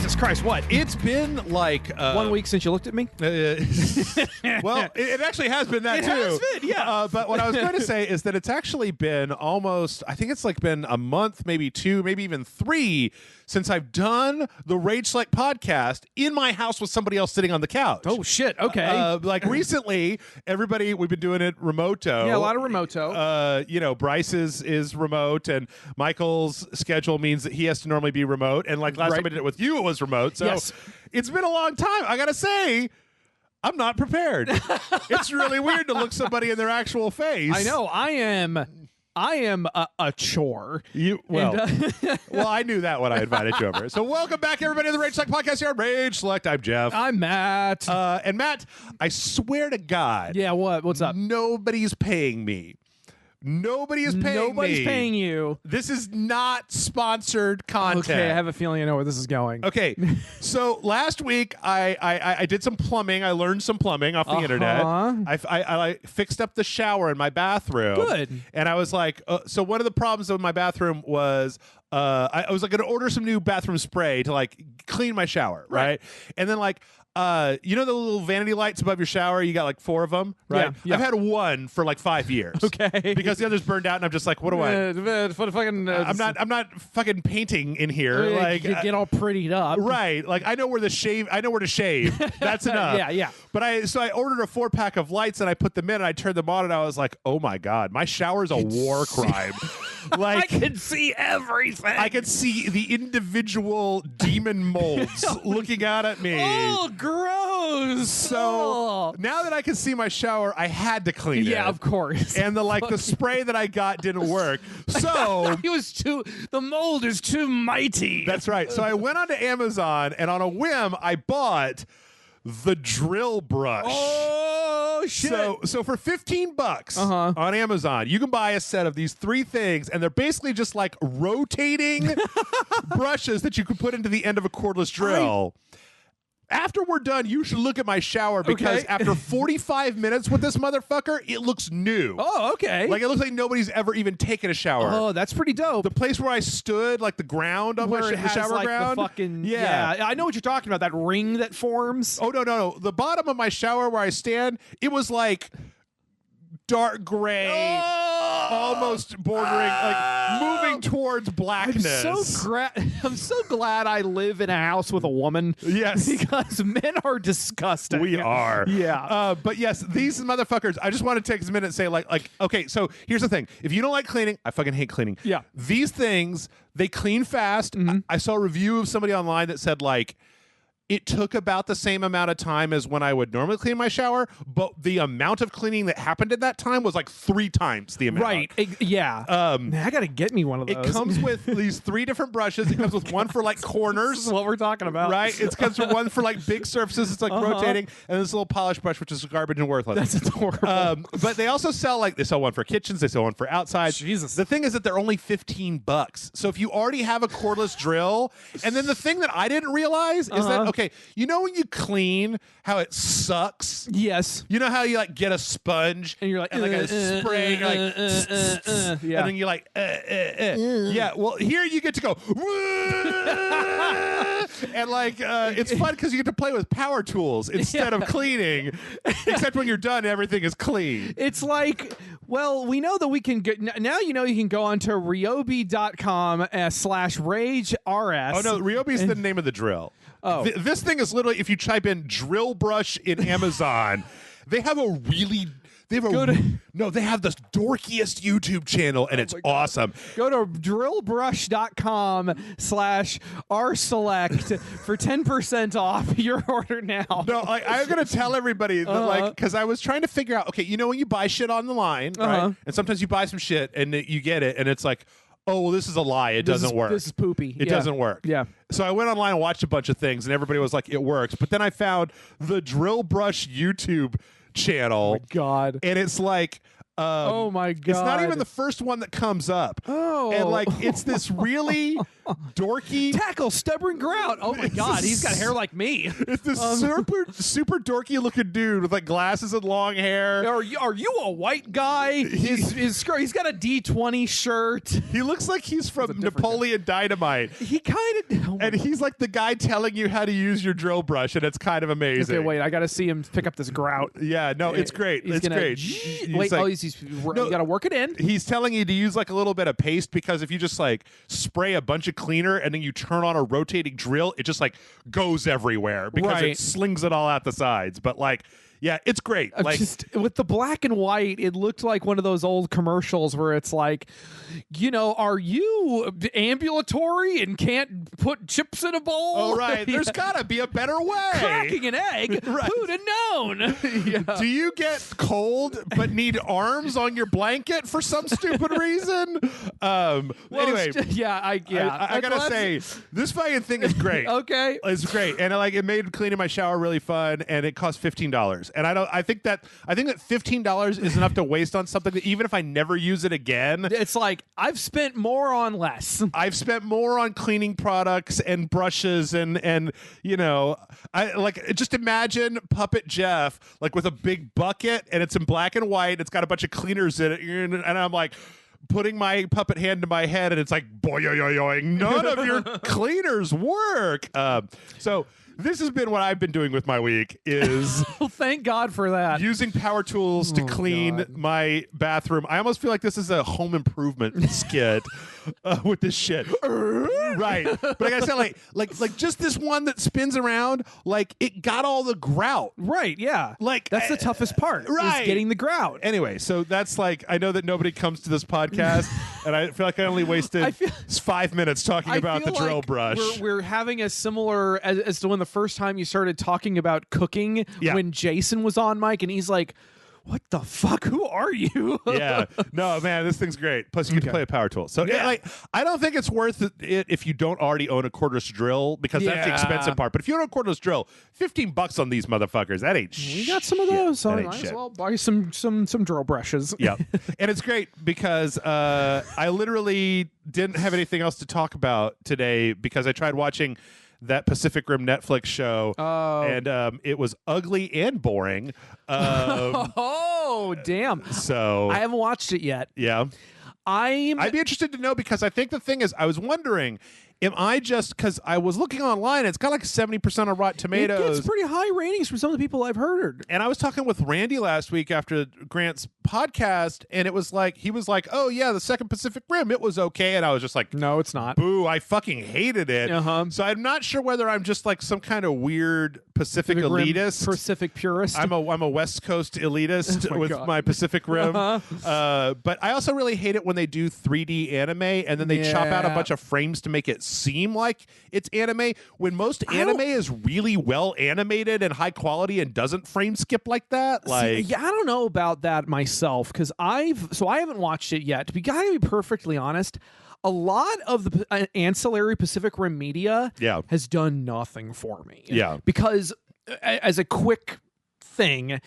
Jesus Christ, what? It's been like 1 week since you looked at me? Well, it actually has been that It too. has been, yeah. But what I was going to say is that it's actually been almost, I think it's like been a month, maybe 2, maybe even 3 since I've done the Rage Select podcast in my house with somebody else sitting on the couch. Oh, shit. Okay. Like recently, everybody, we've been doing it remoto. Yeah, a lot of remoto. Bryce is remote, and Michael's schedule means that he has to normally be remote. And like last time I did it with you, it was remote. So Yes. It's been a long time. I got to say, I'm not prepared. It's really weird to look somebody in their actual face. I know. I am a chore. Well, I knew that when I invited you over. So welcome back, everybody, to the Rage Select podcast here on Rage Select. I'm Jeff. I'm Matt. And Matt, I swear to God. Yeah, what? What's up? Nobody's paying me. Nobody is paying me. Nobody's paying you. This is not sponsored content. Okay, I have a feeling I know where this is going. Okay, so last week I did some plumbing. I learned some plumbing off the internet. I fixed up the shower in my bathroom. Good. And I was like, so one of the problems with my bathroom was I was like going to order some new bathroom spray to like clean my shower, right? And then like. You know the little vanity lights above your shower? You got like 4 of them, right? Yeah. I've had one for like 5 years. Okay. Because the others burned out, and I'm just like, what do I? I'm not fucking painting in here. Like get all prettied up. right. Like I know where to shave. That's enough. Yeah. But I ordered a 4-pack of lights, and I put them in, and I turned them on, and I was like, oh my God, my shower's a war crime. Like I can see everything. I could see the individual demon molds looking out at me. Oh, gross. So now that I can see my shower, I had to clean it. Yeah, of course. And the spray that I got didn't work. So the mold is too mighty. that's right. So I went onto Amazon, and on a whim, I bought the drill brush. Oh shit. So for $15 on Amazon, you can buy a set of these 3 things, and they're basically just like rotating brushes that you can put into the end of a cordless drill. After we're done, you should look at my shower because after 45 minutes with this motherfucker, it looks new. Oh, okay. Like it looks like nobody's ever even taken a shower. Oh, that's pretty dope. The place where I stood, like the ground on where the it has shower like ground. the fucking yeah, I know what you're talking about. That ring that forms. Oh no! The bottom of my shower where I stand, it was like dark gray, almost bordering, like moving towards blackness. I'm so glad I live in a house with a woman. Yes, because men are disgusting. We are. Yeah. But yes, these motherfuckers. I just want to take a minute and say, like, okay. So here's the thing: if you don't like cleaning, I fucking hate cleaning. Yeah. These things, they clean fast. I saw a review of somebody online that said like, it took about the same amount of time as when I would normally clean my shower, but the amount of cleaning that happened in that time was like 3 times the amount. Right. Yeah. Man, I got to get me one of those. It comes with these 3 different brushes. It comes with one for like corners. This is what we're talking about. Right? It comes with one for like big surfaces. It's like rotating. And this little polish brush, which is garbage and worthless. That's adorable. But they also sell they sell one for kitchens. They sell one for outside. Jesus. The thing is that they're only $15. So if you already have a cordless drill, and then the thing that I didn't realize is that, okay, you know when you clean, how it sucks? Yes. You know how you like get a sponge and you're like, and like a spray, and you're like, yeah. and then you're like, yeah. Well, here you get to go, and like it's fun because you get to play with power tools instead of cleaning. Except when you're done, everything is clean. It's like, well, we know that we can get now. You know, you can go onto ryobi.com/rageRS. Oh no, Ryobi's the name of the drill. Oh. This thing is literally, if you type in drill brush in Amazon, they have a really... They have the dorkiest YouTube channel, and it's awesome. Go to drillbrush.com/rselect for 10% off your order now. No, I'm going to tell everybody that, because I was trying to figure out, okay, you know when you buy shit on the line, right? And sometimes you buy some shit, and you get it, and it's like, oh, well, this is a lie. It doesn't work. This is poopy. It doesn't work. Yeah. So I went online and watched a bunch of things, and everybody was like, it works. But then I found the Drill Brush YouTube channel. Oh, my God. And it's like... oh, my God. It's not even the first one that comes up. Oh. And, like, it's this really... dorky. Tackle stubborn grout. Oh my God, he's got hair like me. It's this super dorky looking dude with like glasses and long hair. Are you a white guy? He's got a D20 shirt. He looks like he's from Napoleon Dynamite. He kind of, and he's like the guy telling you how to use your drill brush, and it's kind of amazing. Okay, wait, I got to see him pick up this grout. Yeah, no, it's great. It's great. Wait, you got to work it in. He's telling you to use like a little bit of paste, because if you just like spray a bunch of cleaner and then you turn on a rotating drill, it just like goes everywhere because it slings it all out the sides. But like, yeah, it's great. Like, just with the black and white, it looked like one of those old commercials where it's like, are you ambulatory and can't put chips in a bowl? Oh, right. There's got to be a better way. Cracking an egg? Right. Who'd have known? Do you get cold but need arms on your blanket for some stupid reason? Anyway. I got to say, this fucking thing is great. Okay. It's great. And it made cleaning my shower really fun, and it cost $15. And I think that $15 is enough to waste on something that even if I never use it again, it's like I've spent more on less. I've spent more on cleaning products and brushes and I like, just imagine Puppet Jeff like with a big bucket, and it's in black and white. It's got a bunch of cleaners in it, and I'm like putting my puppet hand to my head, and it's like boing, none of your cleaners work. So this has been what I've been doing with my week is thank God for that. Using power tools to clean my bathroom. I almost feel like this is a home improvement skit with this shit. Right. But like I said, like just this one that spins around, like it got all the grout. Right, yeah. Like that's the toughest part. Right. Is getting the grout. Anyway, so that's like, I know that nobody comes to this podcast and I feel like I only wasted 5 minutes talking about the drill brush. We're having a similar as to when the first time you started talking about cooking when Jason was on mic, and he's like, what the fuck? Who are you? Yeah. No, man, this thing's great. Plus, you get to play a power tool. So, I don't think it's worth it if you don't already own a cordless drill, because that's the expensive part. But if you own a cordless drill, $15 on these motherfuckers. That ain't shit. We got some of those, so I might as well buy some drill brushes. Yeah. And it's great because I literally didn't have anything else to talk about today because I tried watching that Pacific Rim Netflix show, and it was ugly and boring. Oh, damn. So I haven't watched it yet. Yeah. I'd be interested to know, because I think the thing is, I was wondering, am I just, because I was looking online, it's got like 70% on Rotten Tomatoes. It gets pretty high ratings from some of the people I've heard. And I was talking with Randy last week after Grant's podcast, and it was like, he was like, oh yeah, the second Pacific Rim, it was okay. And I was just like, no, it's not. Boo, I fucking hated it. So I'm not sure whether I'm just like some kind of weird Pacific elitist. Pacific purist. I'm a West Coast elitist with my Pacific Rim. But I also really hate it when they do 3D anime and then they chop out a bunch of frames to make it seem like it's anime, when most anime is really well animated and high quality and doesn't frame skip like that. Like, I don't know about that myself, because I haven't watched it yet. To be perfectly honest, a lot of the ancillary Pacific Rim media has done nothing for me. Yeah, because as a quick thing,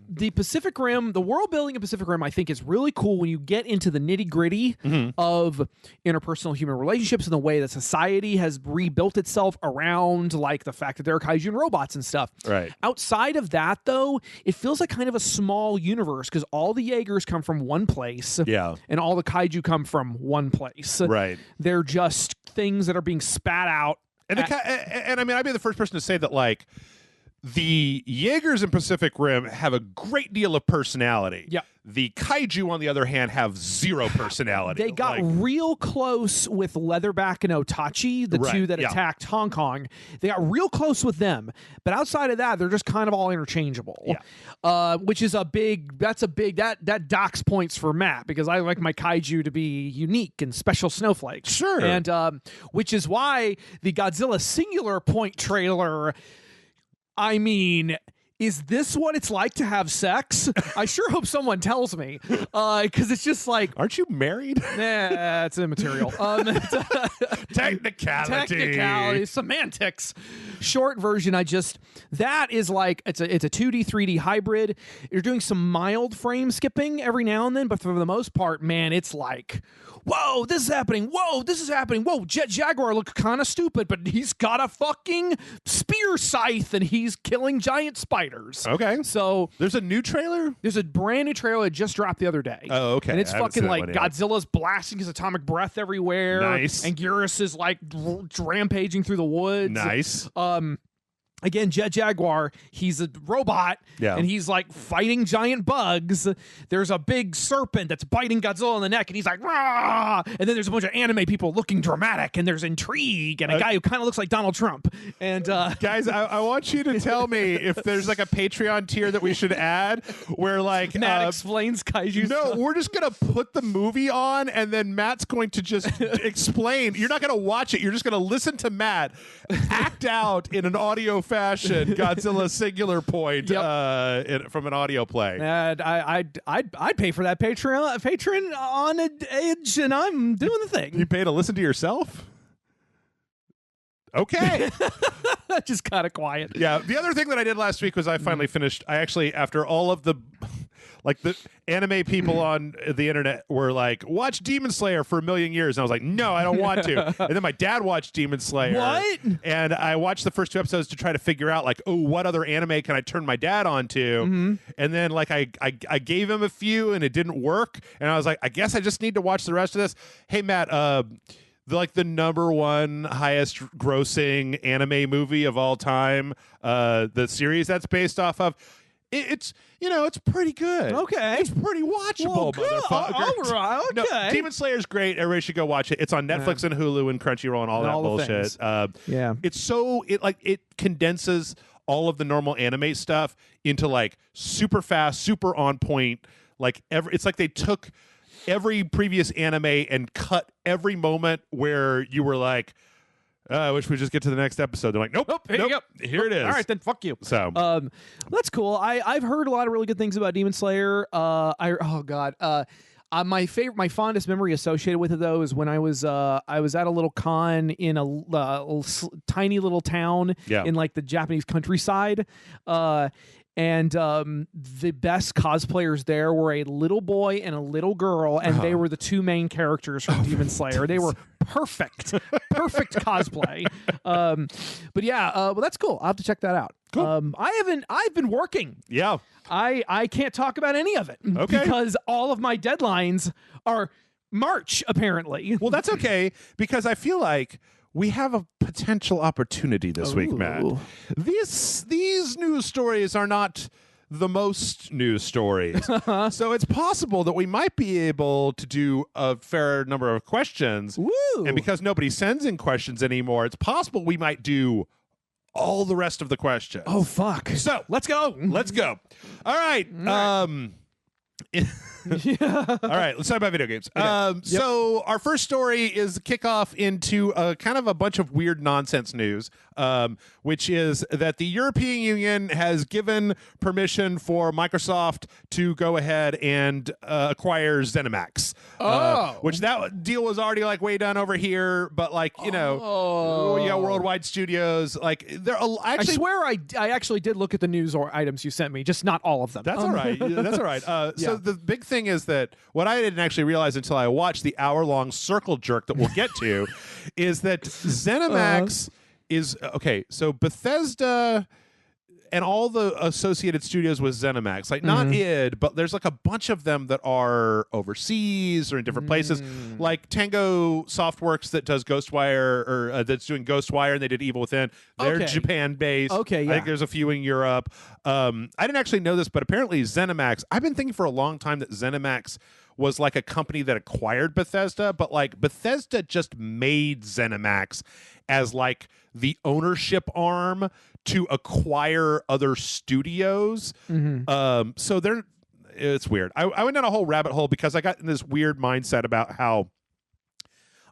the Pacific Rim, the world building of Pacific Rim, I think is really cool when you get into the nitty gritty of interpersonal human relationships and the way that society has rebuilt itself around, like the fact that there are kaiju and robots and stuff. Right. Outside of that, though, it feels like kind of a small universe, because all the Jaegers come from one place. Yeah. And all the kaiju come from one place. Right. They're just things that are being spat out. And I mean, I'd be the first person to say that, like, the Jaegers in Pacific Rim have a great deal of personality. Yeah. The kaiju, on the other hand, have zero personality. They got real close with Leatherback and Otachi, the two that attacked Hong Kong. They got real close with them. But outside of that, they're just kind of all interchangeable. Yeah. Which is that docks points for Matt, because I like my kaiju to be unique and special snowflakes. Sure. And which is why the Godzilla Singular Point trailer, I mean, is this what it's like to have sex? I sure hope someone tells me, because it's just like, aren't you married? Nah, it's immaterial. Technicality, semantics. Short version, that is like, it's a 2D, 3D hybrid. You're doing some mild frame skipping every now and then, but for the most part, man, it's like, whoa, this is happening. Whoa, this is happening. Whoa, Jet Jaguar looked kind of stupid, but he's got a fucking spear scythe and he's killing giant spiders. Okay. So there's a new trailer? There's a brand new trailer that just dropped the other day. Oh, okay. And it's fucking like Godzilla's blasting his atomic breath everywhere. Nice. And Gyrus is like rampaging through the woods. Nice. Again, Jet Jaguar, he's a robot, and he's like fighting giant bugs. There's a big serpent that's biting Godzilla in the neck, and he's like, rah! And then there's a bunch of anime people looking dramatic, and there's intrigue, and a guy who kind of looks like Donald Trump. And guys, I want you to tell me if there's like a Patreon tier that we should add where like Matt explains kaiju. No, we're just gonna put the movie on, and then Matt's going to just explain. You're not gonna watch it. You're just gonna listen to Matt act out in an audio fashion Godzilla singular point from an audio play. I'd pay for that patron on edge, and I'm doing the thing. You pay to listen to yourself? Okay. Just kind of quiet. Yeah. The other thing that I did last week was I finally finished. I actually, after all of the anime people on the internet were like, watch Demon Slayer for 1,000,000 years. And I was like, no, I don't want to. And then my dad watched Demon Slayer. What? And I watched the first 2 episodes to try to figure out like, oh, what other anime can I turn my dad on to? And then like I gave him a few and it didn't work. And I was like, I guess I just need to watch the rest of this. Hey, Matt, the number 1 highest grossing anime movie of all time, the series that's based off of, it's pretty good. Okay. It's pretty watchable, motherfucker. All right, okay. No, Demon Slayer's great. Everybody should go watch it. It's on Netflix and Hulu and Crunchyroll and all that bullshit. It condenses all of the normal anime stuff into like super fast, super on point. It's like they took every previous anime and cut every moment where you were like, I wish we'd just get to the next episode. They're like, nope, here it is. All right, then fuck you. So that's cool. I've heard a lot of really good things about Demon Slayer. My fondest memory associated with it though is when I was at a little con in a tiny little town in like the Japanese countryside. And the best cosplayers there were a little boy and a little girl, and they were the 2 main characters from Demon Slayer. They were perfect cosplay. But yeah, well, that's cool. I'll have to check that out. Cool. I've been working. Yeah. I can't talk about any of it. Okay. Because all of my deadlines are March, apparently. Well, that's okay, because I feel like we have a potential opportunity this week, Matt. These news stories are not the most news stories. So it's possible that we might be able to do a fair number of questions. Woo. And because nobody sends in questions anymore, it's possible we might do all the rest of the questions. Oh, fuck. So let's go. All right. All right, let's talk about video games. Okay. So our first story is the kickoff into kind of a bunch of weird nonsense news, which is that the European Union has given permission for Microsoft to go ahead and acquire ZeniMax. Which that deal was already like way done over here, but like, you know, you got Worldwide Studios. Like they're I swear I actually did look at the news or items you sent me, just not all of them. That's all right. That's all right. So the big thing is that what I didn't actually realize until I watched the hour-long circle jerk that we'll get to is that ZeniMax is okay. So Bethesda and all the associated studios with ZeniMax, like not id, but there's like a bunch of them that are overseas or in different places. Like Tango Softworks that does Ghostwire or that's doing Ghostwire, and they did Evil Within. They're Japan based. Okay, yeah. I think there's a few in Europe. I didn't actually know this, but apparently ZeniMax. I've been thinking for a long time that ZeniMax was like a company that acquired Bethesda, but like Bethesda just made ZeniMax as like the ownership arm to acquire other studios. So it's weird. I went down a whole rabbit hole because I got in this weird mindset about how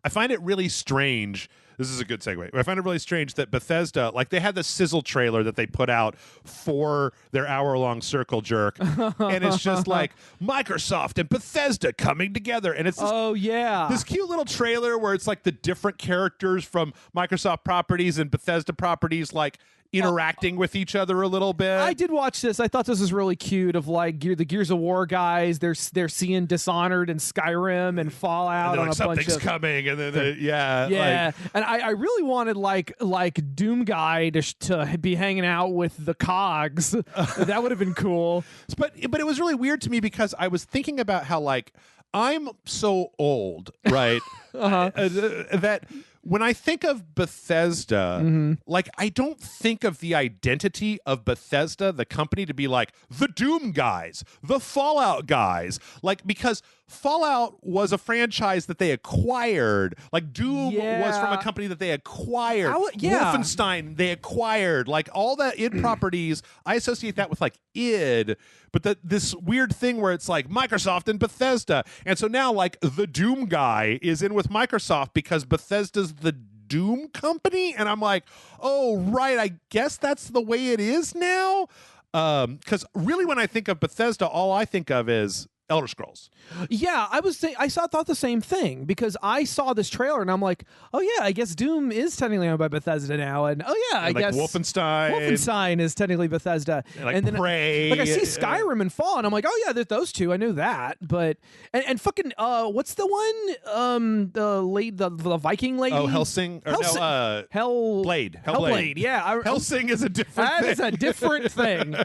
I find it really strange. This is a good segue. I find it really strange that Bethesda, like they had the sizzle trailer that they put out for their hour-long circle jerk, and it's just like Microsoft and Bethesda coming together, and it's this cute little trailer where it's like the different characters from Microsoft properties and Bethesda properties like interacting with each other a little bit. I did watch this. I thought this was really cute. Of like the Gears of War guys, they're seeing Dishonored and Skyrim and Fallout and on like, a bunch of something's coming, and then yeah. Like, and I really wanted like Doom guy to be hanging out with the Cogs. That would have been cool. But it was really weird to me because I was thinking about how like I'm so old, right? That when I think of Bethesda, like I don't think of the identity of Bethesda, the company, to be like the Doom guys, the Fallout guys, like because Fallout was a franchise that they acquired. Like Doom was from a company that they acquired. Wolfenstein they acquired. Like all that id properties, I associate that with like id. But this weird thing where it's like Microsoft and Bethesda, and so now like the Doom guy is in with Microsoft because Bethesda's the Doom company, and I'm like, oh right, I guess that's the way it is now. Because really, when I think of Bethesda, all I think of is Elder Scrolls. Yeah, I thought the same thing because I saw this trailer and I'm like, oh yeah, I guess Doom is technically owned by Bethesda now, and I guess Wolfenstein is technically Bethesda, and then Prey. Like I see Skyrim and Fall, and I'm like, oh yeah, there's those two. I knew that, but and fucking what's the one the Viking lady? Oh, Hellsing. Hellblade. Yeah, Hellsing is a different thing. That is a different thing.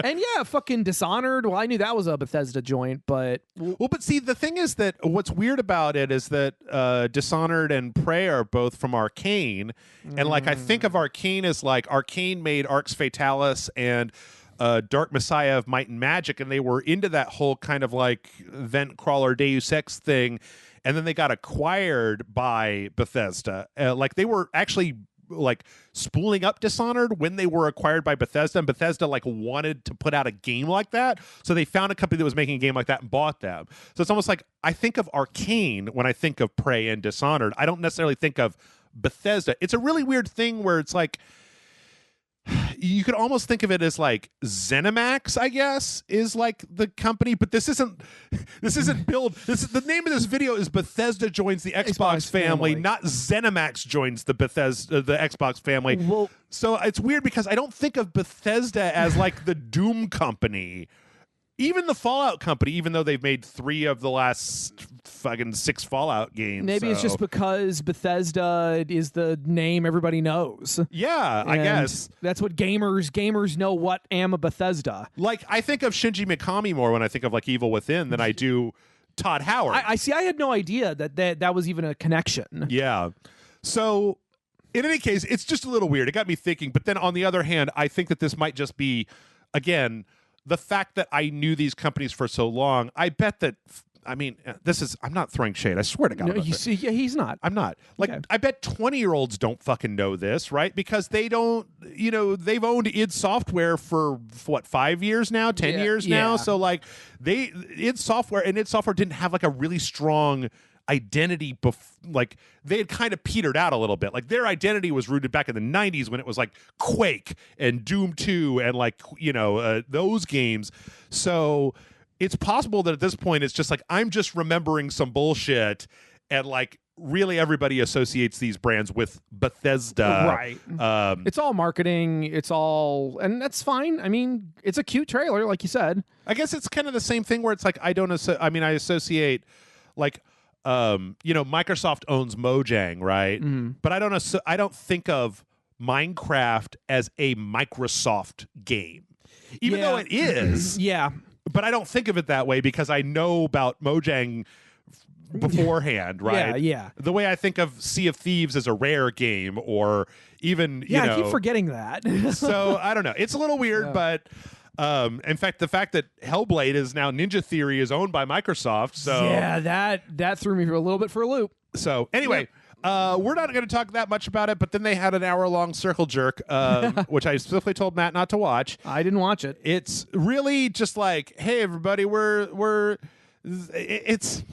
And yeah, fucking Dishonored. Well, I knew that was a Bethesda joint, but but see, the thing is that what's weird about it is that Dishonored and Prey are both from Arcane, and like I think of Arcane as like Arcane made Arx Fatalis and Dark Messiah of Might and Magic, and they were into that whole kind of like vent crawler Deus Ex thing, and then they got acquired by Bethesda. Like they were actually like spooling up Dishonored when they were acquired by Bethesda, and Bethesda like wanted to put out a game like that, so they found a company that was making a game like that and bought them. So it's almost like I think of Arcane when I think of Prey and Dishonored. I don't necessarily think of Bethesda. It's a really weird thing where it's like you could almost think of it as like ZeniMax, I guess, is like the company, but this isn't build. The name of this video is Bethesda joins the Xbox family, not ZeniMax joins the Xbox family. Well, so it's weird because I don't think of Bethesda as like the Doom company. Even the Fallout company, even though they've made 3 of the last fucking 6 Fallout games. Maybe it's just because Bethesda is the name everybody knows. Yeah, I guess. That's what gamers know what am a Bethesda. Like, I think of Shinji Mikami more when I think of like Evil Within than I do Todd Howard. I see. I had no idea that was even a connection. Yeah. So, in any case, it's just a little weird. It got me thinking. But then on the other hand, I think that this might just be, again, the fact that I knew these companies for so long. I bet that, I mean, I'm not throwing shade. I swear to God. No, he's not. I'm not. Like, okay. I bet 20-year-olds don't fucking know this, right? Because they don't, they've owned id Software for, 5 years now, 10 years now? So, like, id Software didn't have, like, a really strong identity like they had kind of petered out a little bit. Like their identity was rooted back in the 90s when it was like Quake and Doom 2 and like those games. So it's possible that at this point it's just like I'm just remembering some bullshit, and like really everybody associates these brands with Bethesda, right? It's all marketing, and that's fine. I mean, it's a cute trailer, like you said. I guess it's kind of the same thing where it's like I associate like Microsoft owns Mojang, right? Mm-hmm. But I don't think of Minecraft as a Microsoft game, even though it is. Yeah. But I don't think of it that way because I know about Mojang beforehand, right? Yeah. The way I think of Sea of Thieves as a Rare game, or even I keep forgetting that. So I don't know. It's a little weird, but. In fact, the fact that Hellblade is now Ninja Theory is owned by Microsoft, so yeah, that threw me for a little bit for a loop. So anyway, we're not going to talk that much about it. But then they had an hour-long circle jerk, which I specifically told Matt not to watch. I didn't watch it. It's really just like, hey, everybody, it's.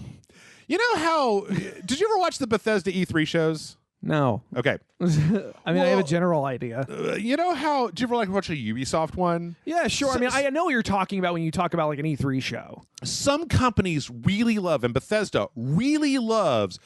You know how? Did you ever watch the Bethesda E3 shows? No. Okay. I mean, I have a general idea. You know how? Did you ever watch a Ubisoft one? Yeah, sure. I mean, I know what you're talking about when you talk about like an E3 show. Some companies really love, and Bethesda really loves,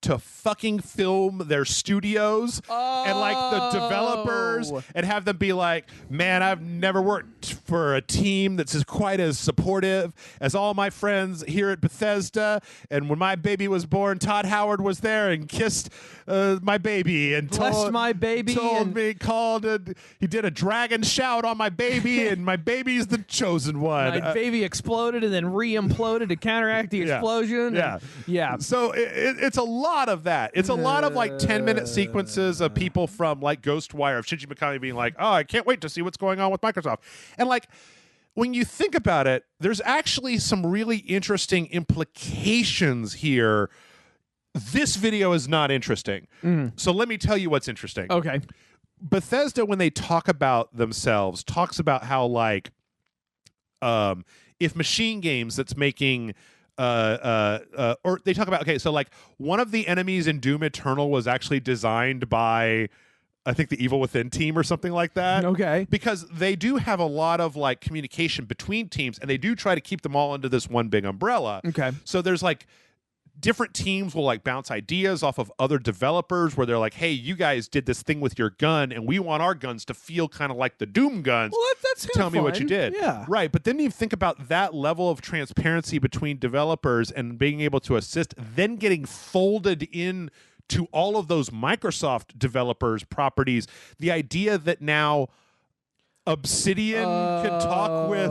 to fucking film their studios and like the developers and have them be like, man, I've never worked for a team that's quite as supportive as all my friends here at Bethesda. And when my baby was born, Todd Howard was there and kissed my baby and blessed my baby. He did a dragon shout on my baby, and my baby's the chosen one. My baby exploded and then re-imploded to counteract the explosion. Yeah. So it's a lot of that. It's a lot of like 10-minute sequences of people from like Ghostwire of Shinji Mikami being like, oh, I can't wait to see what's going on with Microsoft. And like, when you think about it, there's actually some really interesting implications here. This video is not interesting. So let me tell you what's interesting. Okay. Bethesda, when they talk about themselves, talks about how like if Machine Games that's making or they talk about, okay, so like one of the enemies in Doom Eternal was actually designed by, I think, the Evil Within team or something like that. Okay. Because they do have a lot of like communication between teams, and they do try to keep them all under this one big umbrella. Okay. So there's like different teams will like bounce ideas off of other developers where they're like, hey, you guys did this thing with your gun and we want our guns to feel kind of like the Doom guns. Well, that's Tell me what you did. Yeah. Right. But then you think about that level of transparency between developers and being able to assist, then getting folded in to all of those Microsoft developers' properties. The idea that now Obsidian could talk with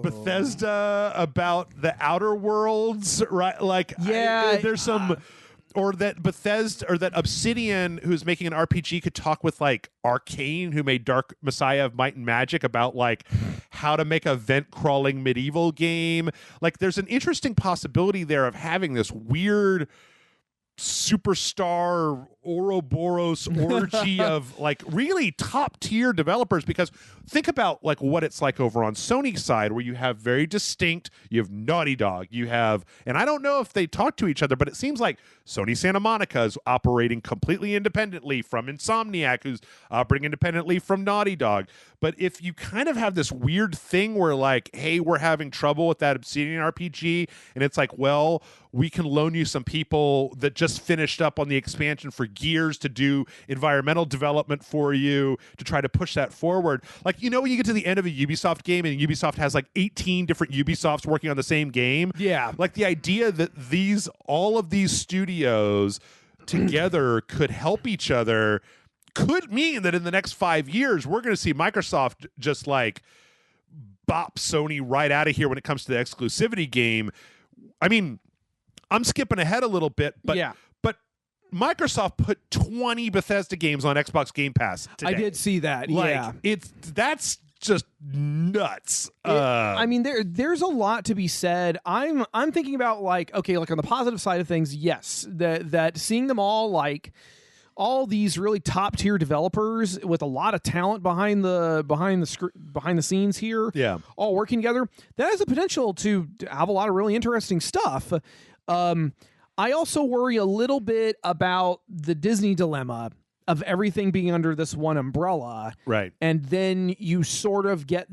Bethesda about the Outer Worlds, right? Like, there's some, or that Bethesda or that Obsidian, who's making an RPG, could talk with like Arcane, who made Dark Messiah of Might and Magic, about like how to make a vent crawling medieval game. Like, there's an interesting possibility there of having this weird superstar Ouroboros orgy of like really top tier developers, because think about like what it's like over on Sony's side, where you have very distinct, you have Naughty Dog, you have, and I don't know if they talk to each other, but it seems like Sony Santa Monica is operating completely independently from Insomniac, who's operating independently from Naughty Dog. But if you kind of have this weird thing where like, hey, we're having trouble with that Obsidian RPG, and it's like, well, we can loan you some people that just finished up on the expansion for Gears to do environmental development for you to try to push that forward. Like, you know, when you get to the end of a Ubisoft game and Ubisoft has like 18 different Ubisofts working on the same game. Yeah. Like the idea that all of these studios together could help each other could mean that in the next 5 years, we're going to see Microsoft just like bop Sony right out of here when it comes to the exclusivity game. I mean, I'm skipping ahead a little bit, but Microsoft put 20 Bethesda games on Xbox Game Pass today. I did see that. Like, that's just nuts. I mean, there's a lot to be said. I'm thinking about like, okay, like on the positive side of things, yes, that seeing them all like all these really top tier developers with a lot of talent behind the scenes here, all working together, that has the potential to have a lot of really interesting stuff. I also worry a little bit about the Disney dilemma of everything being under this one umbrella. Right. And then you sort of get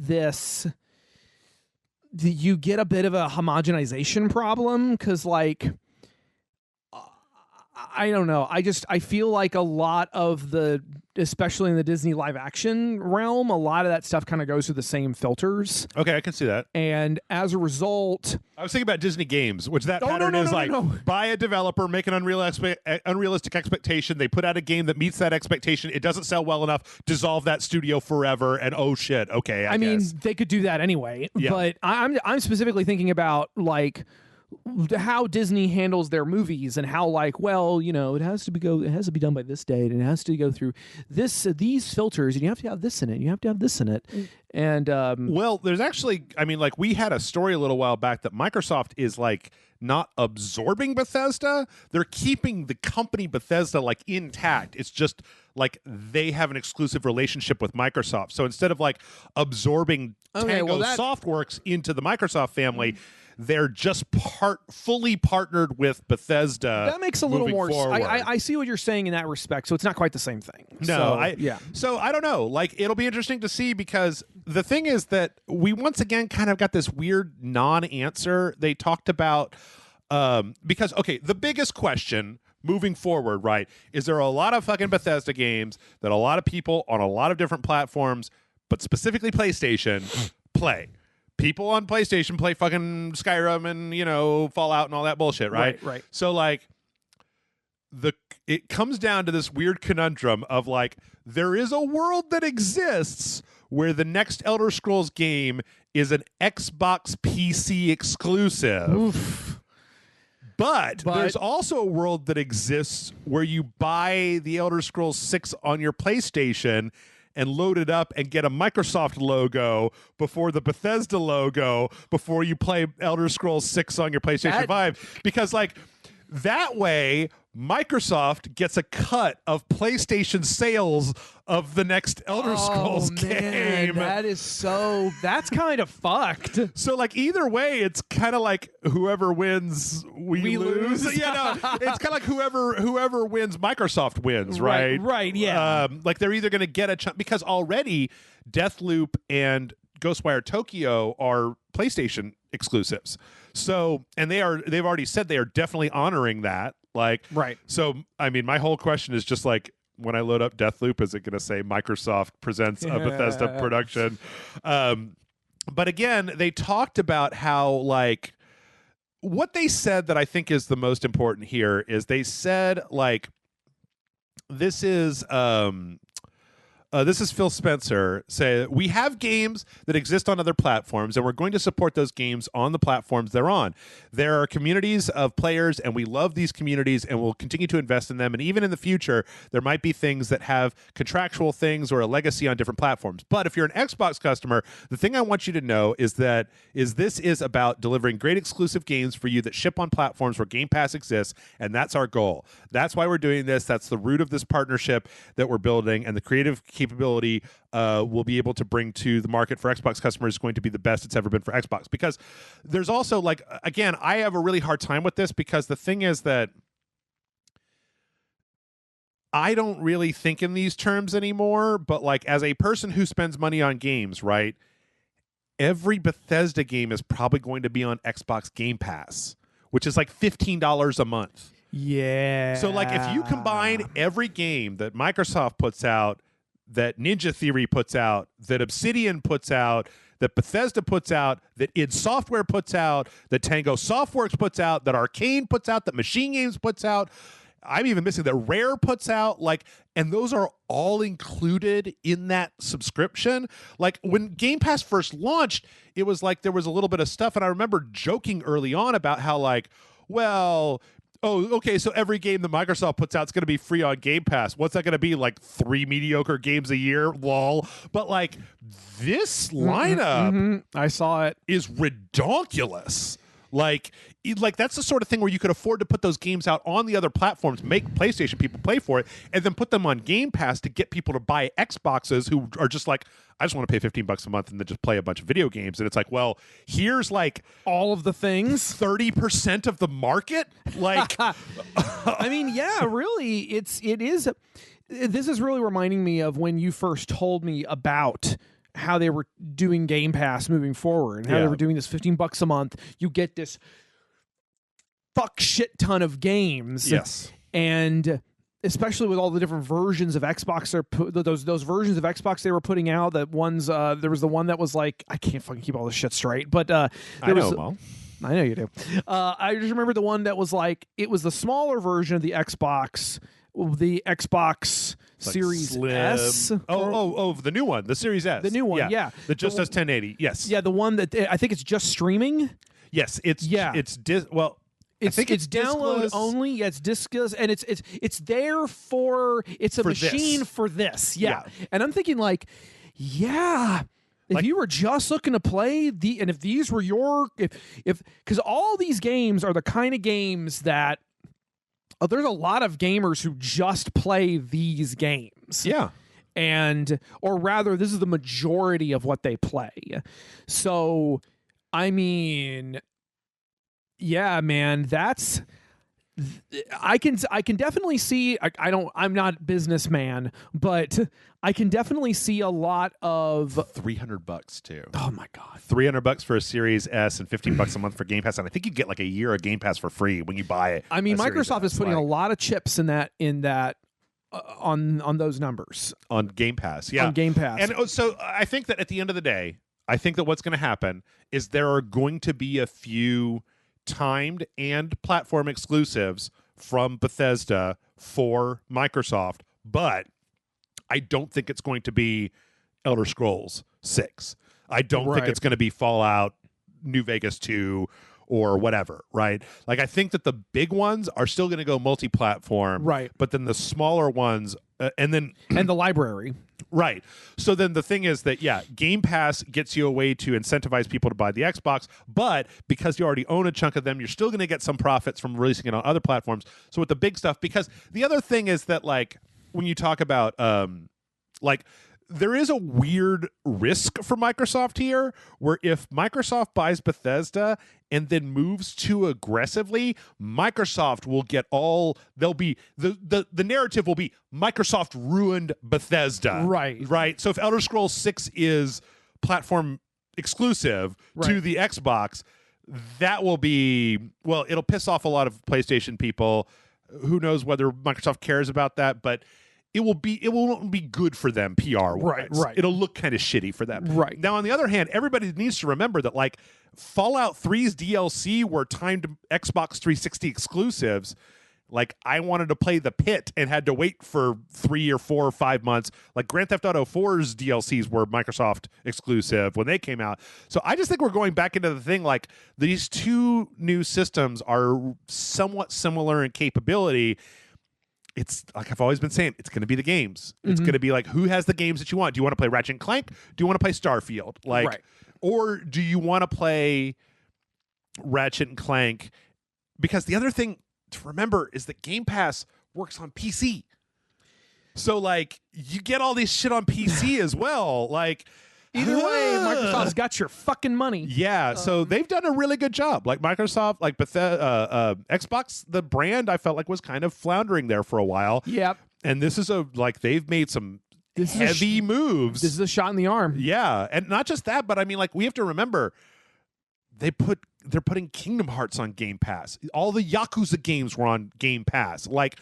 you get a bit of a homogenization problem, because like, I don't know. I feel like a lot of especially in the Disney live action realm, a lot of that stuff kind of goes through the same filters. Okay, I can see that. And as a result, I was thinking about Disney games, which pattern is buy a developer, make an unrealistic expectation. They put out a game that meets that expectation. It doesn't sell well enough. Dissolve that studio forever. And oh shit, okay. I mean, they could do that anyway. Yeah. But I'm specifically thinking about like how Disney handles their movies and how like, well, you know, it has to be done by this date, and it has to go through these filters, and you have to have this in it, you have to have this in it. And well, there's actually, I mean, like we had a story a little while back that Microsoft is like not absorbing Bethesda. They're keeping the company Bethesda like intact. It's just like they have an exclusive relationship with Microsoft. So instead of like absorbing Tango Softworks into the Microsoft family, they're just fully partnered with Bethesda. That makes a little more sense. I see what you're saying in that respect. So it's not quite the same thing. No, So I don't know. Like, it'll be interesting to see, because the thing is that we once again kind of got this weird non-answer. They talked about because, okay, the biggest question moving forward, right, is there are a lot of fucking Bethesda games that a lot of people on a lot of different platforms, but specifically PlayStation, play. People on PlayStation play fucking Skyrim and, you know, Fallout and all that bullshit, right? Right. So, like, it comes down to this weird conundrum of, like, there is a world that exists where the next Elder Scrolls game is an Xbox PC exclusive. Oof. But there's also a world that exists where you buy the Elder Scrolls 6 on your PlayStation and load it up and get a Microsoft logo before the Bethesda logo before you play Elder Scrolls 6 on your PlayStation 5. Because, like, that way Microsoft gets a cut of PlayStation sales of the next Elder Scrolls game. That's kind of fucked. So, like, either way, it's kind of like whoever wins, we lose. Yeah, no, it's kind of like whoever wins, Microsoft wins, right? Right, yeah. Like, they're either going to get a chunk, because already Deathloop and Ghostwire Tokyo are PlayStation exclusives. So, and they've already said they are definitely honoring that. Like, right. So, I mean, my whole question is just like, when I load up Deathloop, is it going to say Microsoft presents a Bethesda production? But again, they talked about how, like, what they said that I think is the most important here is they said, like, this is Phil Spencer say, we have games that exist on other platforms, and we're going to support those games on the platforms they're on. There are communities of players, and we love these communities, and we'll continue to invest in them. And even in the future, there might be things that have contractual things or a legacy on different platforms. But if you're an Xbox customer, the thing I want you to know is that this is about delivering great exclusive games for you that ship on platforms where Game Pass exists, and that's our goal. That's why we're doing this. That's the root of this partnership that we're building, and the creative capability we'll be able to bring to the market for Xbox customers is going to be the best it's ever been for Xbox. Because there's also, like, again, I have a really hard time with this, because the thing is that I don't really think in these terms anymore, but, like, as a person who spends money on games, right, every Bethesda game is probably going to be on Xbox Game Pass, which is like $15 a month. Yeah. So, like, if you combine every game that Microsoft puts out, that Ninja Theory puts out, that Obsidian puts out, that Bethesda puts out, that id Software puts out, that Tango Softworks puts out, that Arcane puts out, that Machine Games puts out, I'm even missing that Rare puts out, like, and those are all included in that subscription. Like, when Game Pass first launched, it was like there was a little bit of stuff, and I remember joking early on about how, like, well, oh, okay, so every game that Microsoft puts out is going to be free on Game Pass. What's that going to be, like 3 mediocre games a year? Lol. But, like, this lineup I saw it, is redonkulous. Like, that's the sort of thing where you could afford to put those games out on the other platforms, make PlayStation people play for it, and then put them on Game Pass to get people to buy Xboxes who are just like, I just want to pay $15 a month and then just play a bunch of video games. And it's like, well, here's like all of the things, 30% of the market. Like, I mean, yeah, really, it is. This is really reminding me of when you first told me about how they were doing Game Pass moving forward, and how they were doing this $15 a month. You get this fuck shit ton of games. Yes. And especially with all the different versions of Xbox, those versions of Xbox they were putting out, that ones, there was the one that was like, I can't fucking keep all this shit straight, but I know you do. I just remember the one that was like, it was the smaller version of the Xbox Series Slim. S. The new one, the Series S. The new one, yeah. That just does 1080. Yes. Yeah, the one that I think it's just streaming. Yes, it's download only. Yeah, it's discless, and it's there for a machine this. For this. Yeah. And I'm thinking like, yeah. If you were just looking to play and if these were your because all these games are the kind of games that there's a lot of gamers who just play these games. Yeah. Or rather, this is the majority of what they play. So, I mean, Yeah, man, I can definitely see. I'm not a businessman, but I can definitely see a lot of $300 too. Oh my god, $300 for a Series S and $15 a month for Game Pass, and I think you get like a year of Game Pass for free when you buy it. I mean, Microsoft is putting a lot of chips in that on those numbers on Game Pass. Yeah, on Game Pass. And so I think that at the end of the day, I think that what's going to happen is there are going to be a few timed and platform exclusives from Bethesda for Microsoft, but I don't think it's going to be Elder Scrolls 6. I don't think it's going to be Fallout New Vegas 2 or whatever, right? Like, I think that the big ones are still going to go multi-platform, right? But then the smaller ones, and the library. Right. So then the thing is that, Game Pass gets you a way to incentivize people to buy the Xbox, but because you already own a chunk of them, you're still going to get some profits from releasing it on other platforms. So with the big stuff, because the other thing is that, like, when you talk about, there is a weird risk for Microsoft here, where if Microsoft buys Bethesda and then moves too aggressively, Microsoft will get the narrative will be Microsoft ruined Bethesda. Right. So if Elder Scrolls 6 is platform exclusive to the Xbox, that will it'll piss off a lot of PlayStation people. Who knows whether Microsoft cares about that, but it won't be good for them PR-wise. Right. It'll look kind of shitty for them. Right. Now, on the other hand, everybody needs to remember that, like, Fallout 3's DLC were timed Xbox 360 exclusives. Like, I wanted to play The Pit and had to wait for 3 or 4 or 5 months. Like, Grand Theft Auto 4's DLCs were Microsoft exclusive when they came out. So I just think we're going back into the thing, like, these two new systems are somewhat similar in capability. It's like I've always been saying, it's going to be the games. It's going to be like, who has the games that you want? Do you want to play Ratchet and Clank? Do you want to play Starfield? Like, or do you want to play Ratchet and Clank? Because the other thing to remember is that Game Pass works on PC. So, like, you get all this shit on PC as well. Like, either way, Microsoft's got your fucking money. Yeah, so they've done a really good job. Like, Microsoft, like Bethesda, Xbox, the brand, I felt like was kind of floundering there for a while. Yep. And this is they've made some heavy moves. This is a shot in the arm. Yeah, and not just that, but I mean, like, we have to remember they're putting Kingdom Hearts on Game Pass. All the Yakuza games were on Game Pass. Like,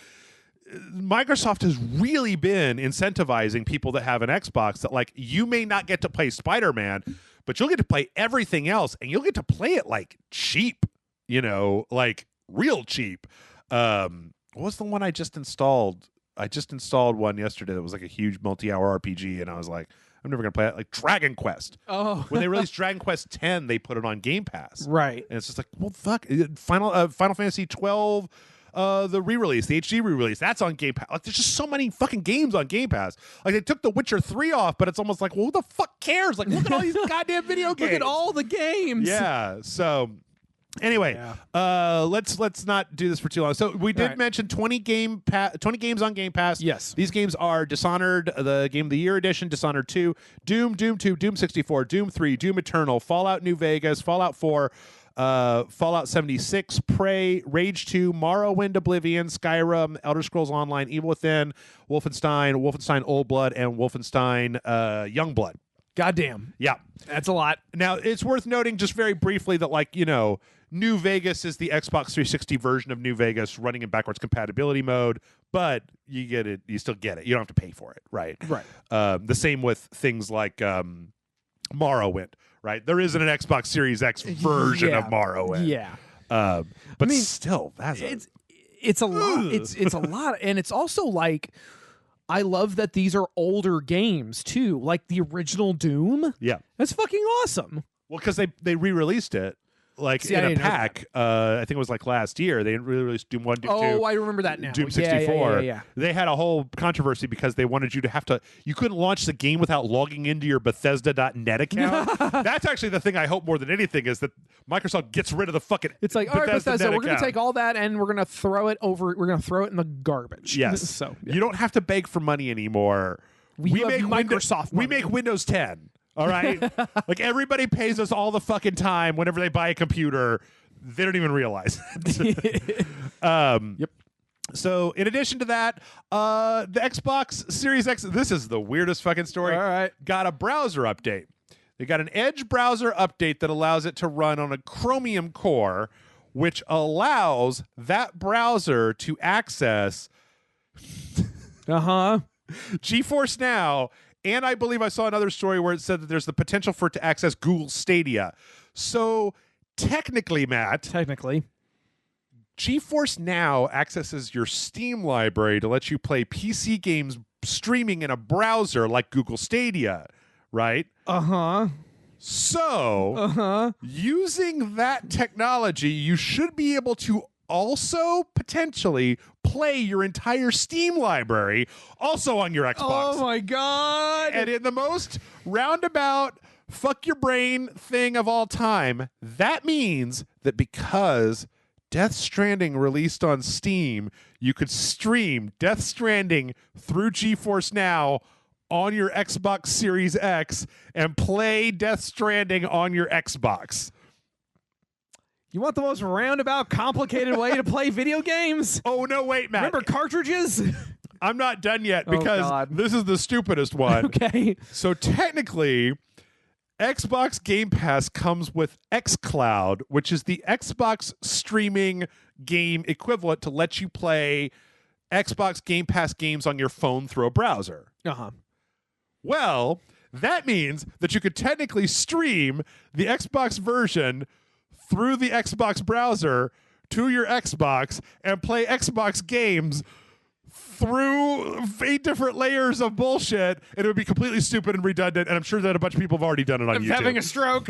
Microsoft has really been incentivizing people that have an Xbox that, like, you may not get to play Spider-Man, but you'll get to play everything else, and you'll get to play it, like, cheap, like real cheap. What was the one I just installed? I just installed one yesterday that was like a huge multi-hour RPG, and I was like, I'm never going to play it. Like Dragon Quest. Oh. When they released Dragon Quest 10, they put it on Game Pass. Right. And it's just like, well, fuck. Final Fantasy 12, the re-release, the HD re-release, that's on Game Pass. Like, there's just so many fucking games on Game Pass. Like, they took The Witcher 3 off, but it's almost like, well, who the fuck cares? Like, look at all these goddamn video games. Look at all the games. Yeah. So, anyway, let's not do this for too long. So we did mention 20 games on Game Pass. Yes. These games are Dishonored, the Game of the Year edition, Dishonored 2, Doom 2, Doom 64, Doom 3, Doom Eternal, Fallout New Vegas, Fallout 4, Fallout 76, Prey, Rage 2, Morrowind, Oblivion, Skyrim, Elder Scrolls Online, Evil Within, Wolfenstein Old Blood, and Wolfenstein Youngblood. Goddamn. Yeah. That's a lot. Now, it's worth noting just very briefly that, like, New Vegas is the Xbox 360 version of New Vegas running in backwards compatibility mode, but you get it. You still get it. You don't have to pay for it, right? Right. The same with things like Morrowind, right? There isn't an Xbox Series X version of Morrowind. Yeah. But still, it's a lot. It's a lot, and it's also like, I love that these are older games too, like the original Doom. Yeah, that's fucking awesome. Well, because they re-released it. Like, in a pack, I think it was like last year, they released Doom 1, Doom 2. Oh, I remember that now. Doom 64. Yeah. They had a whole controversy because they wanted you to you couldn't launch the game without logging into your Bethesda.net account. That's actually the thing I hope more than anything is that Microsoft gets rid of the fucking It's like, all right, Bethesda, we're going to take all that and we're going to throw it in the garbage. Yes. So you don't have to beg for money anymore. We make Microsoft we make Windows 10. All right? Like, everybody pays us all the fucking time whenever they buy a computer. They don't even realize it. Yep. So in addition to that, the Xbox Series X, this is the weirdest fucking story. All right. Got a browser update. They got an Edge browser update that allows it to run on a Chromium core, which allows that browser to access GeForce Now. And I believe I saw another story where it said that there's the potential for it to access Google Stadia. So technically, Matt. GeForce Now accesses your Steam library to let you play PC games streaming in a browser like Google Stadia, right? So, using that technology, you should be able to also potentially play your entire Steam library also on your Xbox. Oh, my God. And in the most roundabout, fuck your brain thing of all time, that means that because Death Stranding released on Steam, you could stream Death Stranding through GeForce Now on your Xbox Series X and play Death Stranding on your Xbox. You want the most roundabout, complicated way to play video games? Oh, no, wait, Matt. Remember cartridges? I'm not done yet because this is the stupidest one. Okay. So technically, Xbox Game Pass comes with xCloud, which is the Xbox streaming game equivalent to let you play Xbox Game Pass games on your phone through a browser. Well, that means that you could technically stream the Xbox version through the Xbox browser to your Xbox and play Xbox games through 8 different layers of bullshit, and it would be completely stupid and redundant, and I'm sure that a bunch of people have already done it on YouTube. Having a stroke.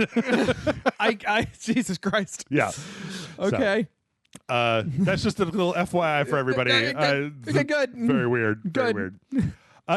Jesus Christ. Yeah. Okay. That's just a little FYI for everybody. Good. Very weird. Good. Very weird.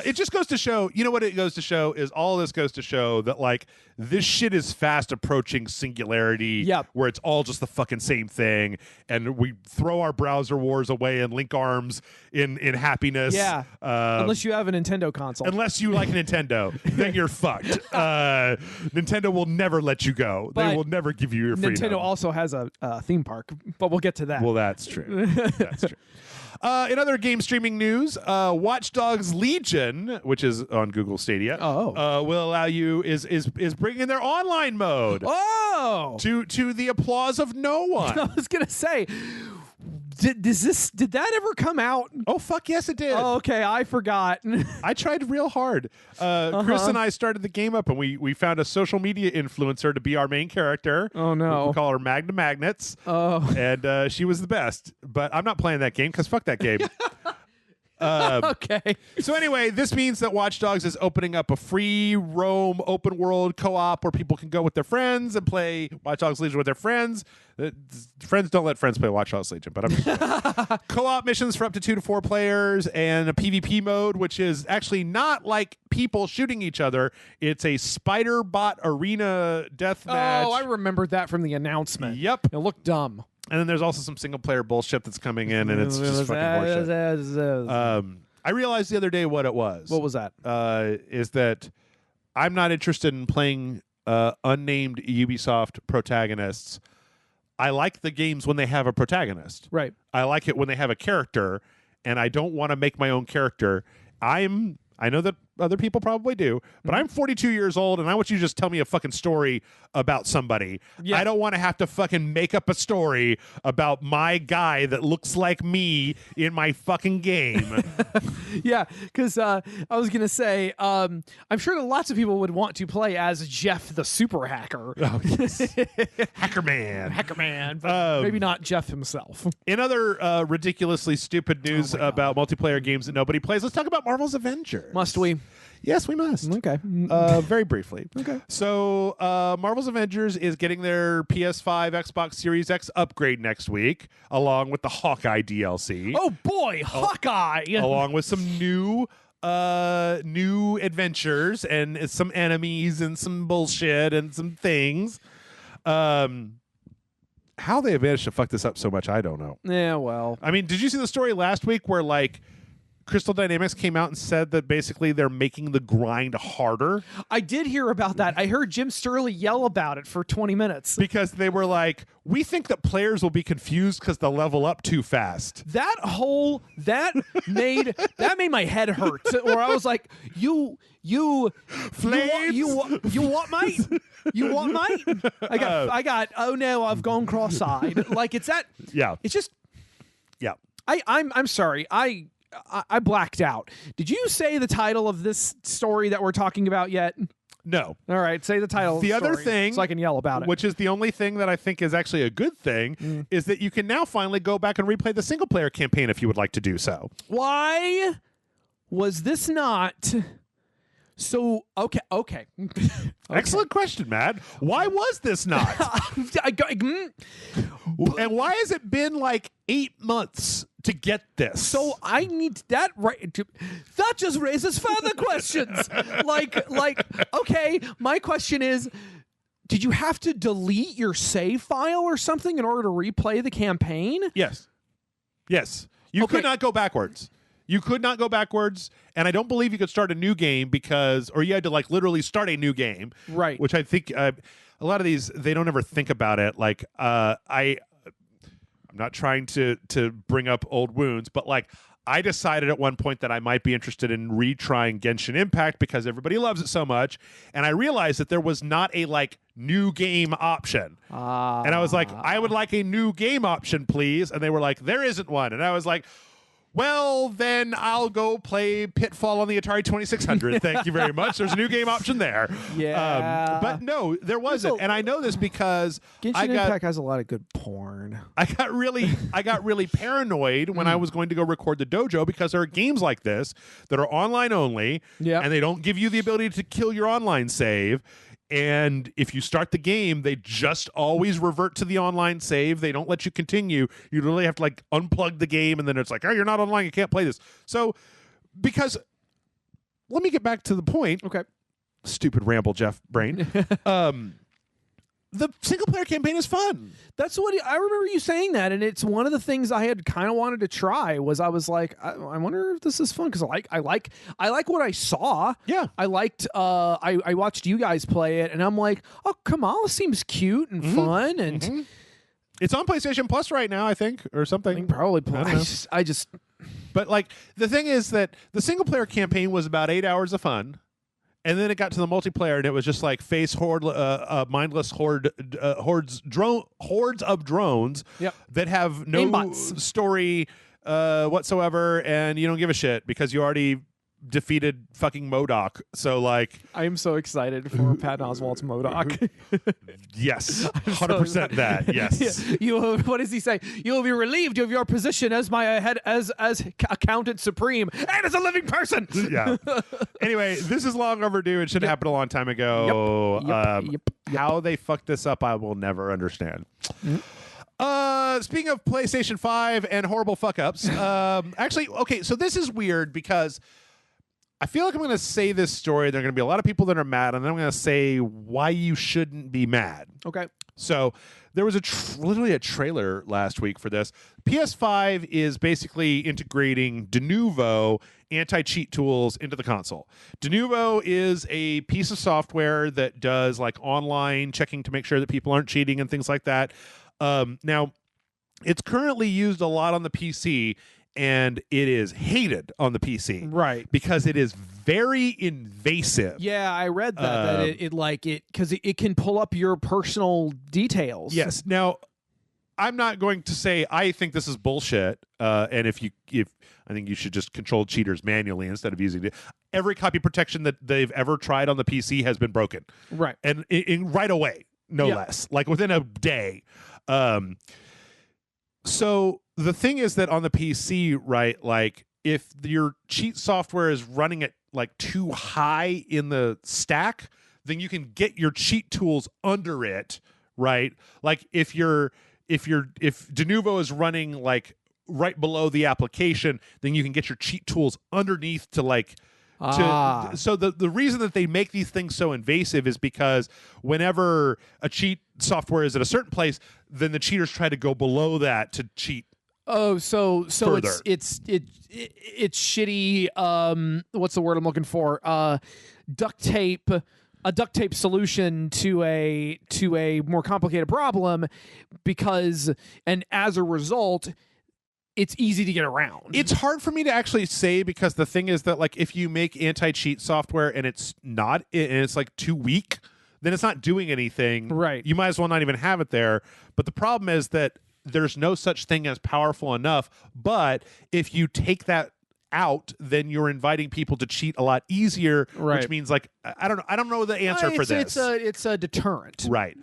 It just goes to show, you know what it goes to show is all this goes to show that like this shit is fast approaching singularity where it's all just the fucking same thing and we throw our browser wars away and link arms in happiness. Yeah. Unless you have a Nintendo console. Unless you like Nintendo, then you're fucked. Nintendo will never let you go. But they will never give you your freedom. Nintendo also has a theme park, but we'll get to that. Well, that's true. That's true. In other game streaming news, Watch Dogs Legion, which is on Google Stadia, will allow you is bringing their online mode. To the applause of no one. I was gonna say, did that ever come out? Oh fuck yes, it did. Oh, okay, I forgot. I tried real hard. Chris and I started the game up, and we found a social media influencer to be our main character. Oh no, we call her Magna Magnets. Oh, and she was the best. But I'm not playing that game because fuck that game. Okay. So anyway, this means that Watch Dogs is opening up a free roam open world co-op where people can go with their friends and play Watch Dogs Legion with their friends. Friends don't let friends play Watch Dogs Legion, but I'm just co-op missions for up to 2 to 4 players and a PvP mode, which is actually not like people shooting each other. It's a spider bot arena deathmatch. Oh, I remembered that from the announcement. Yep. It looked dumb. And then there's also some single player bullshit that's coming in, and it's just fucking horseshit. I realized the other day what it was. What was that? Is that I'm not interested in playing unnamed Ubisoft protagonists. I like the games when they have a protagonist. Right. I like it when they have a character, and I don't want to make my own character. I know that other people probably do, but I'm 42 years old, and I want you to just tell me a fucking story about somebody. Yeah. I don't want to have to fucking make up a story about my guy that looks like me in my fucking game. Yeah, because I was going to say, I'm sure that lots of people would want to play as Jeff the super hacker. Oh, yes. Hacker Man, but maybe not Jeff himself. In other ridiculously stupid news about multiplayer games that nobody plays, let's talk about Marvel's Avengers. Must we? Yes, we must. Okay. Very briefly. Okay. So Marvel's Avengers is getting their PS5, Xbox Series X upgrade next week, along with the Hawkeye DLC. Oh, boy, Hawkeye! Along with some new adventures and some enemies and some bullshit and some things. How they managed to fuck this up so much, I don't know. Yeah, well. I mean, did you see the story last week where, like, Crystal Dynamics came out and said that basically they're making the grind harder. I did hear about that. I heard Jim Sterling yell about it for 20 minutes. Because they were like, we think that players will be confused because they'll level up too fast. That made my head hurt. Or I was like, you Flames? You want mate? You want mate? I got oh no, I've gone cross-eyed. Like it's that. Yeah. It's just. Yeah. I'm sorry. I blacked out. Did you say the title of this story that we're talking about yet? No. All right, say the title. The of the other story thing, so I can yell about it. which is the only thing that I think is actually a good thing, is that you can now finally go back and replay the single player campaign if you would like to do so. Why was this not? So okay. Excellent question, Matt. Why was this not? And why has it been like 8 months to get this? So I need that right. That just raises further questions. like, okay, my question is, did you have to delete your save file or something in order to replay the campaign? Yes. You could not go backwards. You could not go backwards, and I don't believe you could start a new game or you had to like literally start a new game. Right. Which I think a lot of these, they don't ever think about it. Like, I'm not trying to bring up old wounds, but like I decided at one point that I might be interested in retrying Genshin Impact because everybody loves it so much, and I realized that there was not a like new game option. And I was like, I would like a new game option, please. And they were like, there isn't one. And I was like, well, then I'll go play Pitfall on the Atari 2600. Thank you very much. There's a new game option there. Yeah. But no, there wasn't. And I know this because Genshin Impact has a lot of good porn. I got really paranoid when I was going to go record the dojo because there are games like this that are online only, and they don't give you the ability to kill your online save. And if you start the game, they just always revert to the online save. They don't let you continue. You literally have to like unplug the game, and then it's like, oh, you're not online. You can't play this. So, because let me get back to the point. Okay. Stupid ramble, Jeff Brain. The single player campaign is fun. That's what I remember you saying that, and it's one of the things I had kind of wanted to try. Was I was like, I wonder if this is fun because I like what I saw. Yeah, I liked. I watched you guys play it, and I'm like, oh, Kamala seems cute and fun, and it's on PlayStation Plus right now, I think, or something. Probably. I just. But like the thing is that the single player campaign was about 8 hours of fun. And then it got to the multiplayer, and it was just like face mindless hordes of drones that have no story whatsoever, and you don't give a shit because you already defeated fucking MODOK. So like, I am so excited for Patton Oswalt's MODOK. Yes, 100% that. Yes. You. What does he say? You will be relieved of your position as my head as accountant supreme and as a living person. Yeah. Anyway, this is long overdue. It should have happened a long time ago. Yep. How they fucked this up, I will never understand. Speaking of PlayStation 5 and horrible fuck ups, actually, okay, so this is weird because I feel like I'm going to say this story. There are going to be a lot of people that are mad, and then I'm going to say why you shouldn't be mad. Okay. So there was literally a trailer last week for this. PS5 is basically integrating de novo anti-cheat tools into the console. De novo is a piece of software that does like online checking to make sure that people aren't cheating and things like that. Now, it's currently used a lot on the PC, and it is hated on the PC, right? Because it is very invasive. Yeah, I read that because it can pull up your personal details. Yes. Now, I'm not going to say I think this is bullshit, and if I think you should just control cheaters manually instead of using it. Every copy protection that they've ever tried on the PC has been broken, right? And right away, no less, like within a day. So the thing is that on the PC, right, like if your cheat software is running it like too high in the stack, then you can get your cheat tools under it, right? Like if Denuvo is running like right below the application, then you can get your cheat tools underneath to like so the reason that they make these things so invasive is because whenever a cheat software is at a certain place, then the cheaters try to go below that to cheat Oh, so Further. it's shitty. What's the word I'm looking for? Duct tape. A duct tape solution to a more complicated problem, and as a result, it's easy to get around. It's hard for me to actually say, because the thing is that, like, if you make anti-cheat software and it's like too weak, then it's not doing anything. Right. You might as well not even have it there. But the problem is that there's no such thing as powerful enough. But if you take that out, then you're inviting people to cheat a lot easier, right. Which means, like, I don't know the answer for this. It's a deterrent. Right.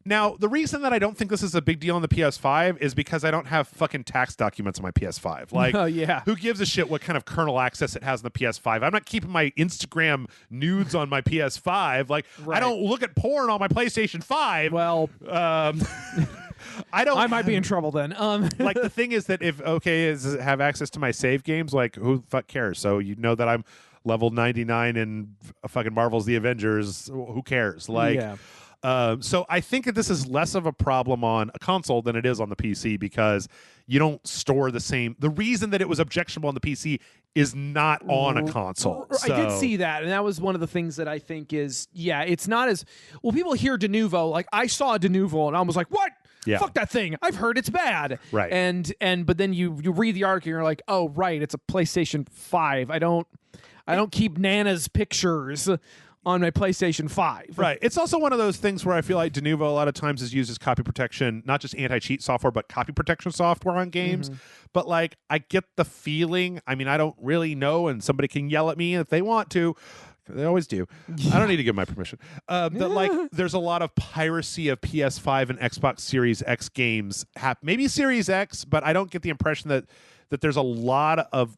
Now, the reason that I don't think this is a big deal on the PS5 is because I don't have fucking tax documents on my PS5. Like, who gives a shit what kind of kernel access it has on the PS5? I'm not keeping my Instagram nudes on my PS5. Like, right. I don't look at porn on my PlayStation 5. Well, I might be in trouble then. Like, the thing is that if have access to my save games, like, who the fuck cares? So you know that I'm level 99 in fucking Marvel's The Avengers. Who cares? Like. Yeah. So I think that this is less of a problem on a console than it is on the PC, because you don't store the same. The reason that it was objectionable on the PC is not on a console. I did see that, and that was one of the things that I think is, it's not as well. People hear de novo, like I saw a de novo, and I was like, what? Yeah. Fuck that thing. I've heard it's bad. Right. But then you read the article and you're like, oh right, it's a PlayStation 5. I don't keep Nana's pictures on my PlayStation 5. Right. It's also one of those things where I feel like de novo a lot of times is used as copy protection, not just anti-cheat software, but copy protection software on games. Mm-hmm. But, like, I get the feeling, I mean, I don't really know, and somebody can yell at me if they want to. They always do. I don't need to give my permission. That, like, there's a lot of piracy of PS5 and Xbox Series X games. Maybe Series X, but I don't get the impression that there's a lot of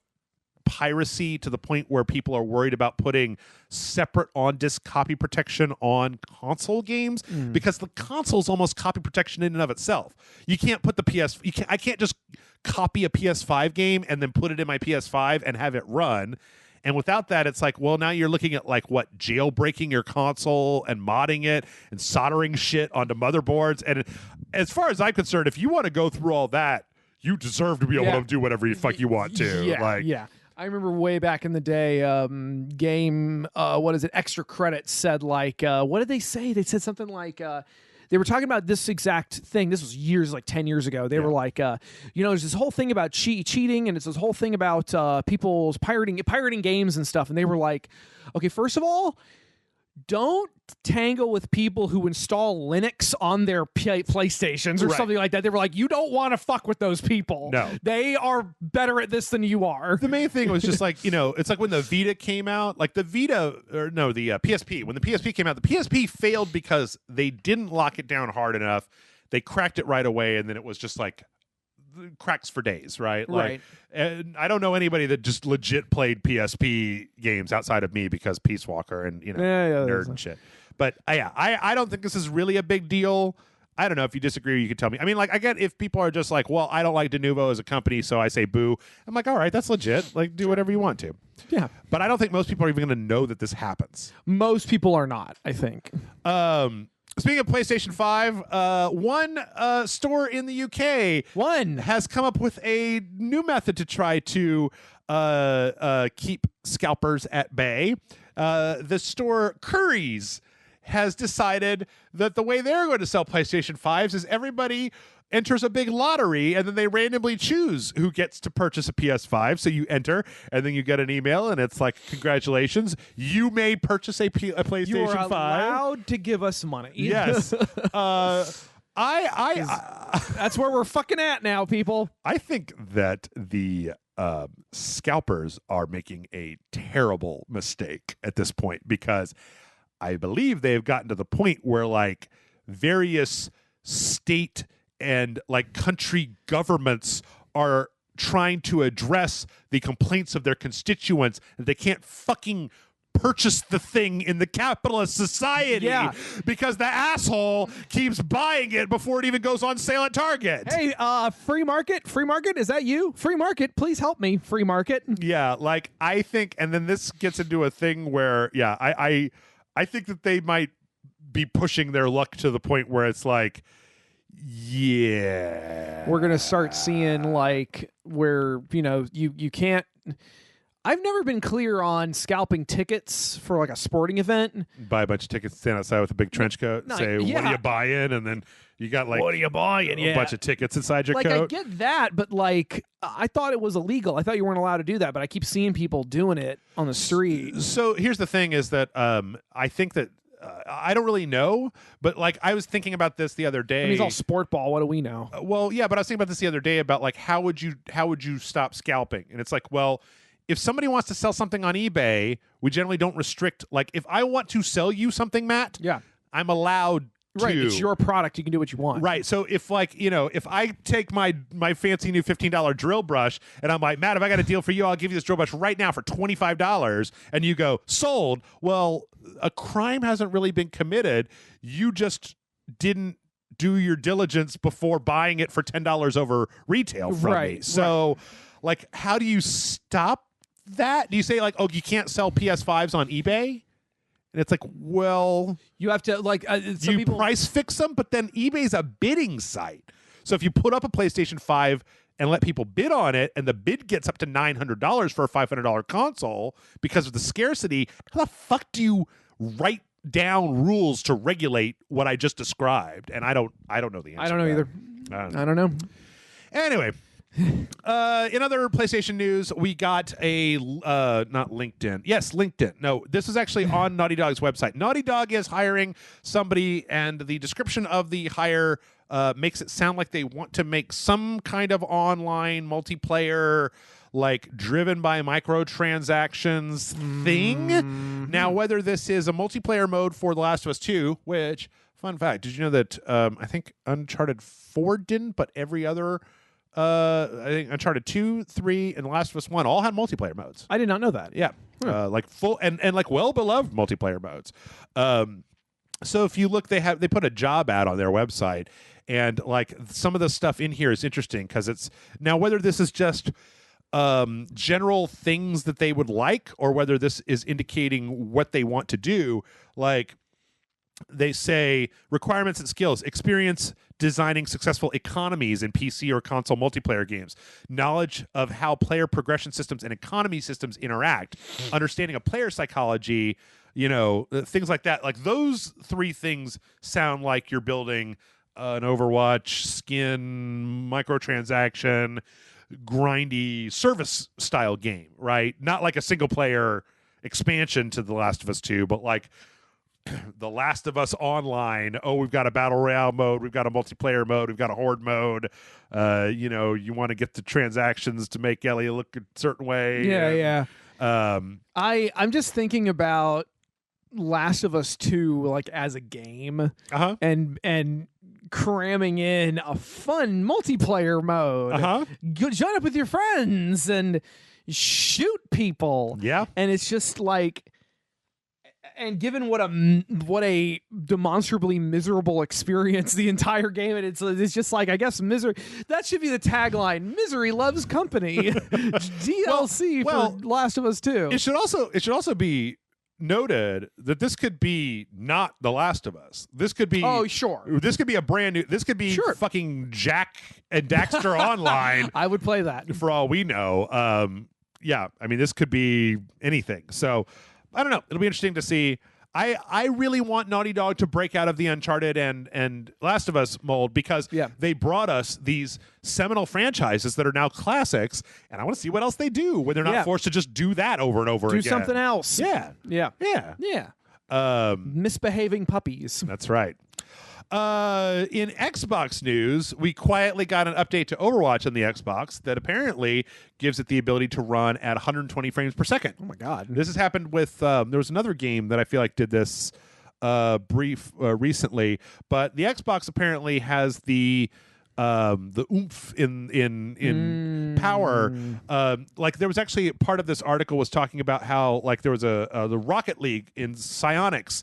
piracy to the point where people are worried about putting separate on-disc copy protection on console games, because the console's almost copy protection in and of itself. You can't put I can't just copy a PS5 game and then put it in my PS5 and have it run. And without that, it's like, well, now you're looking at, like, what, jailbreaking your console and modding it and soldering shit onto motherboards. And as far as I'm concerned, if you want to go through all that, you deserve to be able to do whatever the fuck you want to. Yeah. I remember way back in the day, Extra Credits said, like, what did they say? They said something like, they were talking about this exact thing. This was years, like 10 years ago. They were like, there's this whole thing about cheating, and it's this whole thing about people's pirating games and stuff. And they were like, okay, first of all, don't tangle with people who install Linux on their PlayStations or something like that. They were like, you don't want to fuck with those people. No. They are better at this than you are. The main thing was just like, it's like when the Vita came out, like the PSP. When the PSP came out, the PSP failed because they didn't lock it down hard enough. They cracked it right away, and then it was just like cracks for days, right? Right. And I don't know anybody that just legit played PSP games outside of me because Peace Walker and nerd and shit. But I don't think this is really a big deal. I don't know if you disagree. You can tell me. I mean, like, I get if people are just like, well, I don't like de novo as a company, so I say boo. I'm like, all right, that's legit. Like, do whatever you want to. Yeah. But I don't think most people are even going to know that this happens. Most people are not, I think. Speaking of PlayStation 5, one store in the UK has come up with a new method to try to keep scalpers at bay. The store Curry's has decided that the way they're going to sell PlayStation 5s is everybody enters a big lottery, and then they randomly choose who gets to purchase a PS5. So you enter, and then you get an email, and it's like, congratulations, you may purchase a PlayStation 5. You are allowed to give us money. Yes. That's where we're fucking at now, people. I think that the scalpers are making a terrible mistake at this point, because I believe they've gotten to the point where, like, various state and, like, country governments are trying to address the complaints of their constituents that they can't fucking purchase the thing in the capitalist society because the asshole keeps buying it before it even goes on sale at Target. Hey, free market, is that you? Free market, please help me, free market. Yeah, like, I think, and then this gets into a thing where, I think that they might be pushing their luck to the point where it's like, we're gonna start seeing like where you can't. I've never been clear on scalping tickets for like a sporting event. Buy a bunch of tickets, stand outside with a big trench coat, say, what do you buy in? And then you got like, what are you buying? A bunch of tickets inside your coat. I get that, but like, I thought it was illegal. I thought you weren't allowed to do that, but I keep seeing people doing it on the street. So here's the thing is that I think that I don't really know, but like I was thinking about this the other day. I mean, it's all sport ball. What do we know? Well, yeah, but I was thinking about this the other day about like how would you stop scalping? And it's like, well, if somebody wants to sell something on eBay, we generally don't restrict. Like, if I want to sell you something, Matt, I'm allowed to. Right, it's your product. You can do what you want. Right. So if if I take my fancy new $15 drill brush and I'm like, Matt, if I got a deal for you, I'll give you this drill brush right now for $25, and you go, sold. Well, a crime hasn't really been committed. You just didn't do your diligence before buying it for $10 over retail from me. So, like, how do you stop that? Do you say like, oh, you can't sell PS5s on eBay? And it's like, well, you have to like people price fix them, but then eBay's a bidding site. So if you put up a PlayStation 5 and let people bid on it, and the bid gets up to $900 for a $500 console because of the scarcity, how the fuck do you write down rules to regulate what I just described? And I don't know the answer. I don't know either. I don't know. Anyway. In other PlayStation news, we got a not LinkedIn. Yes, LinkedIn. No, this is actually on Naughty Dog's website. Naughty Dog is hiring somebody, and the description of the hire makes it sound like they want to make some kind of online multiplayer, like driven by microtransactions thing. Now, whether this is a multiplayer mode for The Last of Us 2, which, fun fact, did you know that I think Uncharted 4 didn't, but every other I think Uncharted 2, 3, and The Last of Us 1 all had multiplayer modes. I did not know that. Yeah. Like full and like well-beloved multiplayer modes. So if you look, they put a job ad on their website, and like some of the stuff in here is interesting because it's now whether this is just general things that they would like or whether this is indicating what they want to do. Like they say requirements and skills, experience designing successful economies in PC or console multiplayer games, knowledge of how player progression systems and economy systems interact, understanding of player psychology, things like that. Like those three things sound like you're building an Overwatch skin microtransaction grindy service style game, right? Not like a single player expansion to The Last of Us 2, but like The Last of Us Online. Oh, we've got a battle royale mode, we've got a multiplayer mode, we've got a horde mode. You want to get the transactions to make Ellie look a certain way. Yeah. I'm just thinking about Last of Us 2 like as a game, and cramming in a fun multiplayer mode. Join up with your friends and shoot people. Yeah, and it's just like. And given what a demonstrably miserable experience the entire game, and it's just like, I guess misery. That should be the tagline: "Misery loves company." DLC for Last of Us 2. It should also be noted that this could be not The Last of Us. This could be This could be a brand new. This could be fucking Jack and Daxter Online. I would play that for all we know. I mean, this could be anything. So. I don't know. It'll be interesting to see. I really want Naughty Dog to break out of the Uncharted and Last of Us mold because they brought us these seminal franchises that are now classics, and I want to see what else they do when they're not forced to just do that over and over again. Do something else. Yeah. Misbehaving puppies. That's right. In Xbox news, we quietly got an update to Overwatch on the Xbox that apparently gives it the ability to run at 120 frames per second. Oh my God. This has happened with, there was another game that I feel like did this recently, but the Xbox apparently has the oomph in power. Like there was actually part of this article was talking about how like there was the Rocket League in Psyonix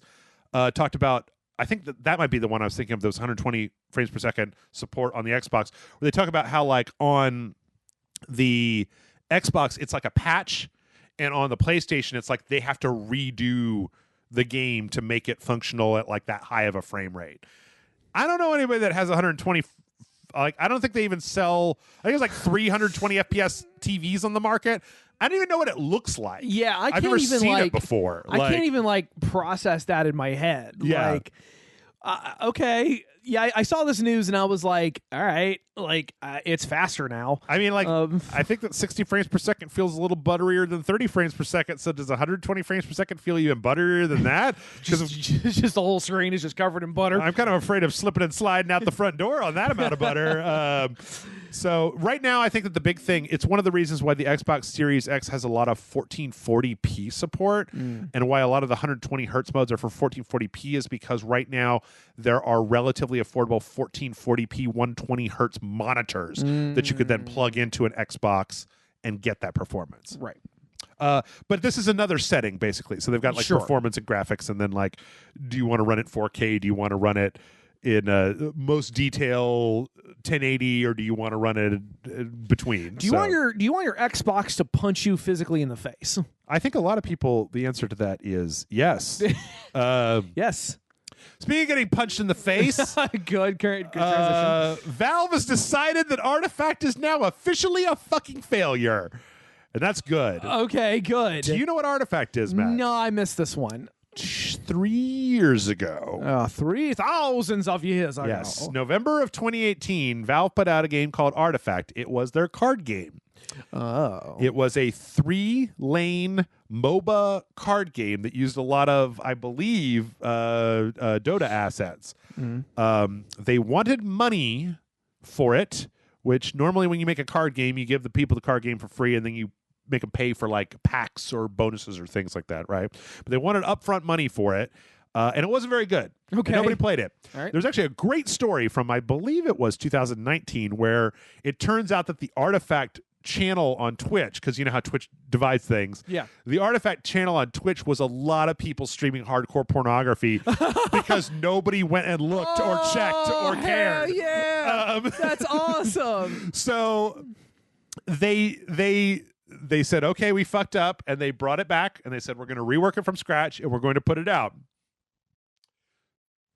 talked about. I think that might be the one I was thinking of, those 120 frames per second support on the Xbox, where they talk about how like on the Xbox, it's like a patch, and on the PlayStation, it's like they have to redo the game to make it functional at like that high of a frame rate. I don't know anybody that has 120 I don't think they even sell. I think it's like 320 FPS TVs on the market. I don't even know what it looks like. Yeah, I've never seen it before. I can't even process that in my head. Yeah. Okay. Yeah, I saw this news and I was like, all right, it's faster now. I mean, I think that 60 frames per second feels a little butterier than 30 frames per second. So does 120 frames per second feel even butterier than that? just the whole screen is just covered in butter. I'm kind of afraid of slipping and sliding out the front door on that amount of butter. So right now, I think that the big thing, it's one of the reasons why the Xbox Series X has a lot of 1440p support and why a lot of the 120 hertz modes are for 1440p is because right now there are relatively affordable 1440p 120 hertz monitors that you could then plug into an Xbox and get that performance. Right. But this is another setting, basically. So they've got performance and graphics, and then do you want to run it 4K? Do you want to run it in most detail 1080, or do you want to run it between? Do you want your Xbox to punch you physically in the face? I think a lot of people, the answer to that is yes. Yes. Speaking of getting punched in the face, good transition. Valve has decided that Artifact is now officially a fucking failure. And that's good. Okay, good. Do you know what Artifact is, Matt? No, I missed this one. 3 years ago. 3,000 of years ago. Yes. November of 2018, Valve put out a game called Artifact. It was their card game. Oh. It was a 3-lane MOBA card game that used a lot of, I believe, Dota assets. They wanted money for it, which normally when you make a card game, you give the people the card game for free and then you make them pay for packs or bonuses or things like that, right? But they wanted upfront money for it. And it wasn't very good. Okay. Nobody played it. All right. There's actually a great story from, I believe it was 2019, where it turns out that the Artifact channel on Twitch, because you know how Twitch divides things. Yeah. The Artifact channel on Twitch was a lot of people streaming hardcore pornography because nobody went and looked or checked or cared. Yeah. That's awesome. So they said, okay, we fucked up, and they brought it back, and they said, we're going to rework it from scratch, and we're going to put it out.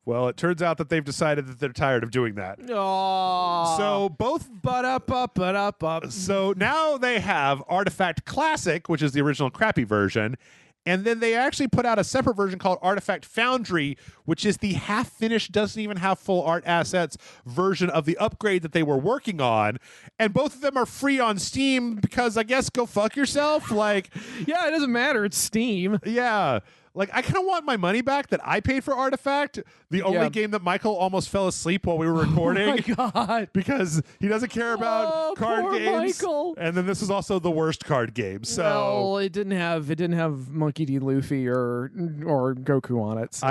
Well, it turns out that they've decided that they're tired of doing that. Aww. So both... So now they have Artifact Classic, which is the original crappy version, and then they actually put out a separate version called Artifact Foundry, which is the half-finished, doesn't even have full art assets version of the upgrade that they were working on. And both of them are free on Steam because, I guess, go fuck yourself. Yeah, it doesn't matter. It's Steam. Yeah. I kind of want my money back that I paid for Artifact, the only game that Michael almost fell asleep while we were recording. Oh my God. Because he doesn't care about card games. Michael. And then this is also the worst card game. So well, it didn't have Monkey D. Luffy or Goku on it. So.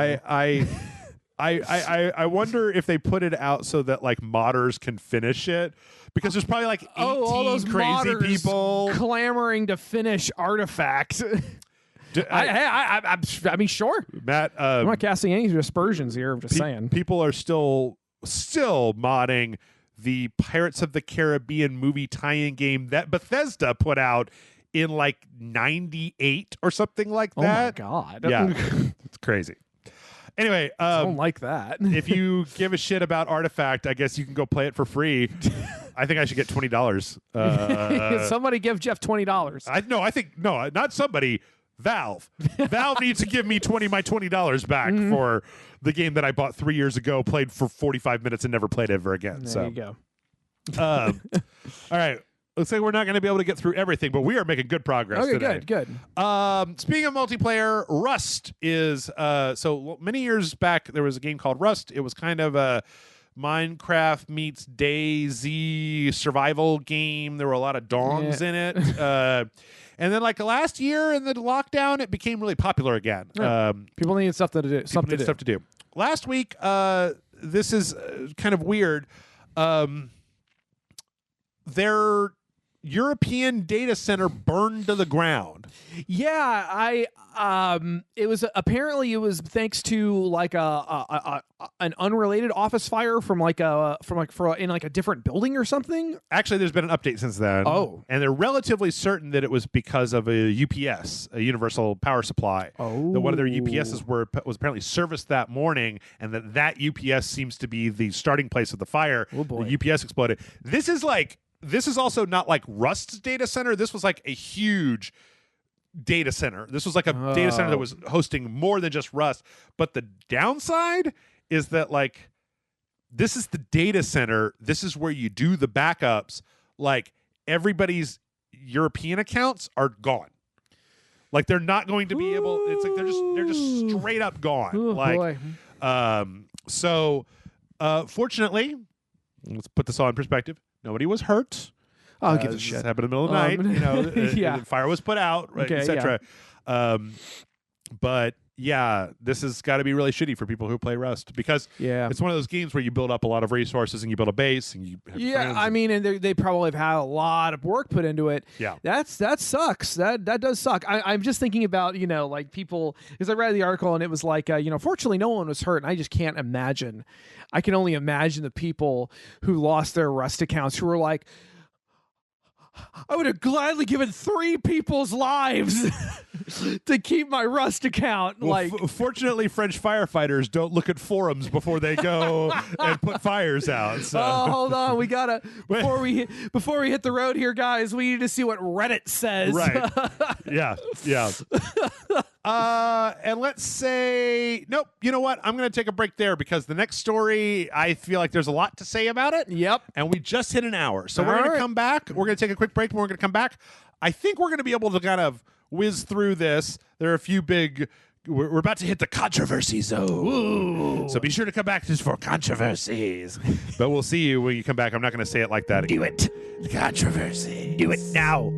I wonder if they put it out so that modders can finish it, because there's probably 18 all those crazy people clamoring to finish Artifact. I mean, sure. Matt, I'm not casting any aspersions here. I'm just saying. People are still modding the Pirates of the Caribbean movie tie-in game that Bethesda put out in 98 or something like that. Oh my God. Yeah. It's crazy. Anyway, I don't like that. If you give a shit about Artifact, I guess you can go play it for free. I think I should get $20. Somebody give Jeff $20. No, not somebody. Valve needs to give me my $20 back for the game that I bought 3 years ago, played for 45 minutes, and never played ever again. There you go. All right. Looks like we're not going to be able to get through everything, but we are making good progress today. Good. Speaking of multiplayer, Rust is so many years back there was a game called Rust. It was kind of a Minecraft meets DayZ survival game. There were a lot of dongs in it. And then last year in the lockdown, it became really popular again. Yeah. People needed stuff to do. Stuff to do. Last week, this is kind of weird. Their European data center burned to the ground. Yeah, it was apparently thanks to like an unrelated office fire from in a different building or something. Actually, there's been an update since then. Oh, and they're relatively certain that it was because of a UPS, a universal power supply. Oh, that one of their UPSs was apparently serviced that morning, and that UPS seems to be the starting place of the fire. Oh boy, the UPS exploded. This is also not like Rust's data center. This was like a huge data center. This was like a data center that was hosting more than just Rust. But the downside is that like this is the data center. This is where you do the backups. Like everybody's European accounts are gone. Like they're not going to be able. It's like they're just straight up gone. Ooh, like boy. So fortunately, let's put this all in perspective. Nobody was hurt. I'll give a shit. This happened in the middle of the night. Yeah. The fire was put out, right, Okay, etc. But yeah, this has got to be really shitty for people who play Rust because it's one of those games where you build up a lot of resources and you build a base and you have friends. I mean, and they probably have had a lot of work put into it. Yeah, that sucks. That does suck. I'm just thinking about like people, because I read the article and it was like fortunately no one was hurt, and I just can't imagine. I can only imagine the people who lost their Rust accounts who were like, I would have gladly given 3 people's lives to keep my Rust account. Well, fortunately, French firefighters don't look at forums before they go and put fires out. So. Oh, hold on, we gotta before we hit the road here, guys. We need to see what Reddit says. Right? Yeah. And let's say, nope. You know what? I'm going to take a break there because the next story, I feel like there's a lot to say about it. Yep. And we just hit an hour, so we're going to come back. We're going to take a quick break, and we're going to come back. I think we're going to be able to kind of whiz through this. There are a few big. We're about to hit the controversy zone. Ooh. So be sure to come back just for controversies. But we'll see you when you come back. I'm not going to say it like that. Do it. Controversy. Do it now.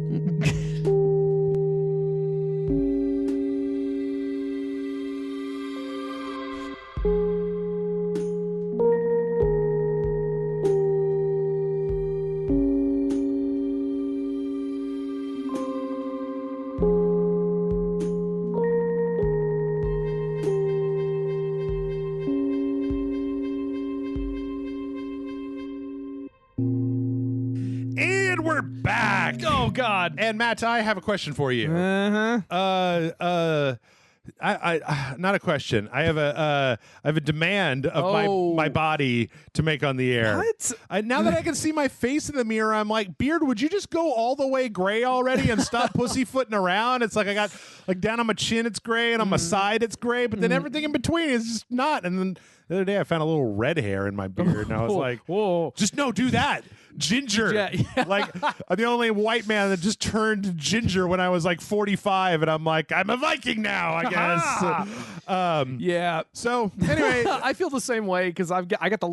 Oh God! And Matt, I have a question for you. Uh-huh. I not a question. I have a demand of my body to make on the air. What? Now that I can see my face in the mirror, I'm like, Beard, would you just go all the way gray already and stop pussyfooting around? It's like I got like down on my chin it's gray and on my side it's gray, but then everything in between is just not. And then the other day I found a little red hair in my beard, and I was like, whoa, just no, do that. Ginger. Yeah. Like, I'm the only white man that just turned ginger when I was like 45, and I'm like, I'm a Viking now, I guess. Yeah. So anyway, I feel the same way because I've got the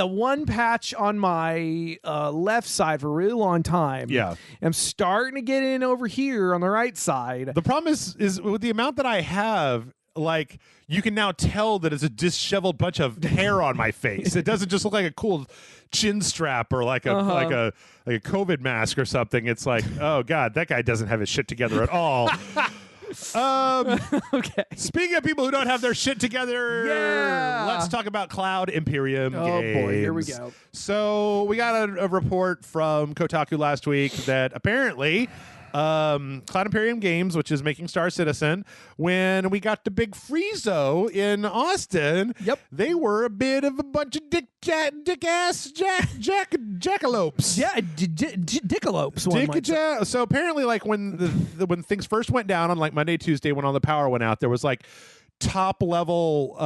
one patch on my left side for a really long time. Yeah. I'm starting to get in over here on the right side. The problem is with the amount that I have, like, you can now tell that it's a disheveled bunch of hair on my face. It doesn't just look like a cool chin strap or like a COVID mask or something. It's like, oh God, that guy doesn't have his shit together at all. Okay. Speaking of people who don't have their shit together, let's talk about Cloud Imperium games. Oh boy, here we go. So we got a report from Kotaku last week that apparently Cloud Imperium Games, which is making Star Citizen, when we got the big Friezo in Austin, they were a bit of a bunch of dick-ass jackalopes. Yeah, dickalopes. So apparently, like when things first went down on like Monday, Tuesday, when all the power went out, there was like top level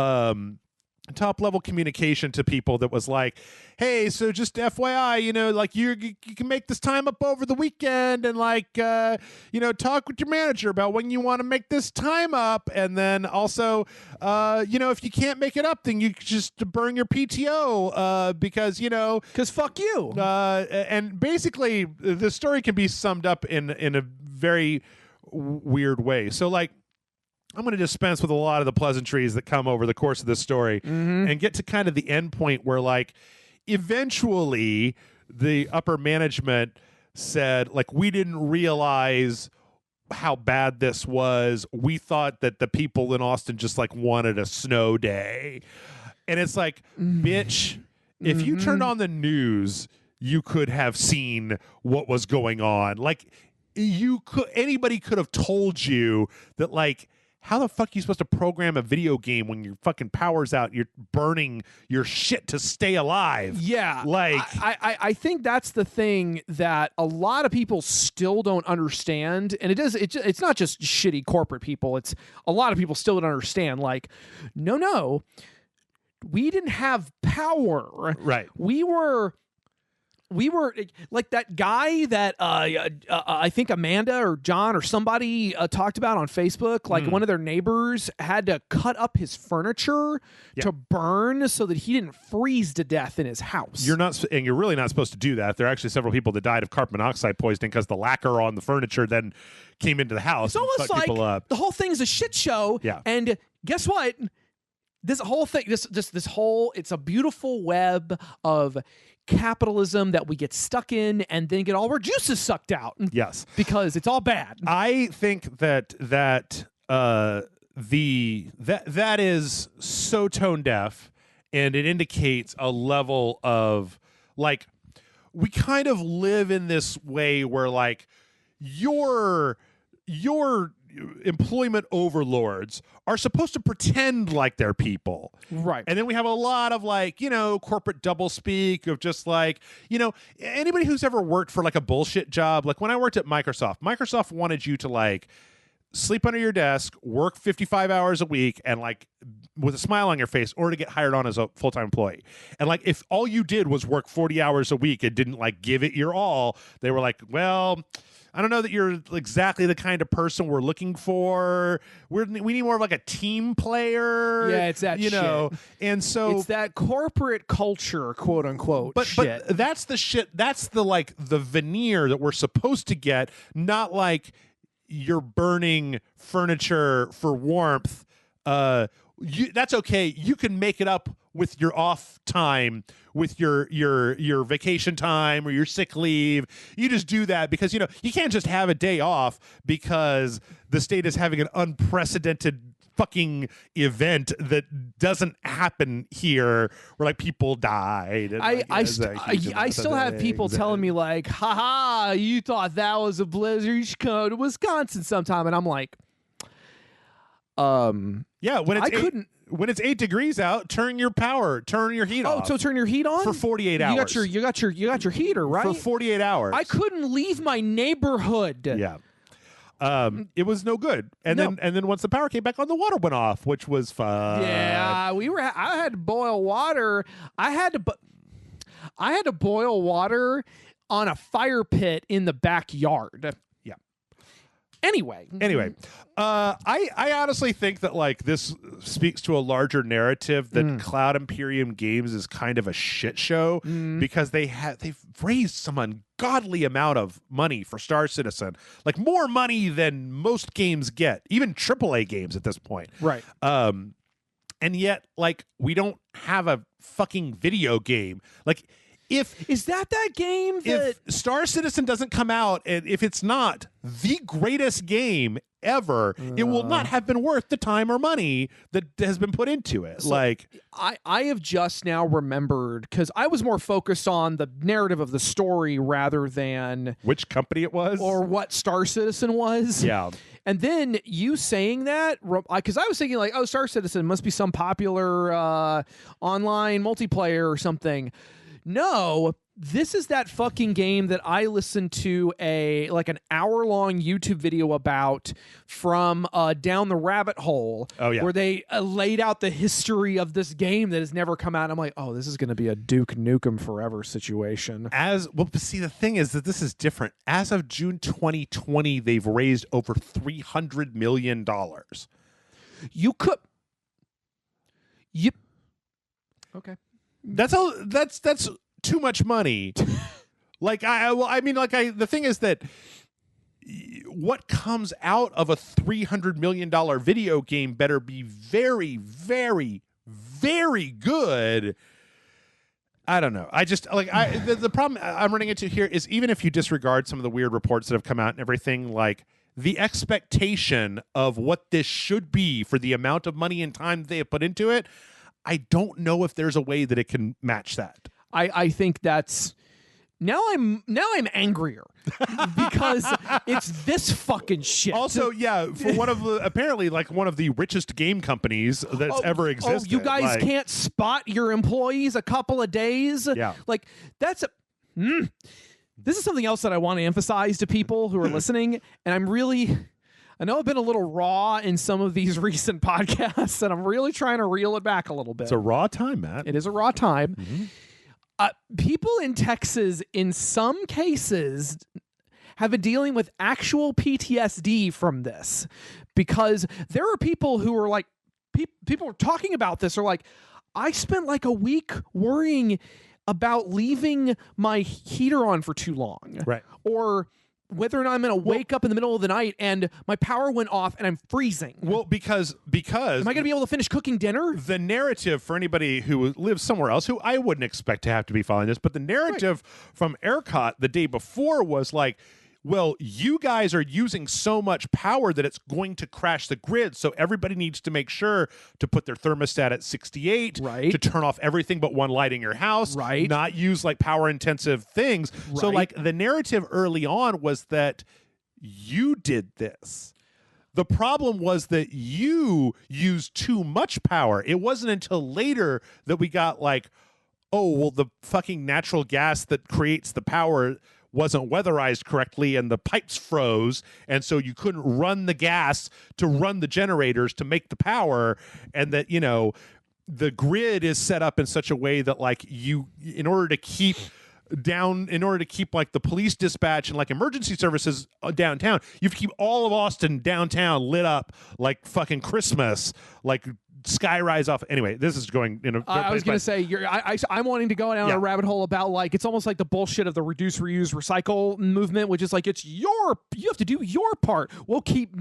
communication to people that was like, hey, so just FYI, like you can make this time up over the weekend and like, talk with your manager about when you want to make this time up. And then also, if you can't make it up, then you just burn your PTO because fuck you. And basically the story can be summed up in a very weird way. So like, I'm going to dispense with a lot of the pleasantries that come over the course of this story and get to kind of the end point where, like, eventually the upper management said, like, we didn't realize how bad this was. We thought that the people in Austin just like wanted a snow day. And it's like, bitch, if you turned on the news, you could have seen what was going on. Like, anybody could have told you that, like, how the fuck are you supposed to program a video game when your fucking power's out? You're burning your shit to stay alive. Yeah. Like, I think that's the thing that a lot of people still don't understand. And it's not just shitty corporate people. It's a lot of people still don't understand. Like, no, we didn't have power. Right. We were like that guy that I think Amanda or John or somebody talked about on Facebook. Like one of their neighbors had to cut up his furniture to burn so that he didn't freeze to death in his house. You're really not supposed to do that. There are actually several people that died of carbon monoxide poisoning because the lacquer on the furniture then came into the house. It's almost like the whole thing's a shit show. Yeah. And guess what? This whole thing, this whole, it's a beautiful web of capitalism that we get stuck in and then get all our juices sucked out. Yes. Because it's all bad. I think that is so tone deaf, and it indicates a level of, like, we kind of live in this way where, like, your employment overlords are supposed to pretend like they're people. Right. And then we have a lot of, like, corporate doublespeak of just, like, anybody who's ever worked for, like, a bullshit job. Like, when I worked at Microsoft wanted you to, like, sleep under your desk, work 55 hours a week, and, like, with a smile on your face, or to get hired on as a full-time employee. And, like, if all you did was work 40 hours a week and didn't, like, give it your all, they were like, well, I don't know that you're exactly the kind of person we're looking for. We need more of, like, a team player. Yeah, it's that shit. And so it's that corporate culture, quote unquote. But shit. That's the shit. That's the, like, the veneer that we're supposed to get. Not like you're burning furniture for warmth. That's okay. You can make it up with your off time, with your vacation time or your sick leave. You just do that because, you can't just have a day off because the state is having an unprecedented fucking event that doesn't happen here where, like, people died. And, I still have people telling me, like, haha, you thought that was a blizzard, you should go to Wisconsin sometime. And I'm like, yeah, when it's 8 degrees out, turn your heat off. Oh, so turn your heat on for 48 hours. You got your heater, right? For 48 hours. I couldn't leave my neighborhood. Yeah. It was no good. And then once the power came back on, the water went off, which was fun. Yeah, I had to boil water. I had to boil water on a fire pit in the backyard. Yeah. Anyway, I honestly think that, like, this speaks to a larger narrative that Cloud Imperium Games is kind of a shit show because they've raised some ungodly amount of money for Star Citizen, like more money than most games get, even AAA games at this point. Right. And yet, like, we don't have a fucking video game. Like, is that game that if Star Citizen doesn't come out, and if it's not the greatest game ever, it will not have been worth the time or money that has been put into it. So like, I have just now remembered, because I was more focused on the narrative of the story rather than which company it was or what Star Citizen was. Yeah. And then you saying that, because I was thinking, like, oh, Star Citizen must be some popular online multiplayer or something. No, this is that fucking game that I listened to an hour-long YouTube video about from Down the Rabbit Hole. Oh, yeah. Where they laid out the history of this game that has never come out. I'm like, oh, this is going to be a Duke Nukem Forever situation. But see, the thing is that this is different. As of June 2020, they've raised over $300 million. Yep. Okay. That's too much money. The thing is that what comes out of a $300 million video game better be very, very, very good. I don't know. I just like the problem I'm running into here is even if you disregard some of the weird reports that have come out and everything, like the expectation of what this should be for the amount of money and time they have put into it, I don't know if there's a way that it can match that. I think that's now I'm angrier because it's this fucking shit. Also, yeah, for one of the apparently like one of the richest game companies that's ever existed. Oh, you guys can't spot your employees a couple of days. Yeah, like that's this is something else that I want to emphasize to people who are listening, and I know I've been a little raw in some of these recent podcasts, and I'm really trying to reel it back a little bit. It's a raw time, Matt. It is a raw time. Mm-hmm. People in Texas, in some cases, have been dealing with actual PTSD from this, because there are people who are like, people are talking about this, are like, I spent like a week worrying about leaving my heater on for too long. Right. Or whether or not I'm going to wake up in the middle of the night and my power went off and I'm freezing. Well, because am I going to be able to finish cooking dinner? The narrative for anybody who lives somewhere else, who I wouldn't expect to have to be following this, but the narrative from ERCOT the day before was like, well, you guys are using so much power that it's going to crash the grid. So everybody needs to make sure to put their thermostat at 68, right, to turn off everything but one light in your house, right, not use like power intensive things. Right. So like the narrative early on was that you did this. The problem was that you used too much power. It wasn't until later that we got like, oh, well, the fucking natural gas that creates the power wasn't weatherized correctly and the pipes froze, and so you couldn't run the gas to run the generators to make the power, and that, you know, the grid is set up in such a way that like you, in order to keep like the police dispatch and like emergency services downtown, you have to keep all of Austin downtown lit up like fucking Christmas, like skyrise off. Anyway, this is going in a I was going to say, I'm wanting to go down a rabbit hole about like, it's almost like the bullshit of the reduce, reuse, recycle movement, which is like, you have to do your part. We'll keep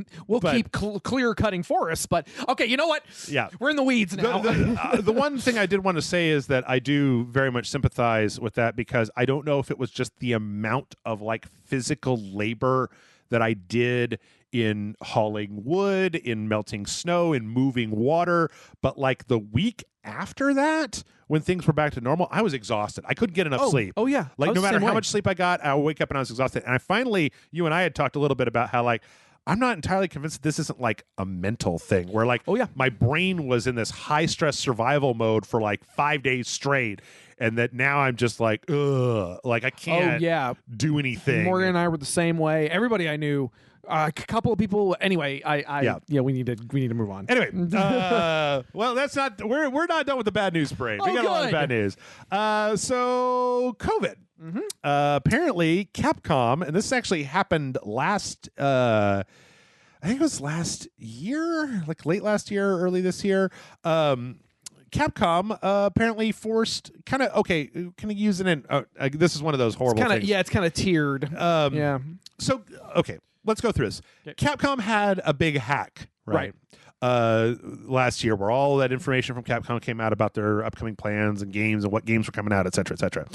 clear cutting forests, but okay, you know what? Yeah, we're in the weeds now. The one thing I did want to say is that I do very much sympathize with that, because I don't know if it was just the amount of like physical labor that I did in hauling wood, in melting snow, in moving water. But like the week after that, when things were back to normal, I was exhausted. I couldn't get enough sleep. Oh, yeah. Like no matter how much sleep I got, I would wake up and I was exhausted. And I finally, you and I had talked a little bit about how like, I'm not entirely convinced that this isn't like a mental thing where like, my brain was in this high stress survival mode for like 5 days straight. And that now I'm just like, ugh, like I can't do anything. Morgan and I were the same way. Everybody I knew, a couple of people. Anyway, we need to move on. Anyway, well, that's not. We're not done with the bad news parade. We got a lot of bad news. So COVID. Mm-hmm. Apparently, Capcom, and this actually happened last. I think it was last year, like late last year, early this year. Capcom apparently forced kind of can I use it in this is one of those horrible things. It's kind of tiered. So let's go through this. Okay. Capcom had a big hack right last year where all that information from Capcom came out about their upcoming plans and games and what games were coming out, et cetera, et cetera.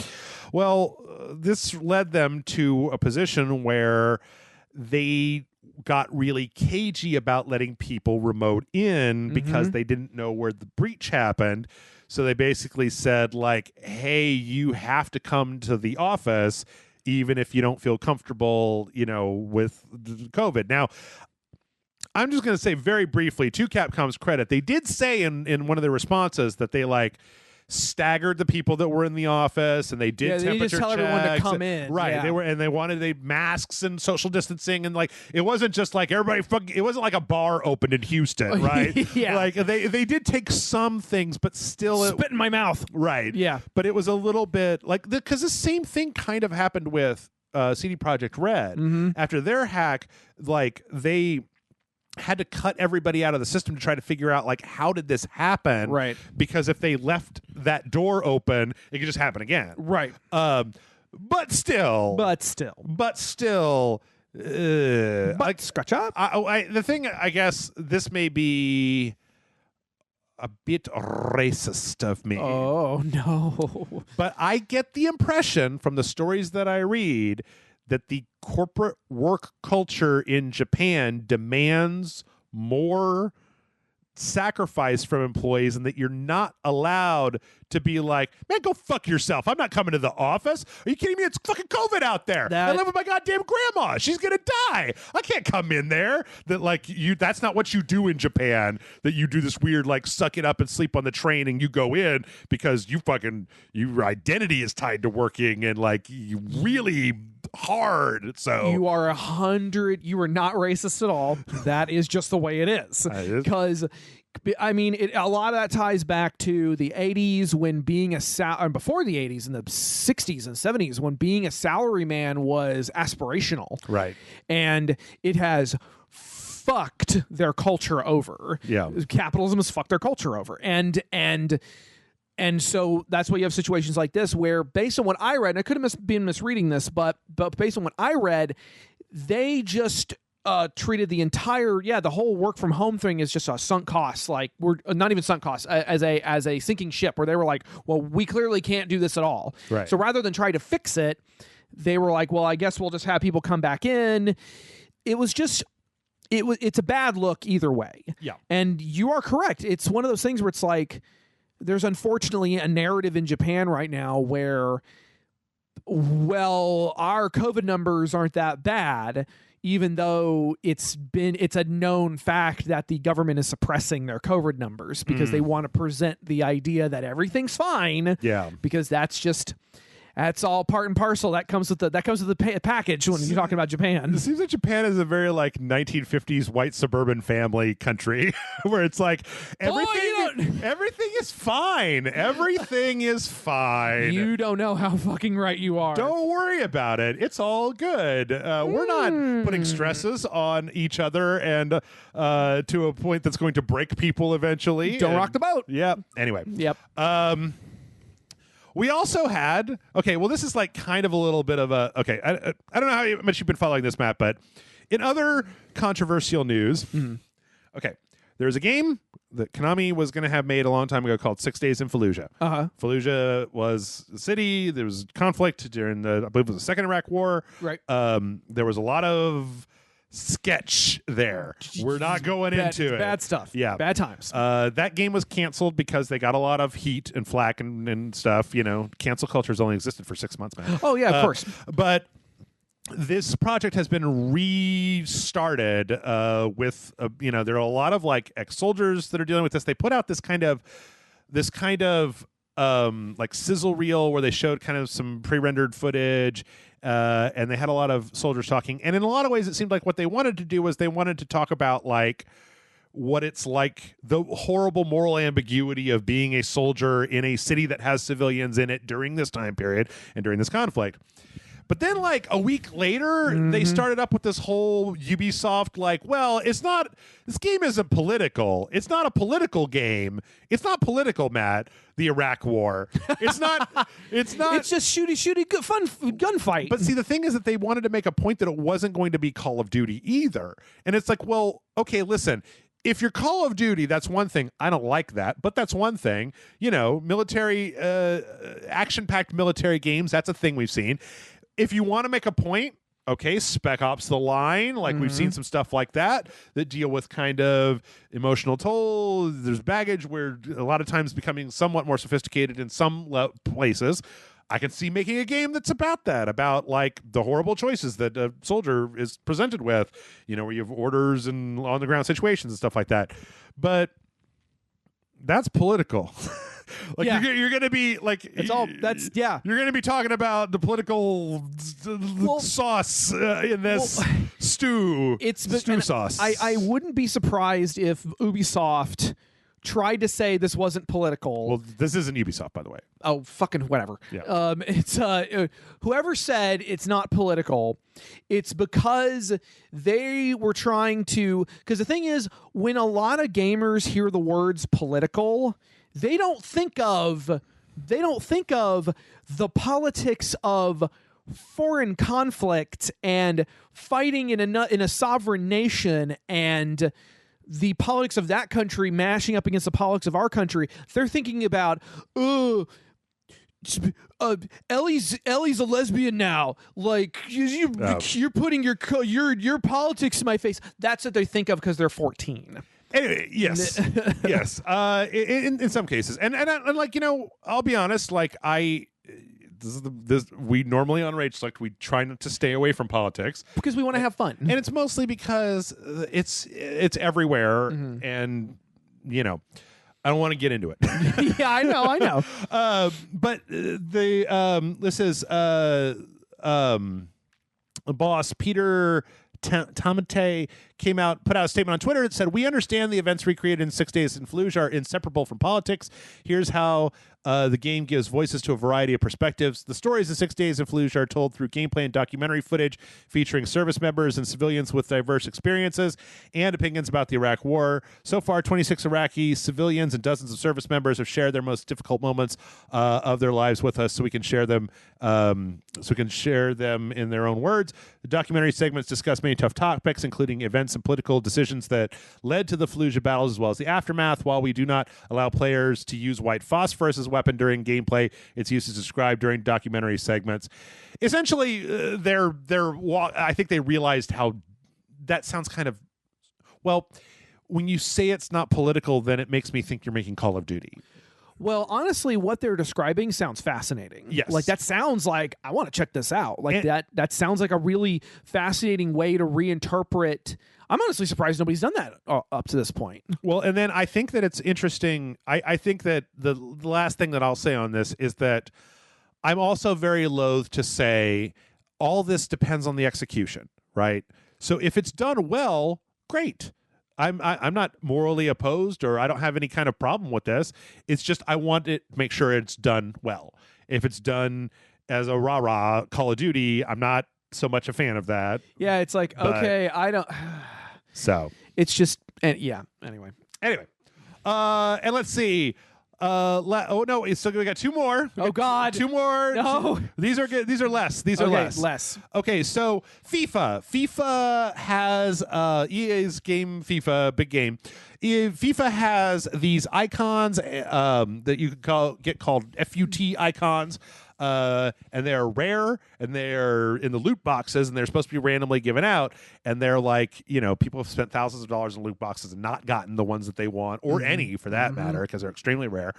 Well, this led them to a position where they got really cagey about letting people remote in because they didn't know where the breach happened. So they basically said like, hey, you have to come to the office even if you don't feel comfortable, you know, with COVID. Now, I'm just going to say very briefly, to Capcom's credit, they did say in one of their responses that they like staggered the people that were in the office, and they did temperature just tell checks. Everyone to come in. Right. Yeah. They wanted masks and social distancing, and like it wasn't just like everybody it wasn't like a bar opened in Houston, right? Like they did take some things, but still spit in my mouth. Right. Yeah. But it was a little bit like because the same thing kind of happened with CD Projekt Red. After their hack, like they had to cut everybody out of the system to try to figure out like how did this happen, right? Because if they left that door open, it could just happen again, right? But still scratch up. The thing, I guess this may be a bit racist of me. Oh, no. But I get the impression from the stories that I read that the corporate work culture in Japan demands more sacrifice from employees, and that you're not allowed to be like, man, go fuck yourself. I'm not coming to the office. Are you kidding me? It's fucking COVID out there. I live with my goddamn grandma. She's gonna die. I can't come in there. That's not what you do in Japan. That you do this weird like suck it up and sleep on the train, and you go in because your identity is tied to working and like you really hard. So you are 100. You are not racist at all. That is just the way it is. Because I mean, a lot of that ties back to the 80s when being before the 80s, in the 60s and 70s, when being a salaryman was aspirational. Right. And it has fucked their culture over. Yeah. Capitalism has fucked their culture over. And so that's why you have situations like this where, based on what I read, and I could have been misreading this, but based on what I read, they just treated the whole work from home thing as just a sunk cost. Like, we're not even sunk costs, as a sinking ship, where they were like, well, we clearly can't do this at all. Right. So rather than try to fix it, they were like, well, I guess we'll just have people come back in. It's a bad look either way. Yeah. And you are correct. It's one of those things where it's like, there's unfortunately a narrative in Japan right now where, well, our COVID numbers aren't that bad, even though it's a known fact that the government is suppressing their COVID numbers because they want to present the idea that everything's fine. Yeah. Because that's all part and parcel. That comes with the package when you're talking about Japan. It seems like Japan is a very like 1950s white suburban family country where it's like everything is fine. Everything is fine. You don't know how fucking right you are. Don't worry about it. It's all good. We're not putting stresses on each other and to a point that's going to break people eventually. Don't rock the boat. Yep. Anyway. Yep. We also had, this is like kind of a little bit of a, I don't know how much you've been following this, Matt, but in other controversial news, there's a game that Konami was going to have made a long time ago called 6 Days in Fallujah. Fallujah was a city. There was conflict during I believe it was the Second Iraq War. Right. There was a lot of sketch there. We're not going into it. Bad stuff. Yeah. Bad times. That game was canceled because they got a lot of heat and flack and stuff. You know, cancel culture has only existed for 6 months, man. Oh, yeah, of course. But this project has been restarted with, there are a lot of like ex-soldiers that are dealing with this. They put out this kind of like sizzle reel where they showed kind of some pre-rendered footage. And they had a lot of soldiers talking. And in a lot of ways, it seemed like what they wanted to do was they wanted to talk about like what it's like, the horrible moral ambiguity of being a soldier in a city that has civilians in it during this time period and during this conflict. But then, like, a week later, they started up with this whole Ubisoft, like, well, this game isn't political. It's not a political game. It's not political, Matt, the Iraq War. It's not. It's just shooty, good, fun gunfight. But see, the thing is that they wanted to make a point that it wasn't going to be Call of Duty either. And it's like, well, okay, listen. If you're Call of Duty, that's one thing. I don't like that, but that's one thing. You know, military, action-packed military games, that's a thing we've seen. If you want to make a point, okay, Spec Ops The Line, like we've seen some stuff like that deal with kind of emotional toll. There's baggage where a lot of times becoming somewhat more sophisticated in some places. I can see making a game that's about that, about like the horrible choices that a soldier is presented with, where you have orders and on the ground situations and stuff like that. But that's political. Like you're going to be like you're going to be talking about the political sauce in this stew sauce. I wouldn't be surprised if Ubisoft tried to say this wasn't political. Well, this isn't Ubisoft, by the way. Oh, fucking whatever. Yeah. It's whoever said it's not political, it's because they were trying to, because the thing is, when a lot of gamers hear the words political, they don't think of the politics of foreign conflict and fighting in a sovereign nation and the politics of that country mashing up against the politics of our country. They're thinking about, Ellie's a lesbian now. Like you're putting your politics in my face. That's what they think of because they're 14. Anyway, yes, yes. In some cases, and like, you know, I'll be honest. Like we normally on Rage Select, we try not to stay away from politics because we want to have fun, and it's mostly because it's everywhere, and you know, I don't want to get into it. Yeah, I know. But this is boss Peter Tamate put out a statement on Twitter that said, "We understand the events recreated in 6 Days in Fallujah are inseparable from politics. Here's how the game gives voices to a variety of perspectives. The stories of 6 Days in Fallujah are told through gameplay and documentary footage featuring service members and civilians with diverse experiences and opinions about the Iraq War. So far, 26 Iraqi civilians and dozens of service members have shared their most difficult moments of their lives with us, so we can share them. In their own words. The documentary segments discuss many tough topics, including events and political decisions that led to the Fallujah battles, as well as the aftermath. While we do not allow players to use white phosphorus as a weapon during gameplay, its use is described during documentary segments." Essentially, I think they realized how that sounds kind of, well, when you say it's not political, then it makes me think you're making Call of Duty. Well, honestly, what they're describing sounds fascinating. Yes. Like, that sounds like, I want to check this out. Like, that sounds like a really fascinating way to reinterpret. I'm honestly surprised nobody's done that up to this point. Well, and then I think that it's interesting. I think that the last thing that I'll say on this is that I'm also very loath to say all this depends on the execution, right? So if it's done well, great. I'm not morally opposed, or I don't have any kind of problem with this. It's just I want to make sure it's done well. If it's done as a rah-rah Call of Duty, I'm not so much a fan of that. Yeah, it's like, okay, I don't... So. It's just... yeah, anyway. And let's see. Oh no! We got two more. Oh God! Two more. No, these are good. These are less. These are less. Okay, so FIFA has EA's game. Big game. FIFA has these icons that you can get called FUT icons. And they're rare, and they're in the loot boxes, and they're supposed to be randomly given out. And they're like, you know, people have spent thousands of dollars in loot boxes and not gotten the ones that they want, or any for that matter, because they're extremely rare.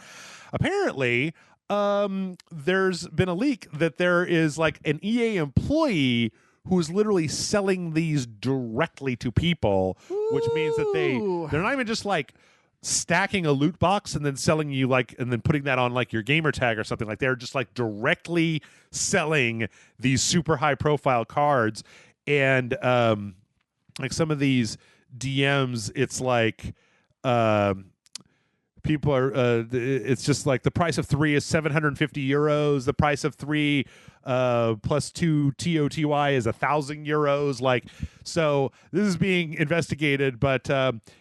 Apparently, there's been a leak that there is like an EA employee who is literally selling these directly to people, which means that they're not even just like stacking a loot box and then selling you and then putting that on like your gamer tag or something. Like, they're just like directly selling these super high profile cards. And like some of these DMs, it's like people are it's just like the price of 3 is 750 euros. The price of 3 plus 2 TOTY is 1,000 euros. Like, so this is being investigated, but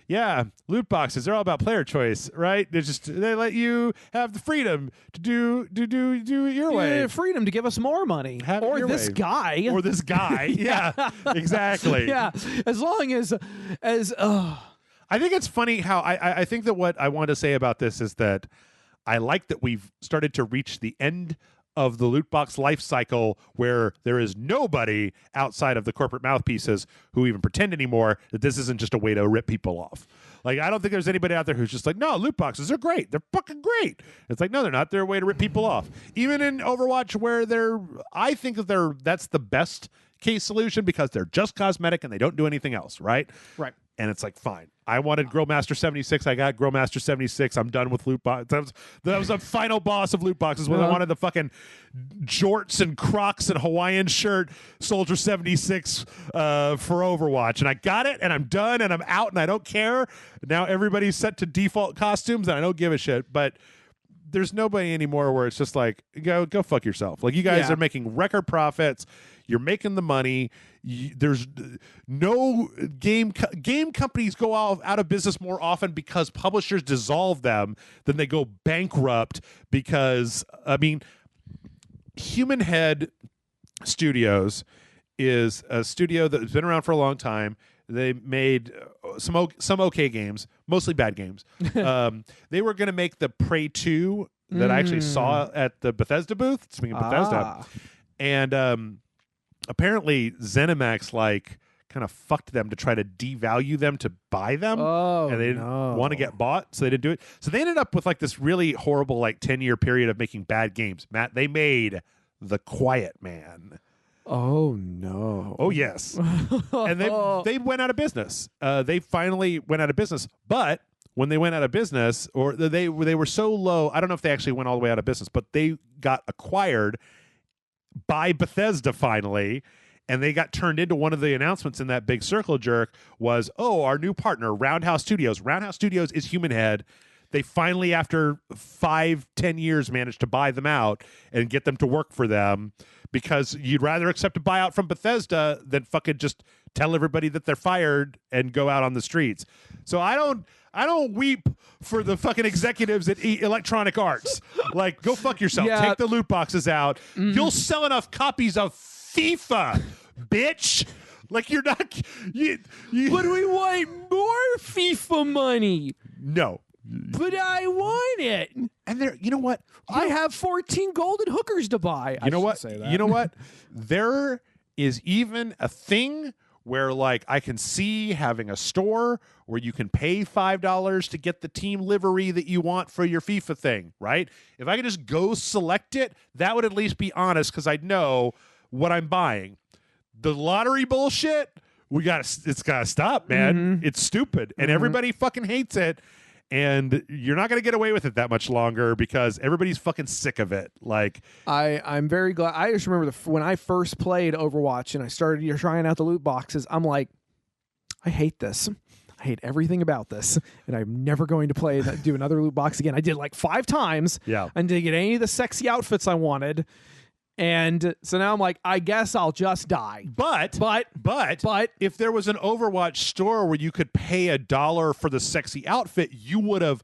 yeah, loot boxes, they're all about player choice, right? They let you have the freedom to do it your way. Freedom to give us more money. Or this guy. Yeah, exactly. Yeah. As long as I think it's funny how I think that what I want to say about this is that I like that we've started to reach the end of the loot box life cycle where there is nobody outside of the corporate mouthpieces who even pretend anymore that this isn't just a way to rip people off. Like, I don't think there's anybody out there who's just like, no, loot boxes are great. They're fucking great. It's like, no, they're not. They're a way to rip people off. Even in Overwatch, where I think that's the best case solution because they're just cosmetic and they don't do anything else, right? Right. And it's like, fine. I wanted Growmaster 76. I got Growmaster 76. I'm done with loot boxes. That was the final boss of loot boxes when I wanted the fucking jorts and Crocs and Hawaiian shirt Soldier 76 for Overwatch. And I got it, and I'm done, and I'm out, and I don't care. Now everybody's set to default costumes, and I don't give a shit. But there's nobody anymore where it's just like, go fuck yourself. Like, you guys are making record profits. You're making the money. There's no game companies go out of business more often because publishers dissolve them than they go bankrupt because, I mean, Human Head Studios is a studio that's been around for a long time. They made some okay games, mostly bad games. They were going to make the Prey 2 that I actually saw at the Bethesda booth. Speaking of Bethesda, and apparently ZeniMax kind of fucked them to try to devalue them to buy them, and they didn't want to get bought, so they didn't do it. So they ended up with this really horrible 10-year period of making bad games. Matt, they made The Quiet Man. Oh no! Oh yes, and they went out of business. They finally went out of business, but when they went out of business, or they were so low, I don't know if they actually went all the way out of business, but they got acquired by Bethesda finally, and they got turned into one of the announcements in that big circle jerk was, our new partner, Roundhouse Studios. Roundhouse Studios is Human Head. They finally, after 5-10 years, managed to buy them out and get them to work for them, because you'd rather accept a buyout from Bethesda than fucking just tell everybody that they're fired and go out on the streets. So I don't weep for the fucking executives at Electronic Arts. Go fuck yourself. Yeah. Take the loot boxes out. You'll sell enough copies of FIFA, bitch. You're not. But we want more FIFA money. No. But I want it. And you know what? I have 14 golden hookers to buy. You know what? Say that. You know what? There is even a thing where I can see having a store where you can pay $5 to get the team livery that you want for your FIFA thing, right? If I could just go select it, that would at least be honest, because I'd know what I'm buying. The lottery bullshit, it's gotta stop, man. It's stupid, and everybody fucking hates it. And you're not going to get away with it that much longer because everybody's fucking sick of it. I'm very glad. I just remember when I first played Overwatch and I started trying out the loot boxes, I'm like, I hate this. I hate everything about this, and I'm never going to do another loot box again. I did 5 times. Yeah. And didn't get any of the sexy outfits I wanted. And so now I'm like, I guess I'll just die. But if there was an Overwatch store where you could pay $1 for the sexy outfit, you would have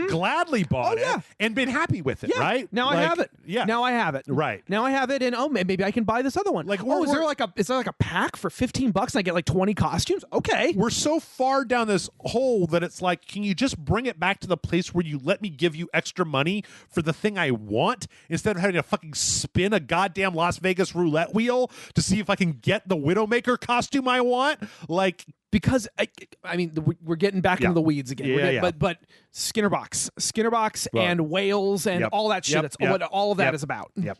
gladly bought it and been happy with it, right? Now I have it. Yeah. Now I have it. Right. Now I have it, and maybe I can buy this other one. Is there a pack for $15 and I get 20 costumes? Okay. We're so far down this hole that it's can you just bring it back to the place where you let me give you extra money for the thing I want instead of having to fucking spin a goddamn Las Vegas roulette wheel to see if I can get the Widowmaker costume I want? Because we're getting back into the weeds again. But Skinnerbox and whales and all that shit. That's what all of that is about. Yep.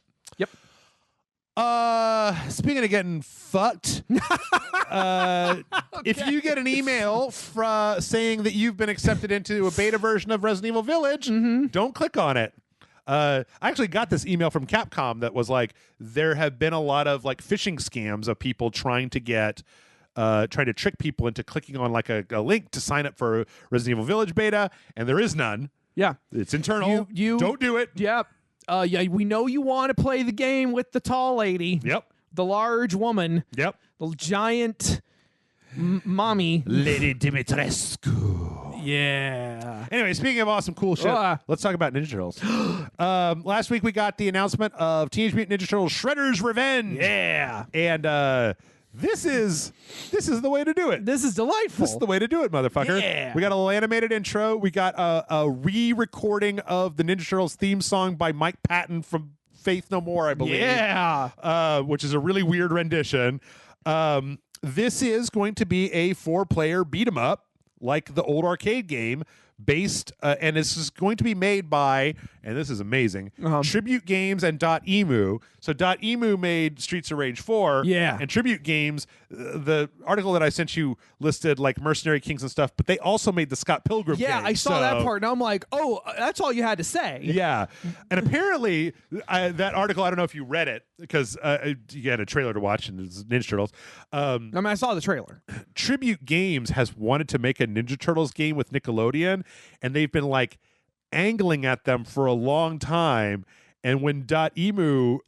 Speaking of getting fucked, if you get an email saying that you've been accepted into a beta version of Resident Evil Village, don't click on it. I actually got this email from Capcom that was there have been a lot of phishing scams of people trying to trick people into clicking on a link to sign up for Resident Evil Village beta, and there is none. Yeah. It's internal. You don't do it. Yep. We know you want to play the game with the tall lady. Yep. The large woman. Yep. The giant mommy. Lady Dimitrescu. Yeah. Anyway, speaking of awesome, cool shit, let's talk about Ninja Turtles. Last week we got the announcement of Teenage Mutant Ninja Turtles Shredder's Revenge. Yeah. And this is the way to do it. This is delightful. This is the way to do it, motherfucker. Yeah. We got a little animated intro. We got a re-recording of the Ninja Turtles theme song by Mike Patton from Faith No More, I believe. Yeah. Which is a really weird rendition. This is going to be a 4-player beat 'em up like the old arcade game, based and this is going to be made by, and this is amazing, Tribute Games and .emu. So .emu made Streets of Rage 4, and Tribute Games, the article that I sent you listed Mercenary Kings and stuff, but they also made the Scott Pilgrim game. I saw that part, and I'm like, oh, that's all you had to say. Yeah. And apparently, that article, I don't know if you read it, because you had a trailer to watch, and it's Ninja Turtles. I saw the trailer. Tribute Games has wanted to make a Ninja Turtles game with Nickelodeon, and they've been angling at them for a long time. And when .emu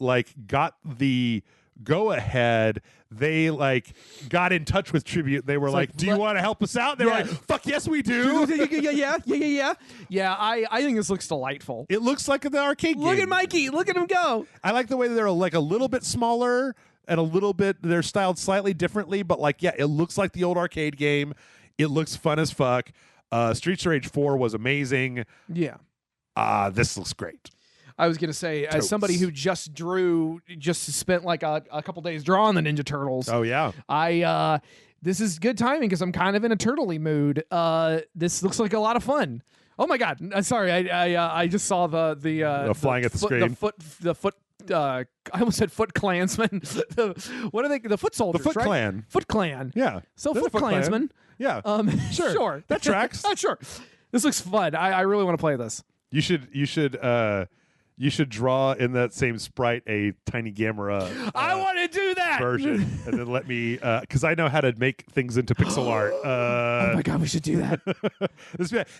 got the go ahead, they got in touch with Tribute. They were do you want to help us out? They were fuck yes we do. Yeah. I think this looks delightful. It looks like the arcade game. Look at Mikey. Look at him go. I like the way that they're a little bit smaller and a little bit, they're styled slightly differently, but it looks like the old arcade game. It looks fun as fuck. Streets of Rage 4 was amazing. Yeah. This looks great. I was going to say, as somebody who just spent like a couple days drawing the Ninja Turtles. Oh, yeah. This is good timing because I'm kind of in a turtley mood. This looks like a lot of fun. Oh my God! Sorry, I just saw the flying at the screen. The foot. I almost said Foot Klansmen. What are they? The Foot Soldiers. The Foot right? Clan. Foot Clan. Yeah. So Foot Klansmen. Yeah. Sure. That tracks. Sure. This looks fun. I really want to play this. You should draw in that same sprite a Tiny Gamera. I want to do that version, and then let me, because I know how to make things into pixel art. Oh my God, we should do that.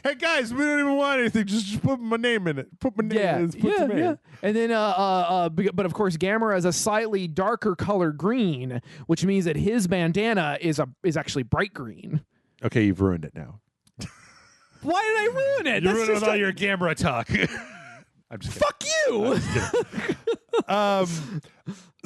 Hey guys, we don't even want anything. Just put my name in it. Put my name in it. Put some in. And then, but of course, Gamera is a slightly darker color green, which means that his bandana is actually bright green. Okay, you've ruined it now. Why did I ruin it? You ruined it with all your Gamera talk. I'm just kidding. Fuck you.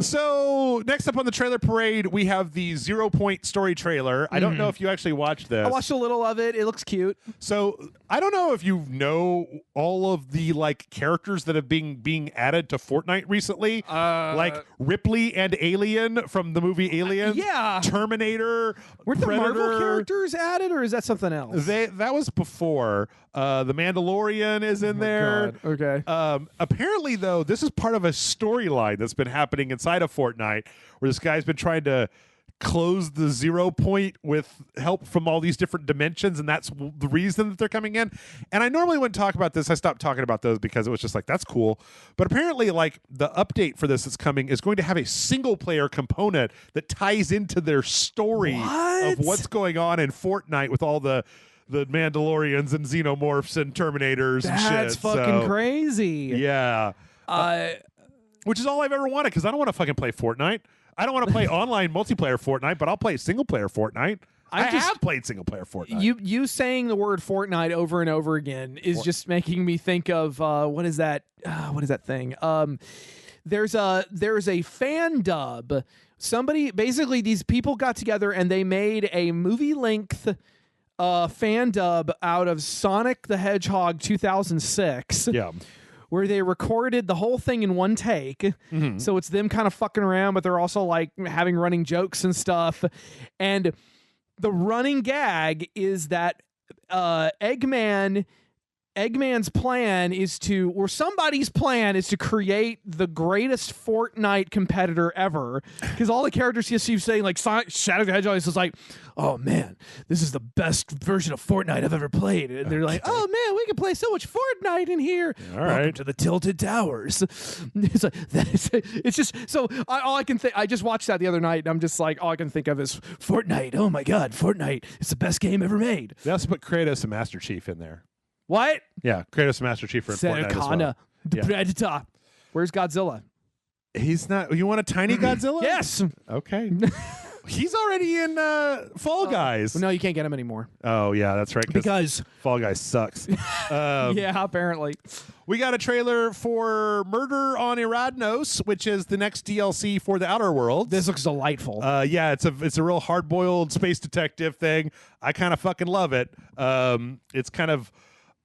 So next up on the trailer parade, we have the 0 Point story trailer. I don't know if you actually watched this. I watched a little of it. It looks cute. So I don't know if you know all of the like characters that have been being added to Fortnite recently, like Ripley and Alien from the movie Alien. Yeah, Terminator. Weren't Predator. the Marvel characters added, or is that something else? That was before. The Mandalorian is in there. God. Okay. Apparently, though, this is part of a storyline that's been happening inside of Fortnite, where this guy's been trying to close the 0 Point with help from all these different dimensions, and that's the reason that they're coming in. And I normally wouldn't talk about this. I stopped talking about those because it was just like, that's cool. But apparently, like, the update for this that's coming is going to have a single-player component that ties into their story of what's going on in Fortnite with all the Mandalorians and Xenomorphs and Terminators and shit. That's fucking crazy. Yeah. Which is all I've ever wanted, because I don't want to fucking play Fortnite. I don't want to play online multiplayer Fortnite, but I'll play single-player Fortnite. I have played single-player Fortnite. You saying the word Fortnite over and over again is just making me think of, what is that thing? There's a fan dub. Somebody, basically these people got together and they made a movie-length fan dub out of Sonic the Hedgehog 2006. Yeah. Where they recorded the whole thing in one take. Mm-hmm. So it's them kind of fucking around, but they're also like having running jokes and stuff. And the running gag is that Eggman's plan is to, or somebody's plan is to create the greatest Fortnite competitor ever. Because all the characters you see saying, like Shadow the Hedgehog is like, oh man, this is the best version of Fortnite I've ever played. And they're like, oh man, we can play so much Fortnite in here. All Welcome right. to the Tilted Towers. It's like, it's just, so all I can think, I just watched that the other night and I'm just like, all I can think of is Fortnite. Oh my God, Fortnite. It's the best game ever made. They also put Kratos and Master Chief in there. What? Yeah, Kratos and Master Chief are in Fortnite as well. The Predator. Where's Godzilla? He's not. You want a tiny Godzilla? Yes. Okay. He's already in Fall Guys. Well, no, you can't get him anymore. Oh, yeah, that's right. Because Fall Guys sucks. yeah, apparently. We got a trailer for Murder on Eradnose, which is the next DLC for the Outer Worlds. This looks delightful. Yeah, it's a real hard-boiled space detective thing. I kind of fucking love it. It's kind of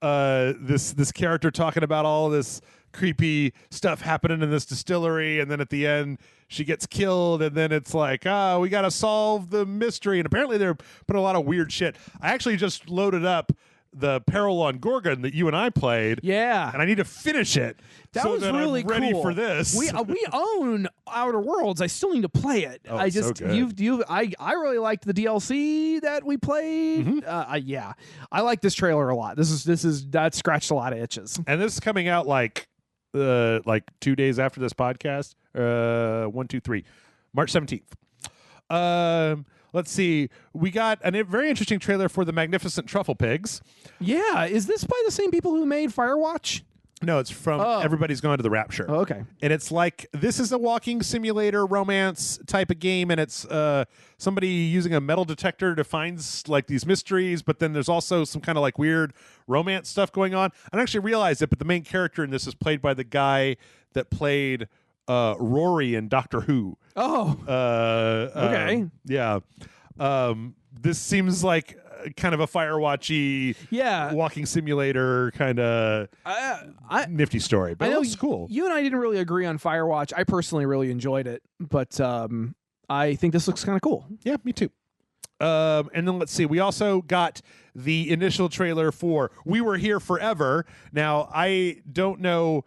this character talking about all this creepy stuff happening in this distillery, and then at the end she gets killed, and then it's like, we got to solve the mystery. And apparently they're putting a lot of weird shit. I actually just loaded up the Peril on Gorgon that you and I played. Yeah. And I need to finish it. That was really I'm ready cool for this. We own Outer Worlds. I still need to play it. Oh, I just so good. I really liked the DLC that we played. Mm-hmm. I like this trailer a lot. That scratched a lot of itches. And this is coming out like 2 days after this podcast. 1, 2, 3, March 17th. Let's see. We got a very interesting trailer for the Magnificent Truffle Pigs. Yeah, is this by the same people who made Firewatch? No, it's from Everybody's Gone to the Rapture. Oh, okay. And it's like, this is a walking simulator romance type of game, and it's somebody using a metal detector to find like these mysteries, but then there's also some kind of like weird romance stuff going on. I don't actually realize it, but the main character in this is played by the guy that played Rory in Doctor Who. Oh. Okay. Yeah. This seems like kind of a Firewatchy, walking simulator kind of nifty story. But it looks cool. You and I didn't really agree on Firewatch. I personally really enjoyed it, but I think this looks kind of cool. Yeah, me too. And then let's see. We also got the initial trailer for We Were Here Forever. Now, I don't know.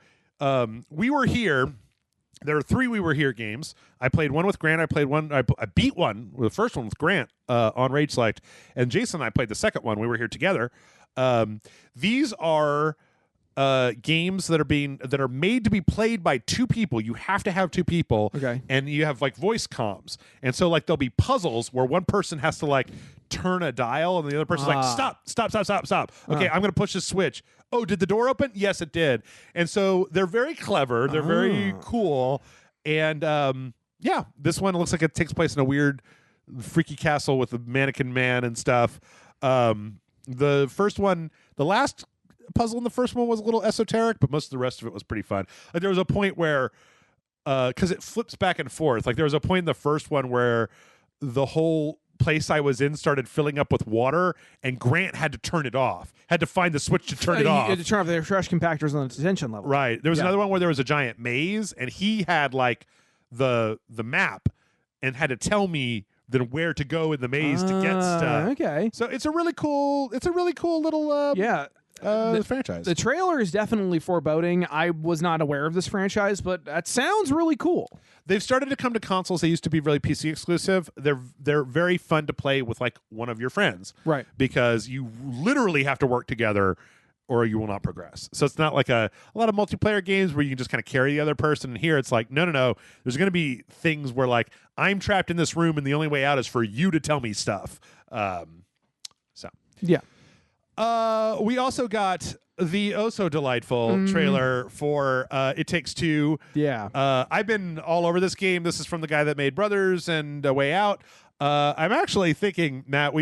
We Were Here. There are 3 We Were Here games. I played one with Grant. I played one. I beat one, the first one with Grant on Rage Select. And Jason and I played the second one. We were here together. These are games that are made to be played by 2 people. You have to have 2 people. Okay. And you have like voice comms. And so like there'll be puzzles where one person has to like turn a dial and the other person's like, stop. Okay, I'm going to push this switch. Oh, did the door open? Yes, it did. And so they're very clever. They're very cool. And this one looks like it takes place in a weird, freaky castle with a mannequin man and stuff. The first one, the last puzzle in the first one was a little esoteric, but most of the rest of it was pretty fun. Like there was a point where, because it flips back and forth. Like there was a point in the first one where the whole place I was in started filling up with water, and Grant had to turn it off. Had to find the switch to turn it off. You had to turn off the trash compactors on the detention level. Right. There was another one where there was a giant maze, and he had like the map and had to tell me then where to go in the maze to get stuff. Okay. So it's a really cool little franchise. The trailer is definitely foreboding. I was not aware of this franchise, but that sounds really cool. They've started to come to consoles. They used to be really PC exclusive. They're very fun to play with like one of your friends. Right. Because you literally have to work together or you will not progress. So it's not like a lot of multiplayer games where you can just kind of carry the other person. And here it's like, no. There's going to be things where like I'm trapped in this room and the only way out is for you to tell me stuff. Yeah. We also got the so delightful trailer for It Takes Two. Yeah. I've been all over this game. This is from the guy that made Brothers and A Way Out. I'm actually thinking, Matt,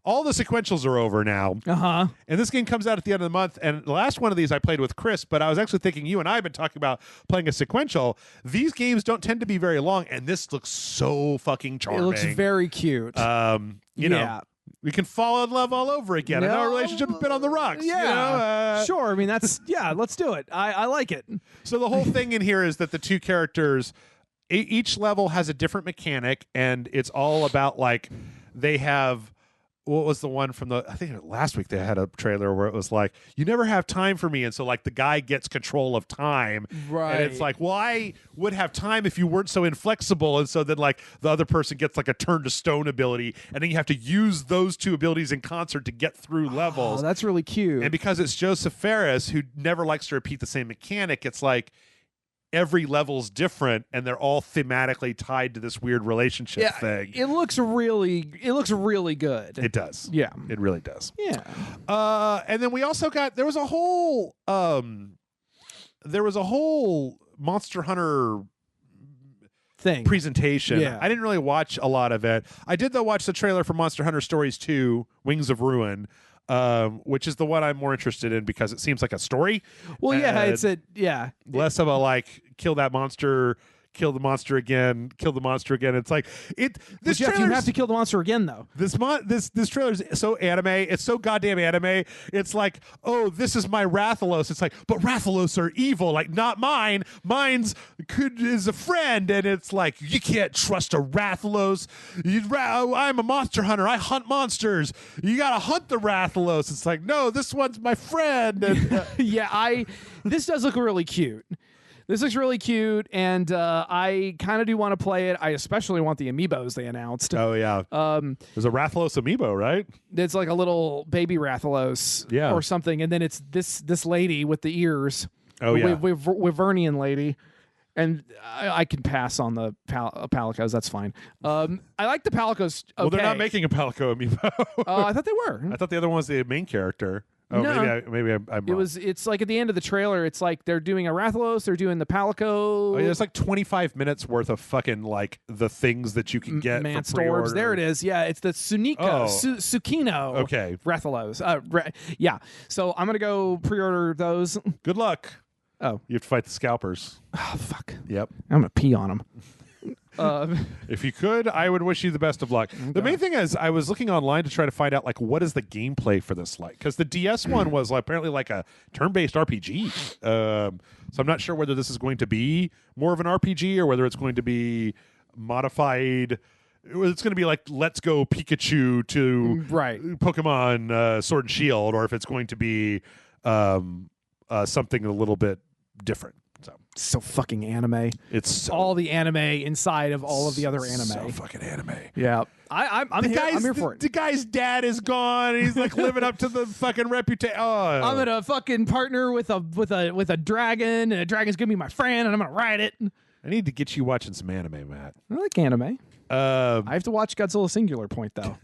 all the sequentials are over now. Uh-huh. And this game comes out at the end of the month. And the last one of these I played with Chris, but I was actually thinking you and I have been talking about playing a sequential. These games don't tend to be very long, and this looks so fucking charming. It looks very cute. You know. We can fall in love all over again. And our relationship has been on the rocks. Yeah. Sure. I mean, let's do it. I like it. So the whole thing in here is that the 2 characters, each level has a different mechanic, and it's all about like they have. What was the one from I think last week they had a trailer where it was like, you never have time for me. And so like the guy gets control of time. Right. And it's like, well, I would have time if you weren't so inflexible. And so then like the other person gets like a turn to stone ability. And then you have to use those 2 abilities in concert to get through levels. Oh, that's really cute. And because it's Joseph Ferris, who never likes to repeat the same mechanic, it's like, every level's different and they're all thematically tied to this weird relationship thing. It looks really good. It does. Yeah. It really does. Yeah. And then we also got there was a whole Monster Hunter thing presentation. Yeah. I didn't really watch a lot of it. I did though watch the trailer for Monster Hunter Stories 2, Wings of Ruin. Which is the one I'm more interested in because it seems like a story. Well, it's less of a like kill that monster, kill the monster again, kill the monster again. It's like this Jeff, you have to kill the monster again though. This trailer is so anime. It's so goddamn anime. It's like, oh, this is my Rathalos. It's like, but Rathalos are evil. Like not mine. Mine's is a friend, and it's like you can't trust a Rathalos. I'm a monster hunter. I hunt monsters. You gotta hunt the Rathalos. It's like, no, this one's my friend. And, this does look really cute. This looks really cute, and I kind of do want to play it. I especially want the amiibos they announced. Oh, yeah. There's a Rathalos amiibo, right? It's like a little baby Rathalos or something, and then it's this lady with the ears. Oh, yeah. Wyvernian lady. And I can pass on the Palicos. That's fine. I like the Palicos. Okay. Well, they're not making a Palico amiibo. I thought they were. I thought the other one was the main character. Oh, no. maybe I'm wrong. It's like at the end of the trailer, it's like they're doing a Rathalos, they're doing the Palico. Oh, yeah, it's like 25 minutes worth of fucking like the things that you can get for pre-order. There it is. Yeah, it's the Tsukino. Okay. Rathalos. Yeah. So I'm gonna go pre-order those. Good luck. Oh, you have to fight the scalpers. Oh, fuck. Yep. I'm gonna pee on them. If you could, I would wish you the best of luck. Okay. The main thing is, I was looking online to try to find out like what is the gameplay for this like, because the DS one was like, apparently like a turn-based RPG. So I'm not sure whether this is going to be more of an RPG or whether it's going to be modified. It's going to be like Let's Go Pikachu to Pokemon Sword and Shield, or if it's going to be something a little bit different. So fucking anime. It's all the anime inside of all of the other anime. So fucking anime. Yeah, I'm here for it. The guy's dad is gone. He's like living up to the fucking reputation. Oh. I'm gonna fucking partner with a dragon, and a dragon's gonna be my friend, and I'm gonna ride it. I need to get you watching some anime, Matt. I like anime. I have to watch Godzilla Singular Point though.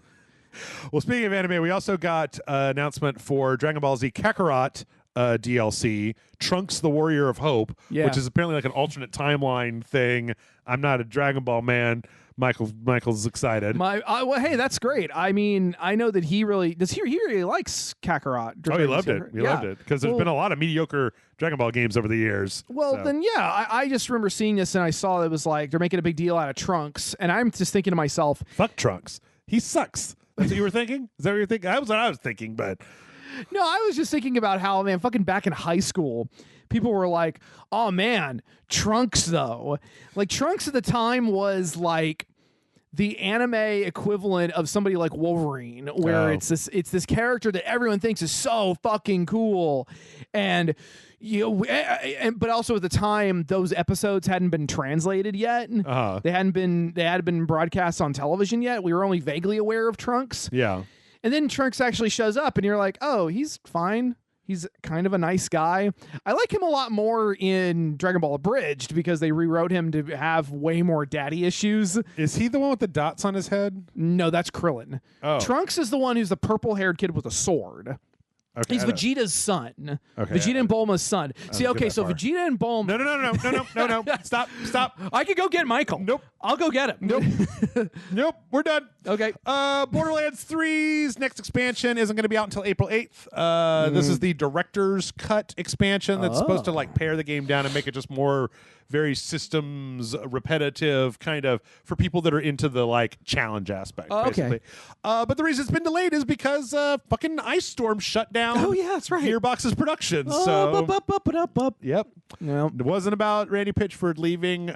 Well, speaking of anime, we also got an announcement for Dragon Ball Z Kakarot DLC, Trunks the Warrior of Hope, which is apparently like an alternate timeline thing. I'm not a Dragon Ball man. Michael's excited. Well, hey, that's great. I mean, I know that he really likes Kakarot. Oh, he loved it. He loved it because there's been a lot of mediocre Dragon Ball games over the years. Well, then I just remember seeing this and I saw it was like they're making a big deal out of Trunks, and I'm just thinking to myself, fuck Trunks. He sucks. That's what you were thinking? Is that what you're thinking? That was what I was thinking, but. No, I was just thinking about how, man, fucking back in high school, people were like, oh, man, Trunks, though. Like, Trunks at the time was like the anime equivalent of somebody like Wolverine, where it's this character that everyone thinks is so fucking cool. And, but also at the time, those episodes hadn't been translated yet. They hadn't been broadcast on television yet. We were only vaguely aware of Trunks. Yeah. And then Trunks actually shows up, and you're like, oh, he's fine. He's kind of a nice guy. I like him a lot more in Dragon Ball Abridged because they rewrote him to have way more daddy issues. Is he the one with the dots on his head? No, that's Krillin. Oh. Trunks is the one who's the purple-haired kid with a sword. Okay, he's Vegeta's son. Okay, Vegeta and Bulma's son. See, okay, so Vegeta and Bulma. No. Stop. I could go get Michael. Nope. I'll go get him. Nope. Nope. We're done. Okay. Borderlands 3's next expansion isn't going to be out until April 8th. This is the director's cut expansion that's supposed to like pare the game down and make it just more very systems repetitive, kind of for people that are into the like challenge aspect, basically. But the reason it's been delayed is because fucking Ice Storm shut down. Oh yeah, that's right. Gearbox's production. Yep. No. It wasn't about Randy Pitchford leaving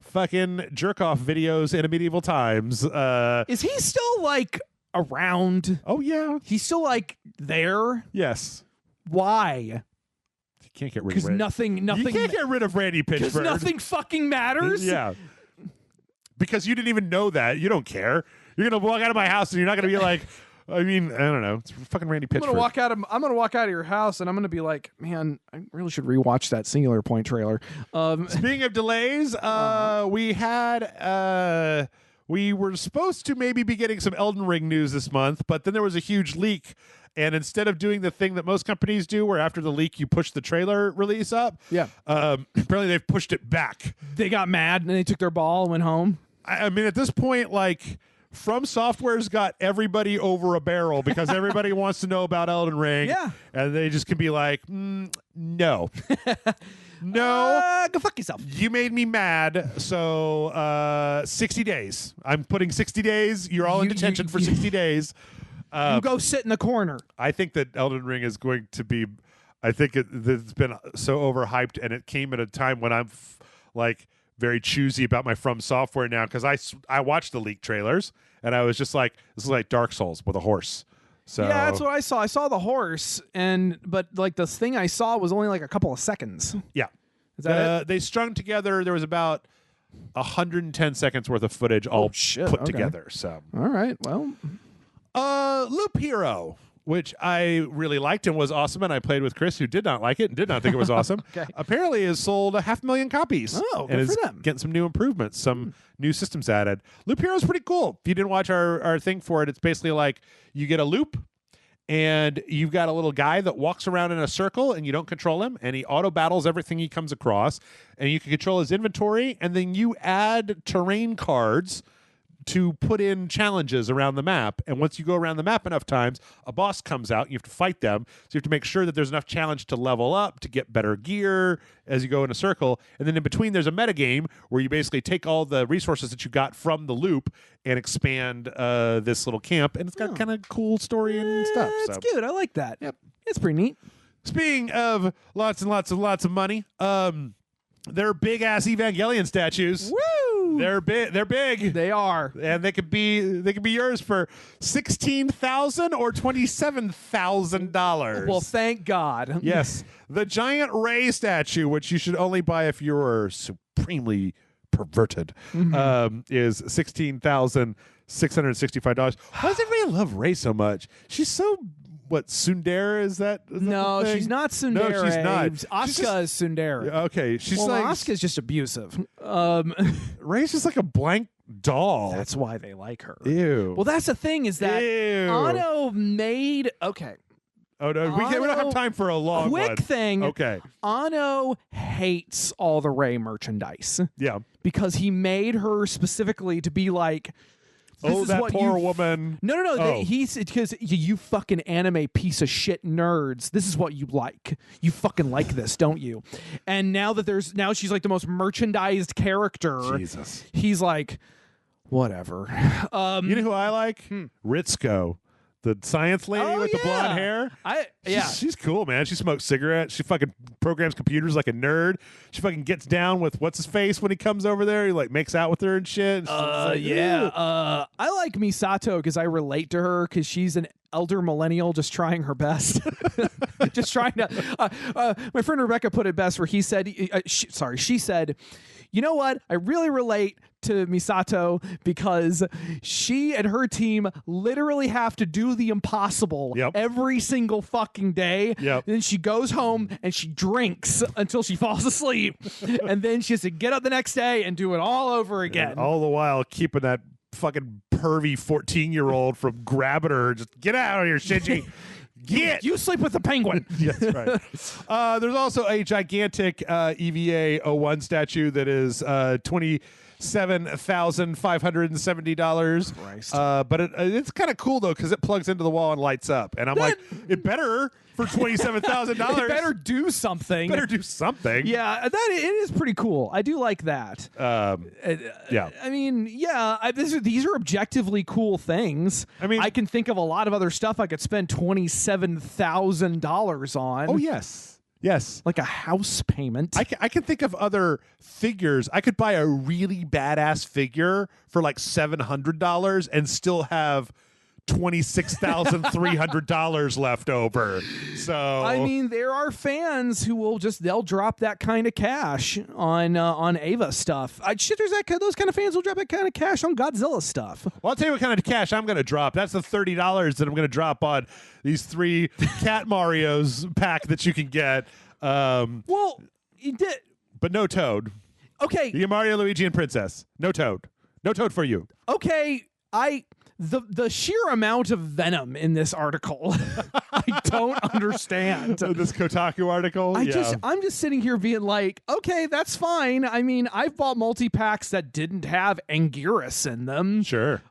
fucking jerk off videos in medieval times. Is he still like around? Oh yeah. He's still like there? Yes. Why? Can't get rid of because nothing. You can't get rid of Randy Pitchford. Because nothing fucking matters. Yeah. Because you didn't even know that. You don't care. You're gonna walk out of my house and you're not gonna be like, I mean, I don't know. It's fucking Randy Pitchford. I'm gonna walk out of your house and I'm gonna be like, man, I really should rewatch that Singular Point trailer. Speaking of delays, we were supposed to maybe be getting some Elden Ring news this month, but then there was a huge leak. And instead of doing the thing that most companies do, where after the leak you push the trailer release up, apparently they've pushed it back. They got mad and they took their ball and went home. I mean, at this point, like, From Software's got everybody over a barrel because everybody wants to know about Elden Ring. Yeah. And they just can be like, no. No. Go fuck yourself. You made me mad, so 60 days. I'm putting 60 days. You're all in detention for 60 days. You go sit in the corner. I think that Elden Ring is going to be. I think it's been so overhyped, and it came at a time when I'm like very choosy about my From Software now because I watched the leaked trailers and I was just like, this is like Dark Souls with a horse. So yeah, that's what I saw. I saw the horse, but like the thing I saw was only like a couple of seconds. Yeah, is that it? They strung together. There was about 110 seconds worth of footage all put together. So all right, well. Loop Hero, which I really liked and was awesome, and I played with Chris, who did not like it and did not think it was awesome. Okay. Apparently has sold 500,000 copies. Oh, and good is for them. getting some new improvements, some new systems added. Loop Hero is pretty cool. If you didn't watch our thing for it, it's basically like you get a loop, and you've got a little guy that walks around in a circle, and you don't control him, and he auto-battles everything he comes across, and you can control his inventory, and then you add terrain cards to put in challenges around the map. And once you go around the map enough times, a boss comes out and you have to fight them. So you have to make sure that there's enough challenge to level up, to get better gear as you go in a circle. And then in between, there's a metagame where you basically take all the resources that you got from the loop and expand this little camp. And it's got kind of cool story and stuff. That's good. I like that. Yep. It's pretty neat. Speaking of lots and lots of money, they're big-ass Evangelion statues. Woo! They're big. They're big. They are, and they could be yours for $16,000 or $27,000. Well, thank God. Yes, the giant Rey statue, which you should only buy if you're supremely perverted, is $16,665. Why does everybody love Rey so much? She's so. What, tsundere is that? No, she's not tsundere. No, she's not. Asuka is tsundere. Okay, she's well, like Asuka's just abusive. Rey's just like a blank doll. That's why they like her. Ew. Well, that's the thing is that Anno made Oh no, we don't have time for a long quick thing. Okay. Anno hates all the Rey merchandise. Yeah. Because he made her specifically to be like, that poor woman. No. He's because you fucking anime piece of shit nerds. This is what you like. You fucking like this, don't you? And now she's like the most merchandised character. Jesus. He's like, whatever. You know who I like? Ritsuko. The science lady with the blonde hair. She's cool, man. She smokes cigarettes. She fucking programs computers like a nerd. She fucking gets down with what's his face when he comes over there. He like makes out with her and shit. And I like Misato because I relate to her because she's an elder millennial just trying her best. Just trying to. My friend Rebecca put it best where she said, you know what? I really relate to Misato because she and her team literally have to do the impossible every single fucking day. Then she goes home and she drinks until she falls asleep. And then she has to get up the next day and do it all over again. And all the while keeping that fucking pervy 14-year-old from grabbing her. Just get out of here, Shinji. You sleep with the penguin. Yes, right. There's also a gigantic EVA 01 statue that is $27,570. But it's kind of cool though because it plugs into the wall and lights up. And I'm like, it better for $27,000. It better do something. Yeah, it is pretty cool. I do like that. Yeah. I mean, these are objectively cool things. I mean, I can think of a lot of other stuff I could spend $27,000 on. Oh yes. Like a house payment. I can think of other figures. I could buy a really badass figure for like $700 and still have $26,300 left over. So I mean, there are fans who will they'll drop that kind of cash on Ava stuff. Those kind of fans will drop that kind of cash on Godzilla stuff. Well, I'll tell you what kind of cash I'm going to drop. That's the $30 that I'm going to drop on these 3 Cat Marios pack that you can get. Well, you did, but no Toad. Okay, you get Mario, Luigi, and Princess. No Toad. No Toad for you. Okay, The sheer amount of venom in this article, I don't understand. This Kotaku article? I'm just sitting here being like, okay, that's fine. I mean, I've bought multi-packs that didn't have Anguirus in them. Sure.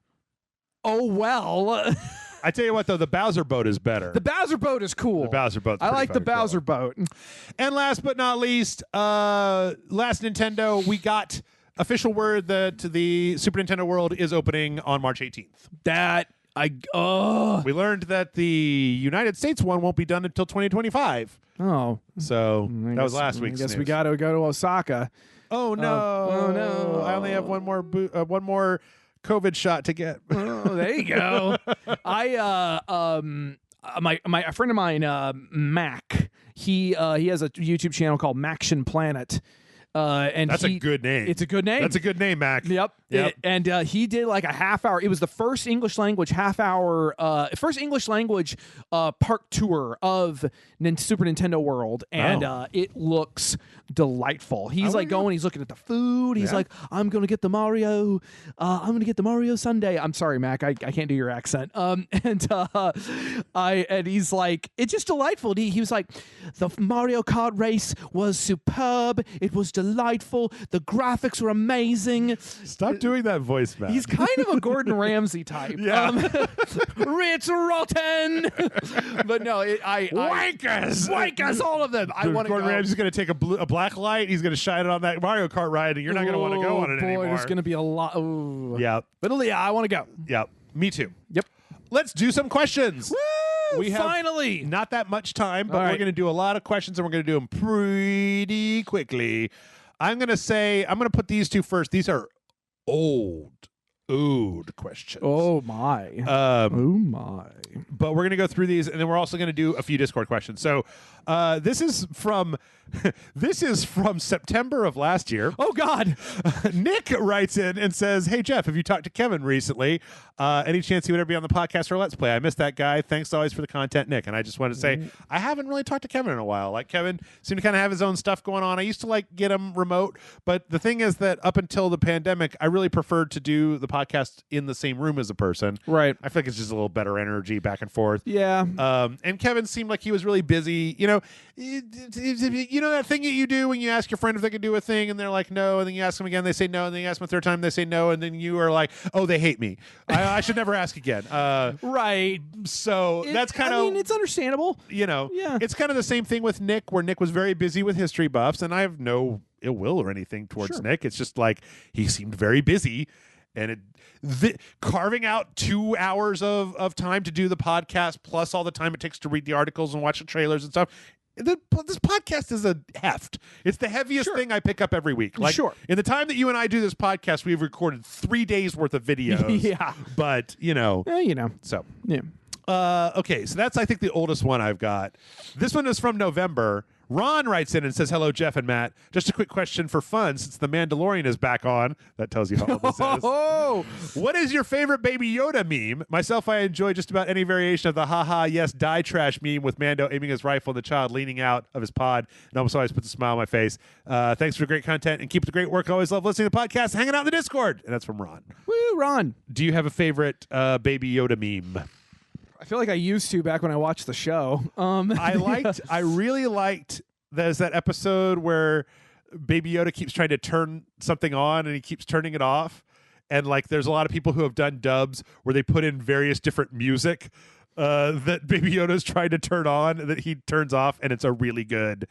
Oh, well. I tell you what, though, the Bowser boat is better. The Bowser boat is cool. The Bowser boat. I like the Bowser boat. And last but not least, last Nintendo, we got official word that the Super Nintendo World is opening on March 18th. We learned that the United States one won't be done until 2025. Oh. So that was last week's news. We got to go to Osaka. Oh no. Oh no. I only have one more COVID shot to get. Oh, there you go. My friend of mine, Mac, he has a YouTube channel called Maction Planet. And that's a good name. It's a good name. That's a good name, Mac. Yep. And he did like a half hour. It was the first English language park tour of Super Nintendo World, and it looks delightful. He's like going, he's looking at the food. He's like, I'm going to get the Mario. I'm going to get the Mario sundae. I'm sorry, Mac. I can't do your accent. And he's like, it's just delightful. He was like, the Mario Kart race was superb. It was delightful. The graphics were amazing. Stop doing that voice, Matt. He's kind of a Gordon Ramsay type. Yeah. It's rotten. But no, wankers, all of them. I want to go. Gordon Ramsay's going to take a black light. He's going to shine it on that Mario Kart ride, and you're not going to want to go on it anymore. There's going to be a lot. Ooh. Yeah. But yeah, I want to go. Yeah. Me too. Yep. Let's do some questions. Woo! We have finally not that much time, but we're going to do a lot of questions, and we're going to do them pretty quickly. I'm going to put these two first. These are old questions. Oh my. Oh my. But we're going to go through these, and then we're also going to do a few Discord questions. So this is from September of last year. Oh, God. Nick writes in and says, hey, Jeff, have you talked to Kevin recently? Any chance he would ever be on the podcast or Let's Play? I miss that guy. Thanks always for the content, Nick. And I just wanted to say, I haven't really talked to Kevin in a while. Like, Kevin seemed to kind of have his own stuff going on. I used to, like, get him remote. But the thing is that up until the pandemic, I really preferred to do the podcast in the same room as a person. Right. I feel like it's just a little better energy back and forth. Yeah. And Kevin seemed like he was really busy. You know that thing that you do when you ask your friend if they can do a thing, and they're like, no, and then you ask them again, they say no, and then you ask them a third time, they say no, and then you are like, oh, they hate me. I should never ask again. Right. So that's kind of... I mean, it's understandable. Yeah. It's kind of the same thing with Nick, where Nick was very busy with History Buffs, and I have no ill will or anything towards Nick. It's just like he seemed very busy, and carving out 2 hours of time to do the podcast, plus all the time it takes to read the articles and watch the trailers and stuff. This podcast is a heft. It's the heaviest thing I pick up every week. Like, in the time that you and I do this podcast, we've recorded 3 days worth of videos. Yeah. But, So. Yeah. Okay, so that's, I think, the oldest one I've got. This one is from November. Ron writes in and says, hello, Jeff and Matt. Just a quick question for fun, since The Mandalorian is back on. That tells you how old this is. What is your favorite Baby Yoda meme? Myself, I enjoy just about any variation of the haha, yes, die trash meme with Mando aiming his rifle and the child leaning out of his pod. And almost always puts a smile on my face. Thanks for the great content and keep up the great work. I always love listening to the podcast, hanging out in the Discord. And that's from Ron. Woo, Ron. Do you have a favorite Baby Yoda meme? I feel like I used to back when I watched the show. I really liked there's that episode where Baby Yoda keeps trying to turn something on and he keeps turning it off. And like there's a lot of people who have done dubs where they put in various different music that Baby Yoda's trying to turn on that he turns off, and it's really good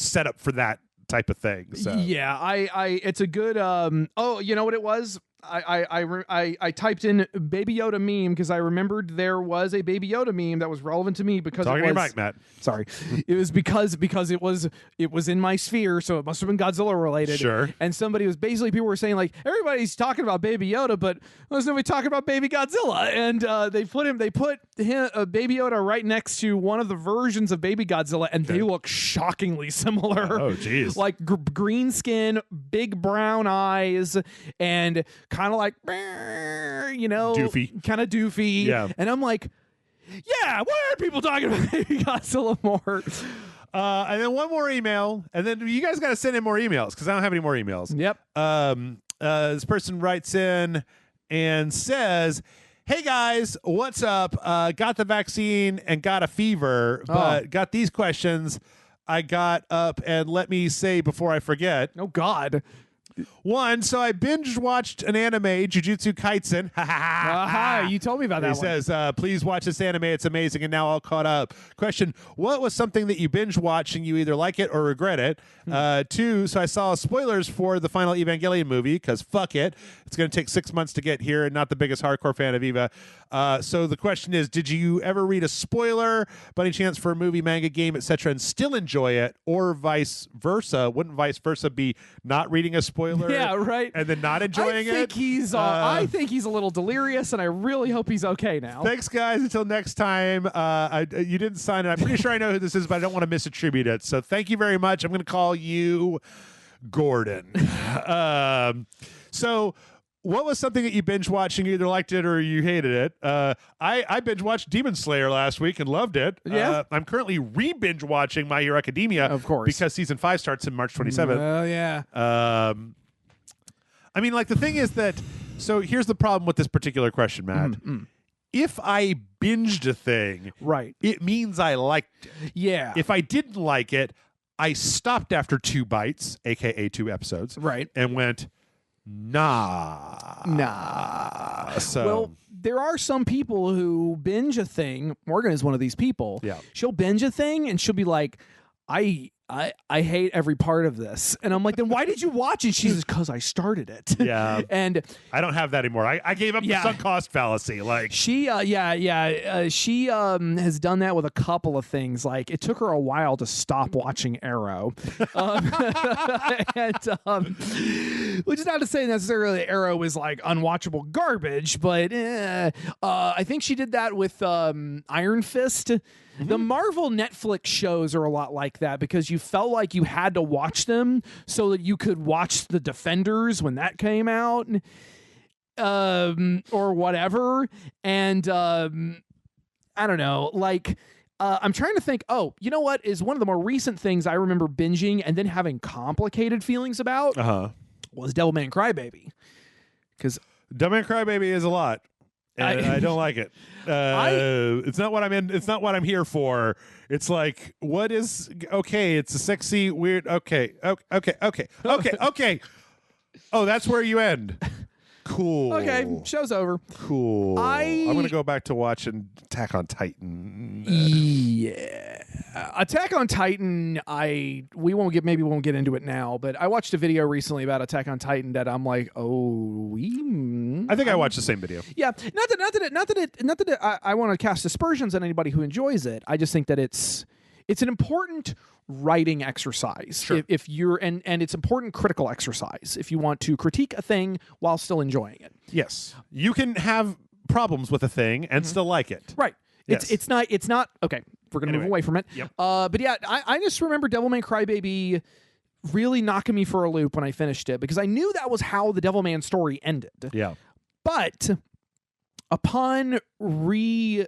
setup for that type of thing. So yeah, I it's a good you know what it was? I typed in Baby Yoda meme because I remembered there was a Baby Yoda meme that was relevant to me because talking it was, to your mic, Matt. Sorry, it was because it was in my sphere, so it must have been Godzilla related. Sure. And people were saying like everybody's talking about Baby Yoda, but there's nobody talking about Baby Godzilla. And they put Baby Yoda right next to one of the versions of Baby Godzilla, and they look shockingly similar. Oh, geez. Like green skin, big brown eyes, and kind of like, doofy. Kind of doofy. Yeah. And I'm like, yeah, why are people talking about Baby Godzilla more? And then one more email, and then you guys got to send in more emails because I don't have any more emails. Yep. This person writes in and says, hey guys, what's up? Got the vaccine and got a fever, but got these questions I got up, and let me say before I forget. Oh, God. One, so I binge watched an anime, Jujutsu Kaisen. You told me about that. He says, please watch this anime. It's amazing. And now all caught up. Question, what was something that you binge watched and you either like it or regret it? Two, so I saw spoilers for the final Evangelion movie because fuck it. It's going to take 6 months to get here, and not the biggest hardcore fan of Eva. So the question is, did you ever read a spoiler by any chance for a movie, manga, game, etc., and still enjoy it, or vice versa? Wouldn't vice versa be not reading a spoiler? Yeah, right. And then not enjoying it. I think he's a little delirious, and I really hope he's okay now. Thanks, guys. Until next time. You didn't sign it. I'm pretty sure I know who this is, but I don't want to misattribute it. So thank you very much. I'm going to call you Gordon. So what was something that you binge watched and you either liked it or you hated it? I binge watched Demon Slayer last week and loved it. Yeah. I'm currently re-binge watching My Hero Academia, of course, because season 5 starts in March 27th. Oh yeah. I mean, like, the thing is that. So here's the problem with this particular question, Matt. If I binged a thing, right, it means I liked it. Yeah. If I didn't like it, I stopped after 2 bites, aka 2 episodes, right, and went, nah. So, well, there are some people who binge a thing. Morgan is one of these people. Yeah. She'll binge a thing and she'll be like, I hate every part of this. And I'm like, then why did you watch it? She says, because I started it. Yeah. And I don't have that anymore. I gave up the sunk cost fallacy. Like, she, she has done that with a couple of things. Like, it took her a while to stop watching Arrow. Which is not to say necessarily Arrow is like unwatchable garbage, but I think she did that with Iron Fist. The Marvel Netflix shows are a lot like that because you felt like you had to watch them so that you could watch The Defenders when that came out, or whatever. And I don't know, like, I'm trying to think, you know what is one of the more recent things I remember binging and then having complicated feelings about was Devilman Crybaby. Because Devilman Crybaby is a lot. And I don't like it. It's not what I'm in. It's not what I'm here for. It's like, what is okay? It's a sexy, weird. Okay. Oh, that's where you end. Cool. Okay, show's over. Cool. I'm gonna go back to watching Attack on Titan. Yeah, Attack on Titan. Maybe we won't get into it now, but I watched a video recently about Attack on Titan that I'm like, I think I watched the same video. Yeah, not that I want to cast aspersions on anybody who enjoys it. I just think that it's an important writing exercise. Sure. If you're and it's important critical exercise if you want to critique a thing while still enjoying it. Yes, you can have problems with a thing and still like it. Right. Yes. It's not okay. We're gonna move away from it. Yep. But yeah, I just remember Devilman Crybaby really knocking me for a loop when I finished it because I knew that was how the Devilman story ended. Yeah. But upon revisiting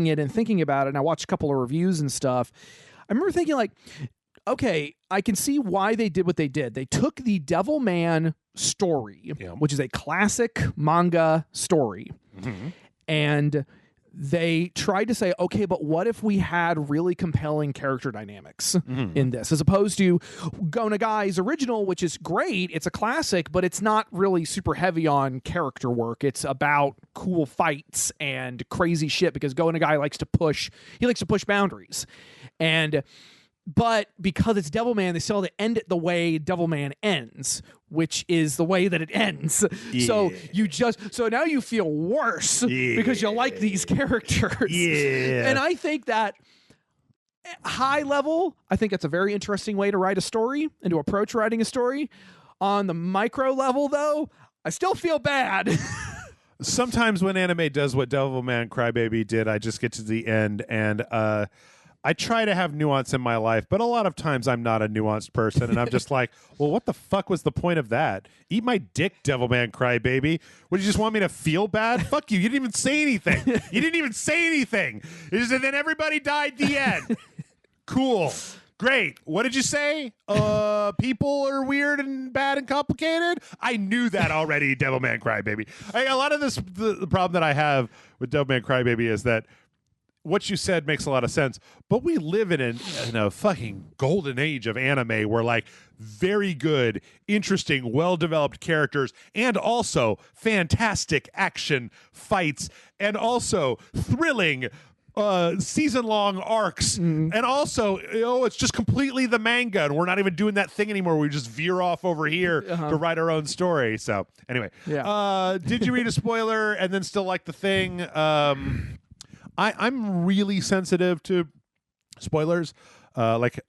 it and thinking about it, and I watched a couple of reviews and stuff, I remember thinking like, okay, I can see why they did what they did. They took the Devilman story, which is a classic manga story, and they tried to say, okay, but what if we had really compelling character dynamics in this, as opposed to Go Nagai's original, which is great. It's a classic, but it's not really super heavy on character work. It's about cool fights and crazy shit because Go Nagai likes to push boundaries. But because it's Devilman, they still have to end it the way Devilman ends, which is the way that it ends. Yeah. So now you feel worse because you like these characters. Yeah. And I think that high level, I think that's a very interesting way to write a story and to approach writing a story. On the micro level, though, I still feel bad. Sometimes when anime does what Devilman Crybaby did, I just get to the end and I try to have nuance in my life, but a lot of times I'm not a nuanced person, and I'm just like, well, what the fuck was the point of that? Eat my dick, Devilman Crybaby. Would you just want me to feel bad? Fuck you. You didn't even say anything. You didn't even say anything. And then everybody died at the end. Cool. Great. What did you say? People are weird and bad and complicated? I knew that already, Devilman Crybaby. A lot of this, the problem that I have with Devilman Crybaby is that what you said makes a lot of sense, but we live in a fucking golden age of anime where like very good, interesting, well-developed characters and also fantastic action fights and also thrilling season-long arcs and also it's just completely the manga and we're not even doing that thing anymore. We just veer off over here to write our own story. So anyway, did you read a spoiler and then still like the thing? I'm really sensitive to spoilers. Like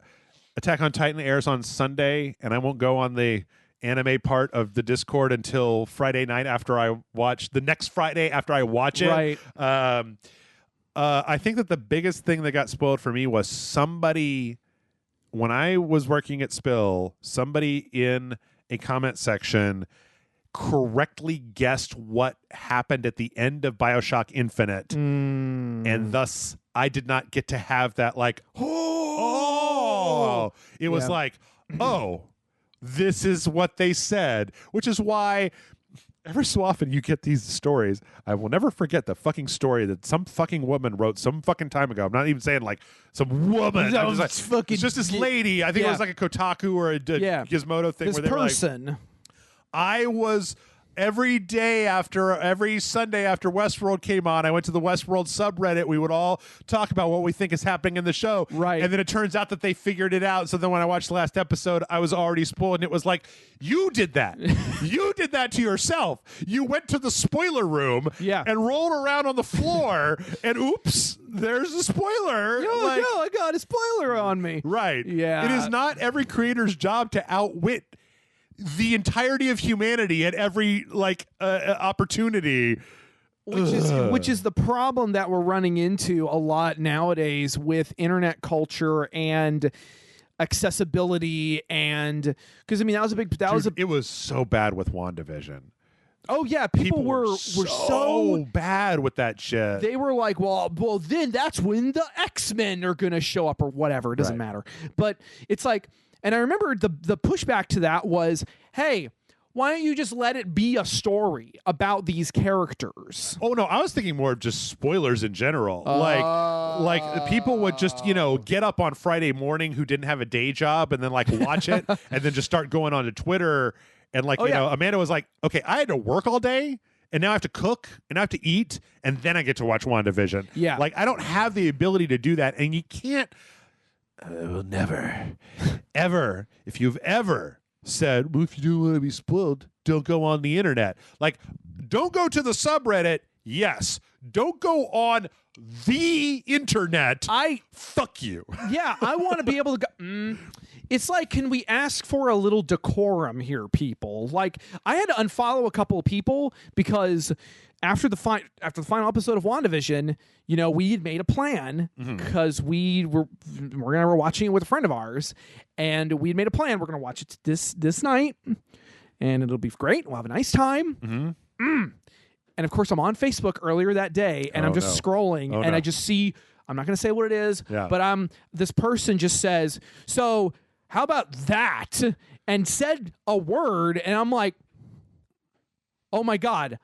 Attack on Titan airs on Sunday, and I won't go on the anime part of the Discord until Friday night after I watch the next Friday after I watch it. Right. I think that the biggest thing that got spoiled for me was somebody when I was working at Spill, somebody in a comment section correctly guessed what happened at the end of BioShock Infinite, and thus I did not get to have that like, oh, it was like, oh, this is what they said, which is why every so often you get these stories. I will never forget the fucking story that some fucking woman wrote some fucking time ago. I'm not even saying like some woman. It's just this lady. I think it was like a Kotaku or a Gizmodo thing. This where they person. were like, I was every Sunday after Westworld came on, I went to the Westworld subreddit. We would all talk about what we think is happening in the show. Right. And then it turns out that they figured it out. So then when I watched the last episode, I was already spoiled. And it was like, you did that. You did that to yourself. You went to the spoiler room and rolled around on the floor and oops, there's a spoiler. I got a spoiler on me. Right. Yeah. It is not every creator's job to outwit the entirety of humanity at every opportunity, which is the problem that we're running into a lot nowadays with internet culture and accessibility. And because I mean it was so bad with WandaVision. Oh yeah, people were so bad with that shit. They were like, well, then that's when the X-Men are going to show up or whatever. It doesn't matter. But it's like. And I remember the pushback to that was, hey, why don't you just let it be a story about these characters? Oh, no, I was thinking more of just spoilers in general. Like people would just, get up on Friday morning who didn't have a day job and then watch it and then just start going on to Twitter. And Amanda was like, okay, I had to work all day. And now I have to cook and I have to eat. And then I get to watch WandaVision. Yeah. I don't have the ability to do that. And you can't. I will never, ever, if you've ever said, well, if you don't want to be spoiled, don't go on the internet. Don't go to the subreddit. Yes. Don't go on the internet. Fuck you. Yeah, I want to be able to go. It's like, can we ask for a little decorum here, people? I had to unfollow a couple of people because after the final episode of WandaVision, we had made a plan because we were watching it with a friend of ours, and we had made a plan. We're going to watch it this night, and it'll be great. We'll have a nice time. And of course, I'm on Facebook earlier that day, and I'm just scrolling, and I just see. I'm not going to say what it is, but this person just says, "So how about that?" and said a word, and I'm like, "Oh my God,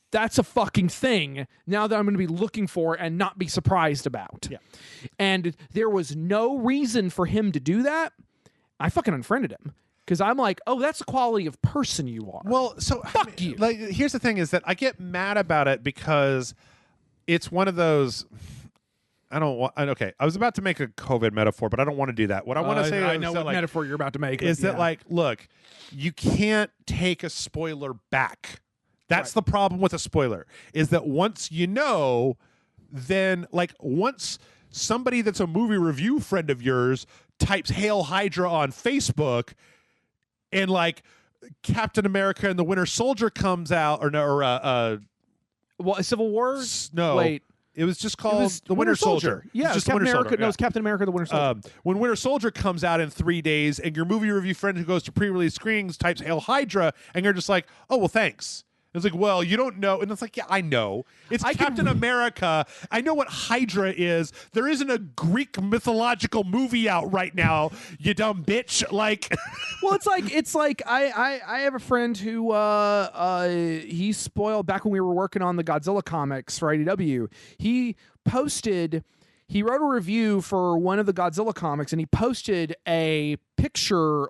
that's a fucking thing now that I'm going to be looking for and not be surprised about." Yeah. And there was no reason for him to do that. I fucking unfriended him because I'm like, oh, that's the quality of person you are. Well, so fuck you. Here's the thing is that I get mad about it because it's one of those. Okay, I was about to make a COVID metaphor, but I don't want to do that. What I want to say, I know what metaphor you're about to make, is that look, you can't take a spoiler back. That's the problem with a spoiler, is that once you know, then once somebody that's a movie review friend of yours types Hail Hydra on Facebook and Captain America and the Winter Soldier comes out Civil War? No. Wait. It was just called The Winter Soldier. Yeah, it was Captain America. No, it's Captain America, The Winter Soldier. When Winter Soldier comes out in 3 days and your movie review friend who goes to pre-release screenings types Hail Hydra and you're just like, oh, well, thanks. It's like, well, you don't know. And it's like, yeah, I know. It's Captain America. I know what Hydra is. There isn't a Greek mythological movie out right now, you dumb bitch. Well, it's like I have a friend who he spoiled back when we were working on the Godzilla comics for IDW. He wrote a review for one of the Godzilla comics, and he posted a picture,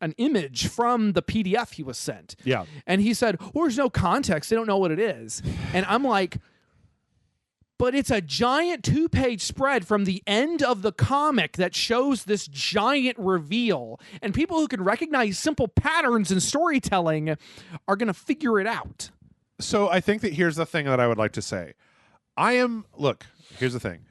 an image from the PDF he was sent. Yeah. And he said, well, there's no context. They don't know what it is. And I'm like, but it's a giant 2-page spread from the end of the comic that shows this giant reveal. And people who can recognize simple patterns in storytelling are going to figure it out. So I think that here's the thing that I would like to say. Here's the thing.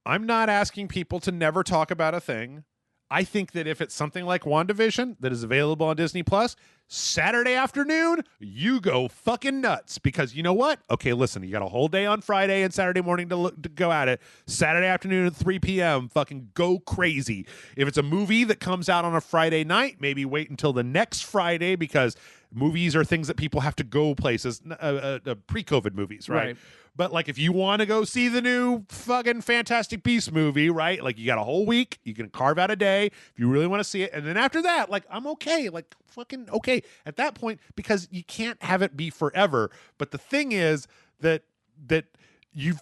I'm not asking people to never talk about a thing. I think that if it's something like WandaVision that is available on Disney Plus, Saturday afternoon, you go fucking nuts. Because you know what? Okay, listen, you got a whole day on Friday and Saturday morning to go at it. Saturday afternoon at 3 p.m., fucking go crazy. If it's a movie that comes out on a Friday night, maybe wait until the next Friday, because movies are things that people have to go places, pre-COVID movies, right? But like if you want to go see the new fucking Fantastic Beasts movie, right? Like you got a whole week, you can carve out a day if you really want to see it. And then after that, like I'm okay, like fucking okay at that point, because you can't have it be forever. But the thing is that you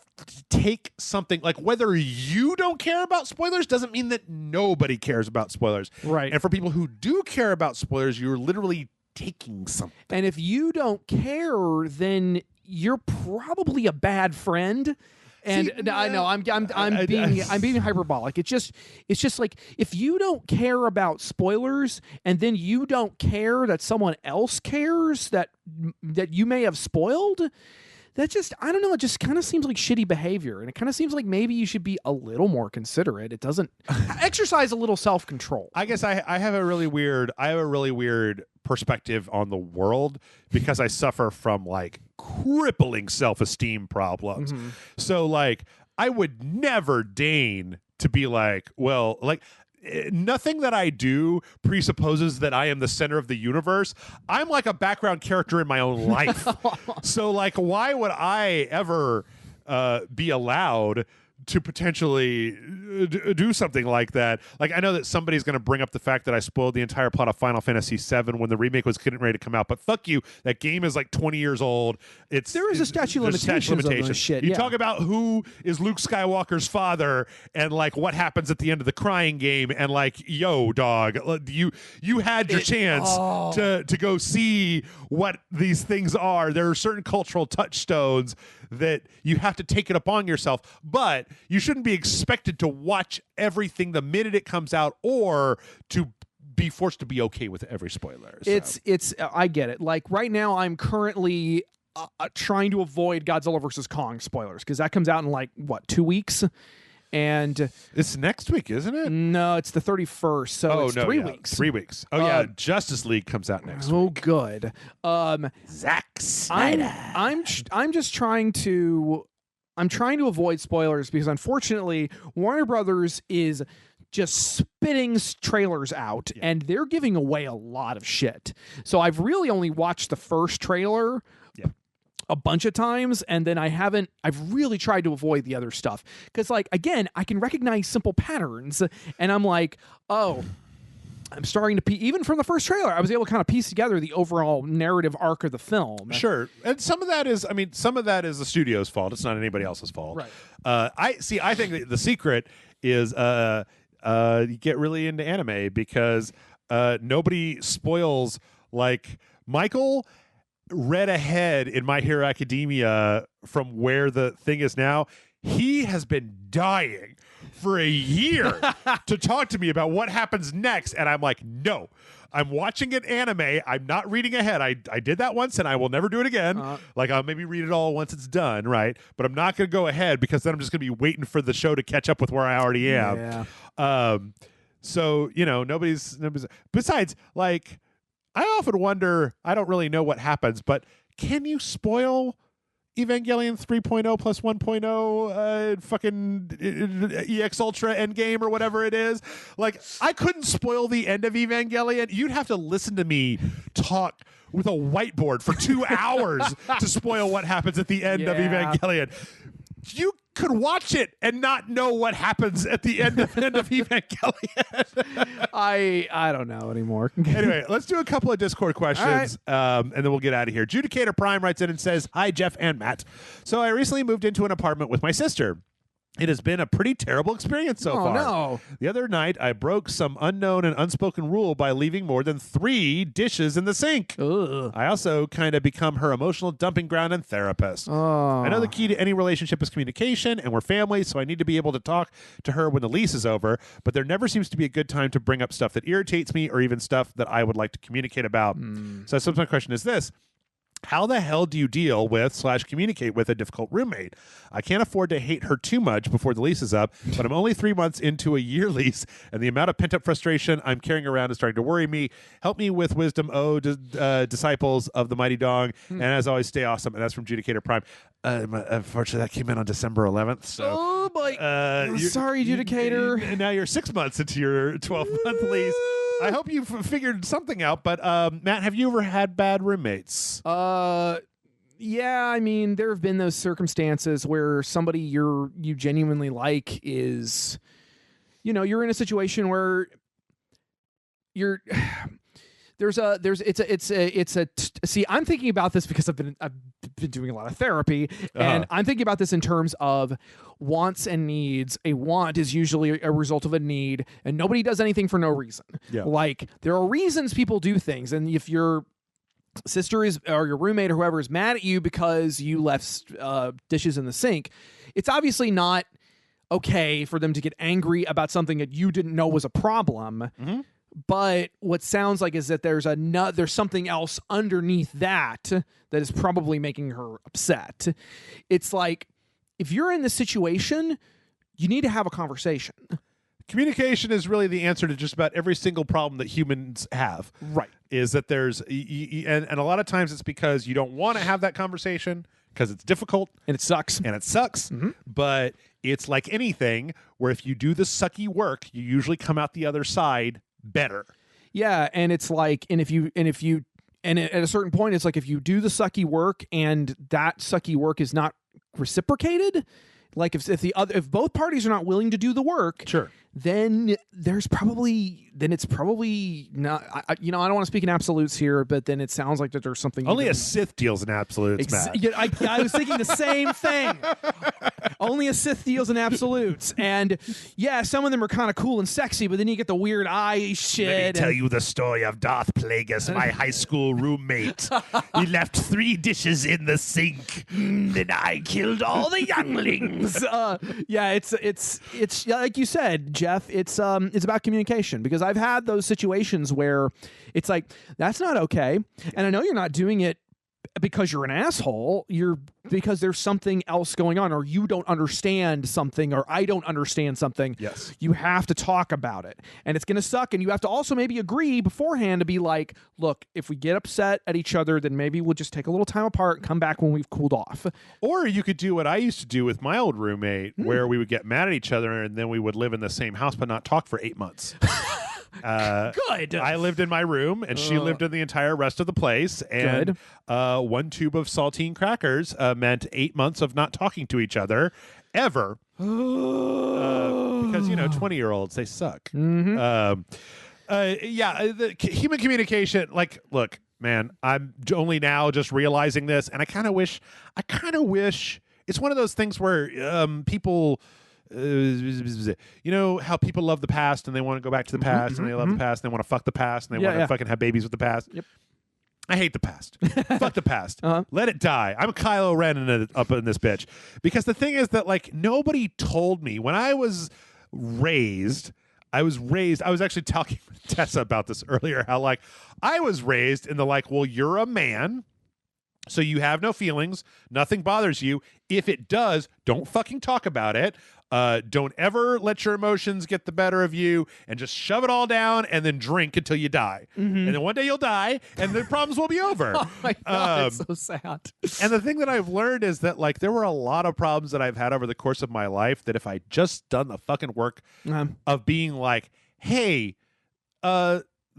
take something like, whether you don't care about spoilers doesn't mean that nobody cares about spoilers. Right. And for people who do care about spoilers, you're literally taking something. And if you don't care, then you're probably a bad friend. And See, I know I'm being hyperbolic. It's just like, if you don't care about spoilers and then you don't care that someone else cares that you may have spoiled, that just, I don't know, it just kind of seems like shitty behavior. And it kind of seems like maybe you should be a little more considerate. It doesn't exercise a little self-control. I guess I have a really weird perspective on the world, because I suffer from like crippling self-esteem problems. Mm-hmm. So like I would never deign to be like, well, like nothing that I do presupposes that I am the center of the universe. I'm like a background character in my own life. So like, why would I ever be allowed to potentially do something like that? Like, I know that somebody's going to bring up the fact that I spoiled the entire plot of Final Fantasy VII when the remake was getting ready to come out, but fuck you, that game is like 20 years old. There is a statute of limitations on this shit. You talk about who is Luke Skywalker's father and like what happens at the end of the crying game, and like, yo, dog, you had your chance to go see what these things are. There are certain cultural touchstones that you have to take it upon yourself, but you shouldn't be expected to watch everything the minute it comes out, or to be forced to be okay with every spoiler. So. It's I get it. Like right now, I'm currently trying to avoid Godzilla vs. Kong spoilers, because that comes out in like 2 weeks. And it's next week, isn't it? No, it's the 31st. So it's 3 weeks. 3 weeks. Oh yeah, Justice League comes out next week. Oh, good. Zack Snyder. I'm just trying to avoid spoilers, because unfortunately Warner Brothers is just spitting trailers out, and they're giving away a lot of shit. So I've really only watched the first trailer a bunch of times, and then I've really tried to avoid the other stuff, because like, again, I can recognize simple patterns, and I'm like, oh, I'm starting to even from the first trailer, I was able to kind of piece together the overall narrative arc of the film. Sure. And some of that is the studio's fault. It's not anybody else's fault. Right. I think the secret is you get really into anime, because nobody spoils. Like, Michael read ahead in My Hero Academia from where the thing is now. He has been dying for a year to talk to me about what happens next, and I'm like, no, I'm watching an anime. I'm not reading ahead. I did that once, and I will never do it again. Like, I'll maybe read it all once it's done, right? But I'm not going to go ahead, because then I'm just going to be waiting for the show to catch up with where I already am. Yeah. So, nobody's. Besides, like, I often wonder, I don't really know what happens, but can you spoil Evangelion 3.0 plus 1.0 fucking EX Ultra Endgame or whatever it is? Like, I couldn't spoil the end of Evangelion. You'd have to listen to me talk with a whiteboard for 2 hours to spoil what happens at the end of Evangelion. You could watch it and not know what happens at the end of Evangelion. I don't know anymore. Anyway, let's do a couple of Discord questions, and then we'll get out of here. Judicator Prime writes in and says, "Hi, Jeff and Matt. So I recently moved into an apartment with my sister. It has been a pretty terrible experience so far. No. The other night, I broke some unknown and unspoken rule by leaving more than 3 dishes in the sink. Ugh. I also kind of become her emotional dumping ground and therapist. I know the key to any relationship is communication, and we're family, so I need to be able to talk to her when the lease is over, but there never seems to be a good time to bring up stuff that irritates me, or even stuff that I would like to communicate about. So my question is this. How the hell do you deal with / communicate with a difficult roommate? I can't afford to hate her too much before the lease is up, but I'm only 3 months into a year lease, and the amount of pent-up frustration I'm carrying around is starting to worry me. Help me with wisdom, disciples of the mighty dong, and as always, stay awesome. And that's from Judicator Prime. Unfortunately, that came in on December 11th. So, oh, boy. Sorry, Judicator. And now you're 6 months into your 12-month lease. I hope you've figured something out, but Matt, have you ever had bad roommates? Yeah, I mean, there have been those circumstances where somebody you genuinely like is, you're in a situation where see, I'm thinking about this because I've been doing a lot of therapy, and I'm thinking about this in terms of wants and needs. A want is usually a result of a need, and nobody does anything for no reason. Yeah. Like, there are reasons people do things, and if your sister or your roommate or whoever is mad at you because you left dishes in the sink, it's obviously not okay for them to get angry about something that you didn't know was a problem. Mm-hmm. But what sounds like is that there's something else underneath that is probably making her upset. It's like, if you're in this situation, you need to have a conversation. Communication is really the answer to just about every single problem that humans have. Right. Is that there's, and a lot of times it's because you don't want to have that conversation because it's difficult. And it sucks. Mm-hmm. But it's like anything where if you do the sucky work, you usually come out the other side better. Yeah, and it's like, and at a certain point, it's like, if you do the sucky work and that sucky work is not reciprocated, like if both parties are not willing to do the work, sure, then it's probably not. I don't want to speak in absolutes here, but then it sounds like that there's something. Only a Sith deals in absolutes, Matt. I was thinking the same thing. Only a Sith deals in absolutes, and yeah, some of them are kind of cool and sexy, but then you get the weird eye shit. Let me tell you the story of Darth Plagueis, my high school roommate. He left 3 dishes in the sink. Then I killed all the younglings. Yeah, it's like you said, Jeff. It's about communication, because I've had those situations where it's like, that's not okay, and I know you're not doing it because you're an asshole. Because there's something else going on, or you don't understand something, or I don't understand something. Yes. You have to talk about it, and it's going to suck, and you have to also maybe agree beforehand to be like, look, if we get upset at each other, then maybe we'll just take a little time apart and come back when we've cooled off. Or you could do what I used to do with my old roommate, where we would get mad at each other and then we would live in the same house but not talk for 8 months. Good. I lived in my room, and she lived in the entire rest of the place. And 1 tube of saltine crackers meant 8 months of not talking to each other ever. Because 20-year-olds, they suck. Mm-hmm. The human communication. Like, look, man, I'm only now just realizing this, and I kind of wish. It's one of those things where people. You know how people love the past and they want to go back to the past, and they love the past and they want to fuck the past, and they want to fucking have babies with the past. Yep. I hate the past. Fuck the past. Let it die. I'm Kylo Ren up in this bitch. Because the thing is that, like, nobody told me when I was raised. I was actually talking with Tessa about this earlier, how, like, I was raised in the, like, well, you're a man, so you have no feelings. Nothing bothers you. If it does, don't fucking talk about it. Don't ever let your emotions get the better of you, and just shove it all down and then drink until you die. Mm-hmm. And then one day you'll die and the problems will be over. Oh my God, it's so sad. And the thing that I've learned is that, like, there were a lot of problems that I've had over the course of my life that if I just done the fucking work of being like, hey,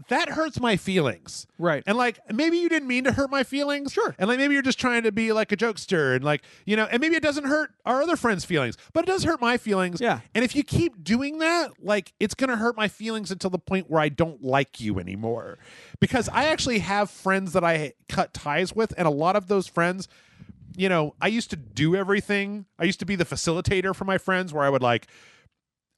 that hurts my feelings. Right. And, like, maybe you didn't mean to hurt my feelings. Sure. And, like, maybe you're just trying to be like a jokester, and, like, and maybe it doesn't hurt our other friends' feelings, but it does hurt my feelings. Yeah. And if you keep doing that, like, it's going to hurt my feelings until the point where I don't like you anymore. Because I actually have friends that I cut ties with, and a lot of those friends, I used to do everything. I used to be the facilitator for my friends, where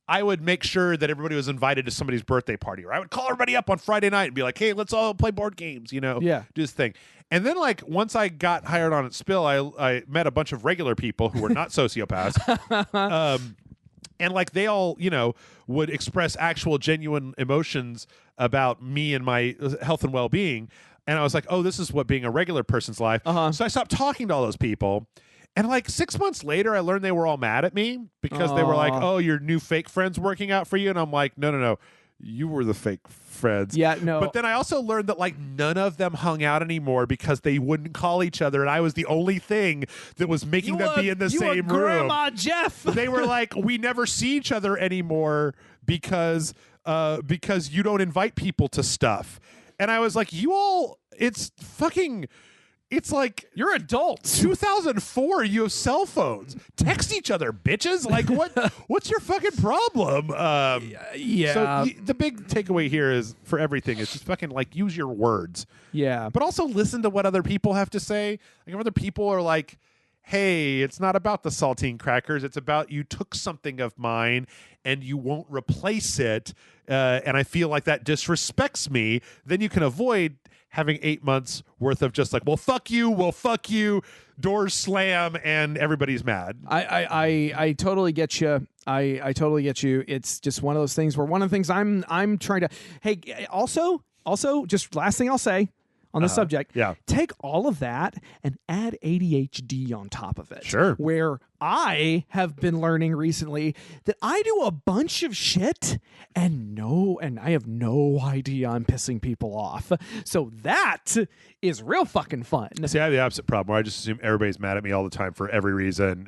I would make sure that everybody was invited to somebody's birthday party, or I would call everybody up on Friday night and be like, hey, let's all play board games, do this thing. And then, like, once I got hired on at Spill, I met a bunch of regular people who were not sociopaths. And, like, they all, would express actual genuine emotions about me and my health and well-being. And I was like, oh, this is what being a regular person's life. So I stopped talking to all those people. And like 6 months later, I learned they were all mad at me because they were like, oh, your new fake friend's working out for you. And I'm like, no. You were the fake friends. Yeah, no. But then I also learned that like none of them hung out anymore because they wouldn't call each other. And I was the only thing that was making them be in the same room. Grandma Jeff. They were like, we never see each other anymore because you don't invite people to stuff. And I was like, it's like you're adults. 2004. You have cell phones. Text each other, bitches. Like what's your fucking problem? So the big takeaway here is for everything is just fucking like use your words. Yeah. But also listen to what other people have to say. Like if other people are like, hey, it's not about the saltine crackers. It's about you took something of mine and you won't replace it. And I feel like that disrespects me. Then you can avoid having 8 months worth of just like, well, fuck you, doors slam, and everybody's mad. I totally get you. I totally get you. It's just one of those things where one of the things I'm trying to. Hey, also, just last thing I'll say on this subject. Yeah. Take all of that and add ADHD on top of it. Sure. Where I have been learning recently that I do a bunch of shit and I have no idea I'm pissing people off. So that is real fucking fun. See, I have the opposite problem where I just assume everybody's mad at me all the time for every reason,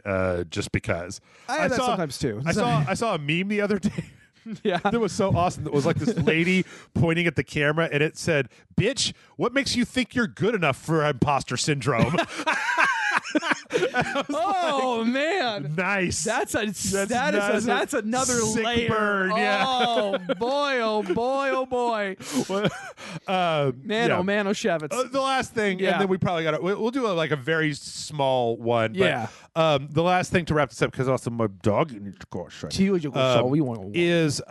just because. I have that sometimes too. I saw a meme the other day. Yeah. That was so awesome. It was like this lady pointing at the camera and it said, bitch, what makes you think you're good enough for imposter syndrome? Oh like, man, nice. That's another sick layer. Burn, yeah. Oh boy, oh boy, oh boy. Man, yeah. oh man, oh Shevitz. The last thing, and then we probably got to. We'll do a very small one. Yeah. But, the last thing to wrap this up because also my dog needs to go. Is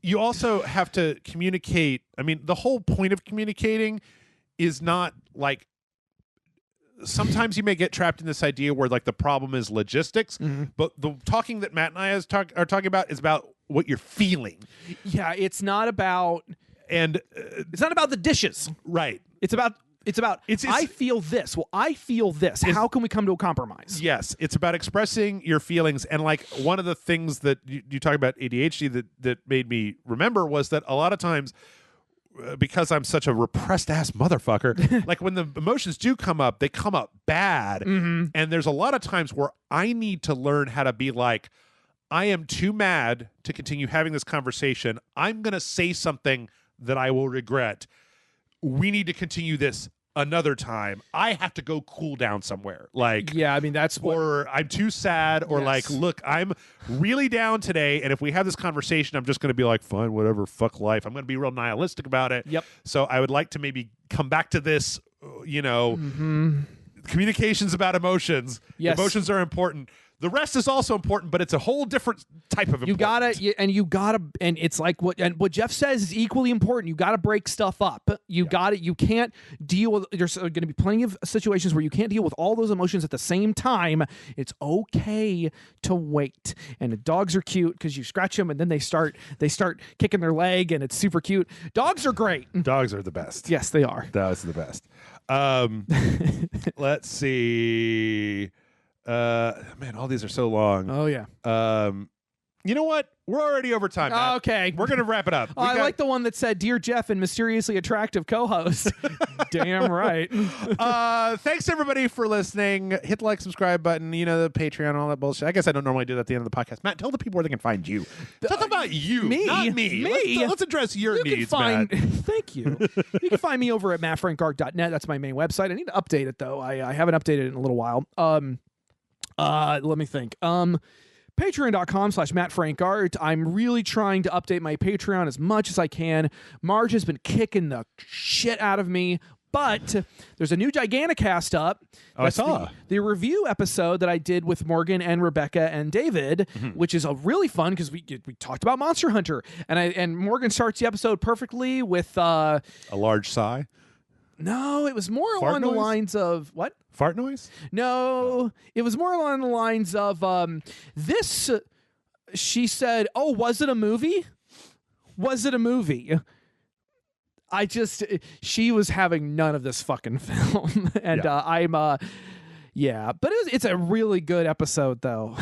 you also have to communicate. I mean, the whole point of communicating is not like. Sometimes you may get trapped in this idea where like the problem is logistics, but the talking that Matt and I are talking about is about what you're feeling. Yeah, it's not about the dishes, right? It's about I feel this. Well, I feel this. How can we come to a compromise? Yes, it's about expressing your feelings. And like one of the things that you talk about ADHD that made me remember was that a lot of times. Because I'm such a repressed ass motherfucker, like when the emotions do come up, they come up bad. And there's a lot of times where I need to learn how to be like, I am too mad to continue having this conversation. I'm going to say something that I will regret. We need to continue this another time. I have to go cool down somewhere. Like, yeah, I mean, that's what... Or I'm too sad, or like, look, I'm really down today, and if we have this conversation, I'm just going to be like, fine, whatever, fuck life. I'm going to be real nihilistic about it. Yep. So I would like to maybe come back to this, communications about emotions. Yes. Emotions are important. The rest is also important, but it's a whole different type of important. And it's like what Jeff says is equally important. You gotta break stuff up. You can't deal with. There's going to be plenty of situations where you can't deal with all those emotions at the same time. It's okay to wait. And the dogs are cute because you scratch them and then they start kicking their leg and it's super cute. Dogs are great. Dogs are the best. Yes, they are. Dogs are the best. Let's see. Man, all these are so long. Oh yeah. You know what? We're already over time. Matt. Okay. We're gonna wrap it up. I like the one that said, "Dear Jeff and mysteriously attractive co-host." Damn right. Thanks everybody for listening. Hit the like, subscribe button. You know, the Patreon, all that bullshit. I guess I don't normally do that at the end of the podcast. Matt, tell the people where they can find you. Talk about you, not me. Let's address your needs, Matt. Thank you. You can find me over at mattfrankart.net. That's my main website. I need to update it though. I haven't updated it in a little while. Let me think. Patreon.com/MattFrankArt. I'm really trying to update my Patreon as much as I can. Marge has been kicking the shit out of me, but there's a new Giganticast up. I saw the review episode that I did with Morgan and Rebecca and David, which is a really fun because we talked about Monster Hunter, and Morgan starts the episode perfectly with a large sigh. No, it was more Fart along noise? the lines of what? Fart noise? No, it was more along the lines of this. She said, "Oh, was it a movie? Was it a movie?" she was having none of this fucking film. And but it's a really good episode though.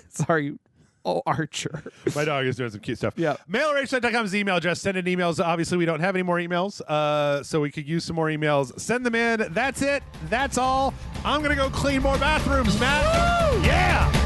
Sorry. Oh, Archer. My dog is doing some cute stuff. Yeah. Mail@rage.com is the email address. Send in emails. Obviously, we don't have any more emails, so we could use some more emails. Send them in. That's it. That's all. I'm going to go clean more bathrooms, Matt. Woo! Yeah.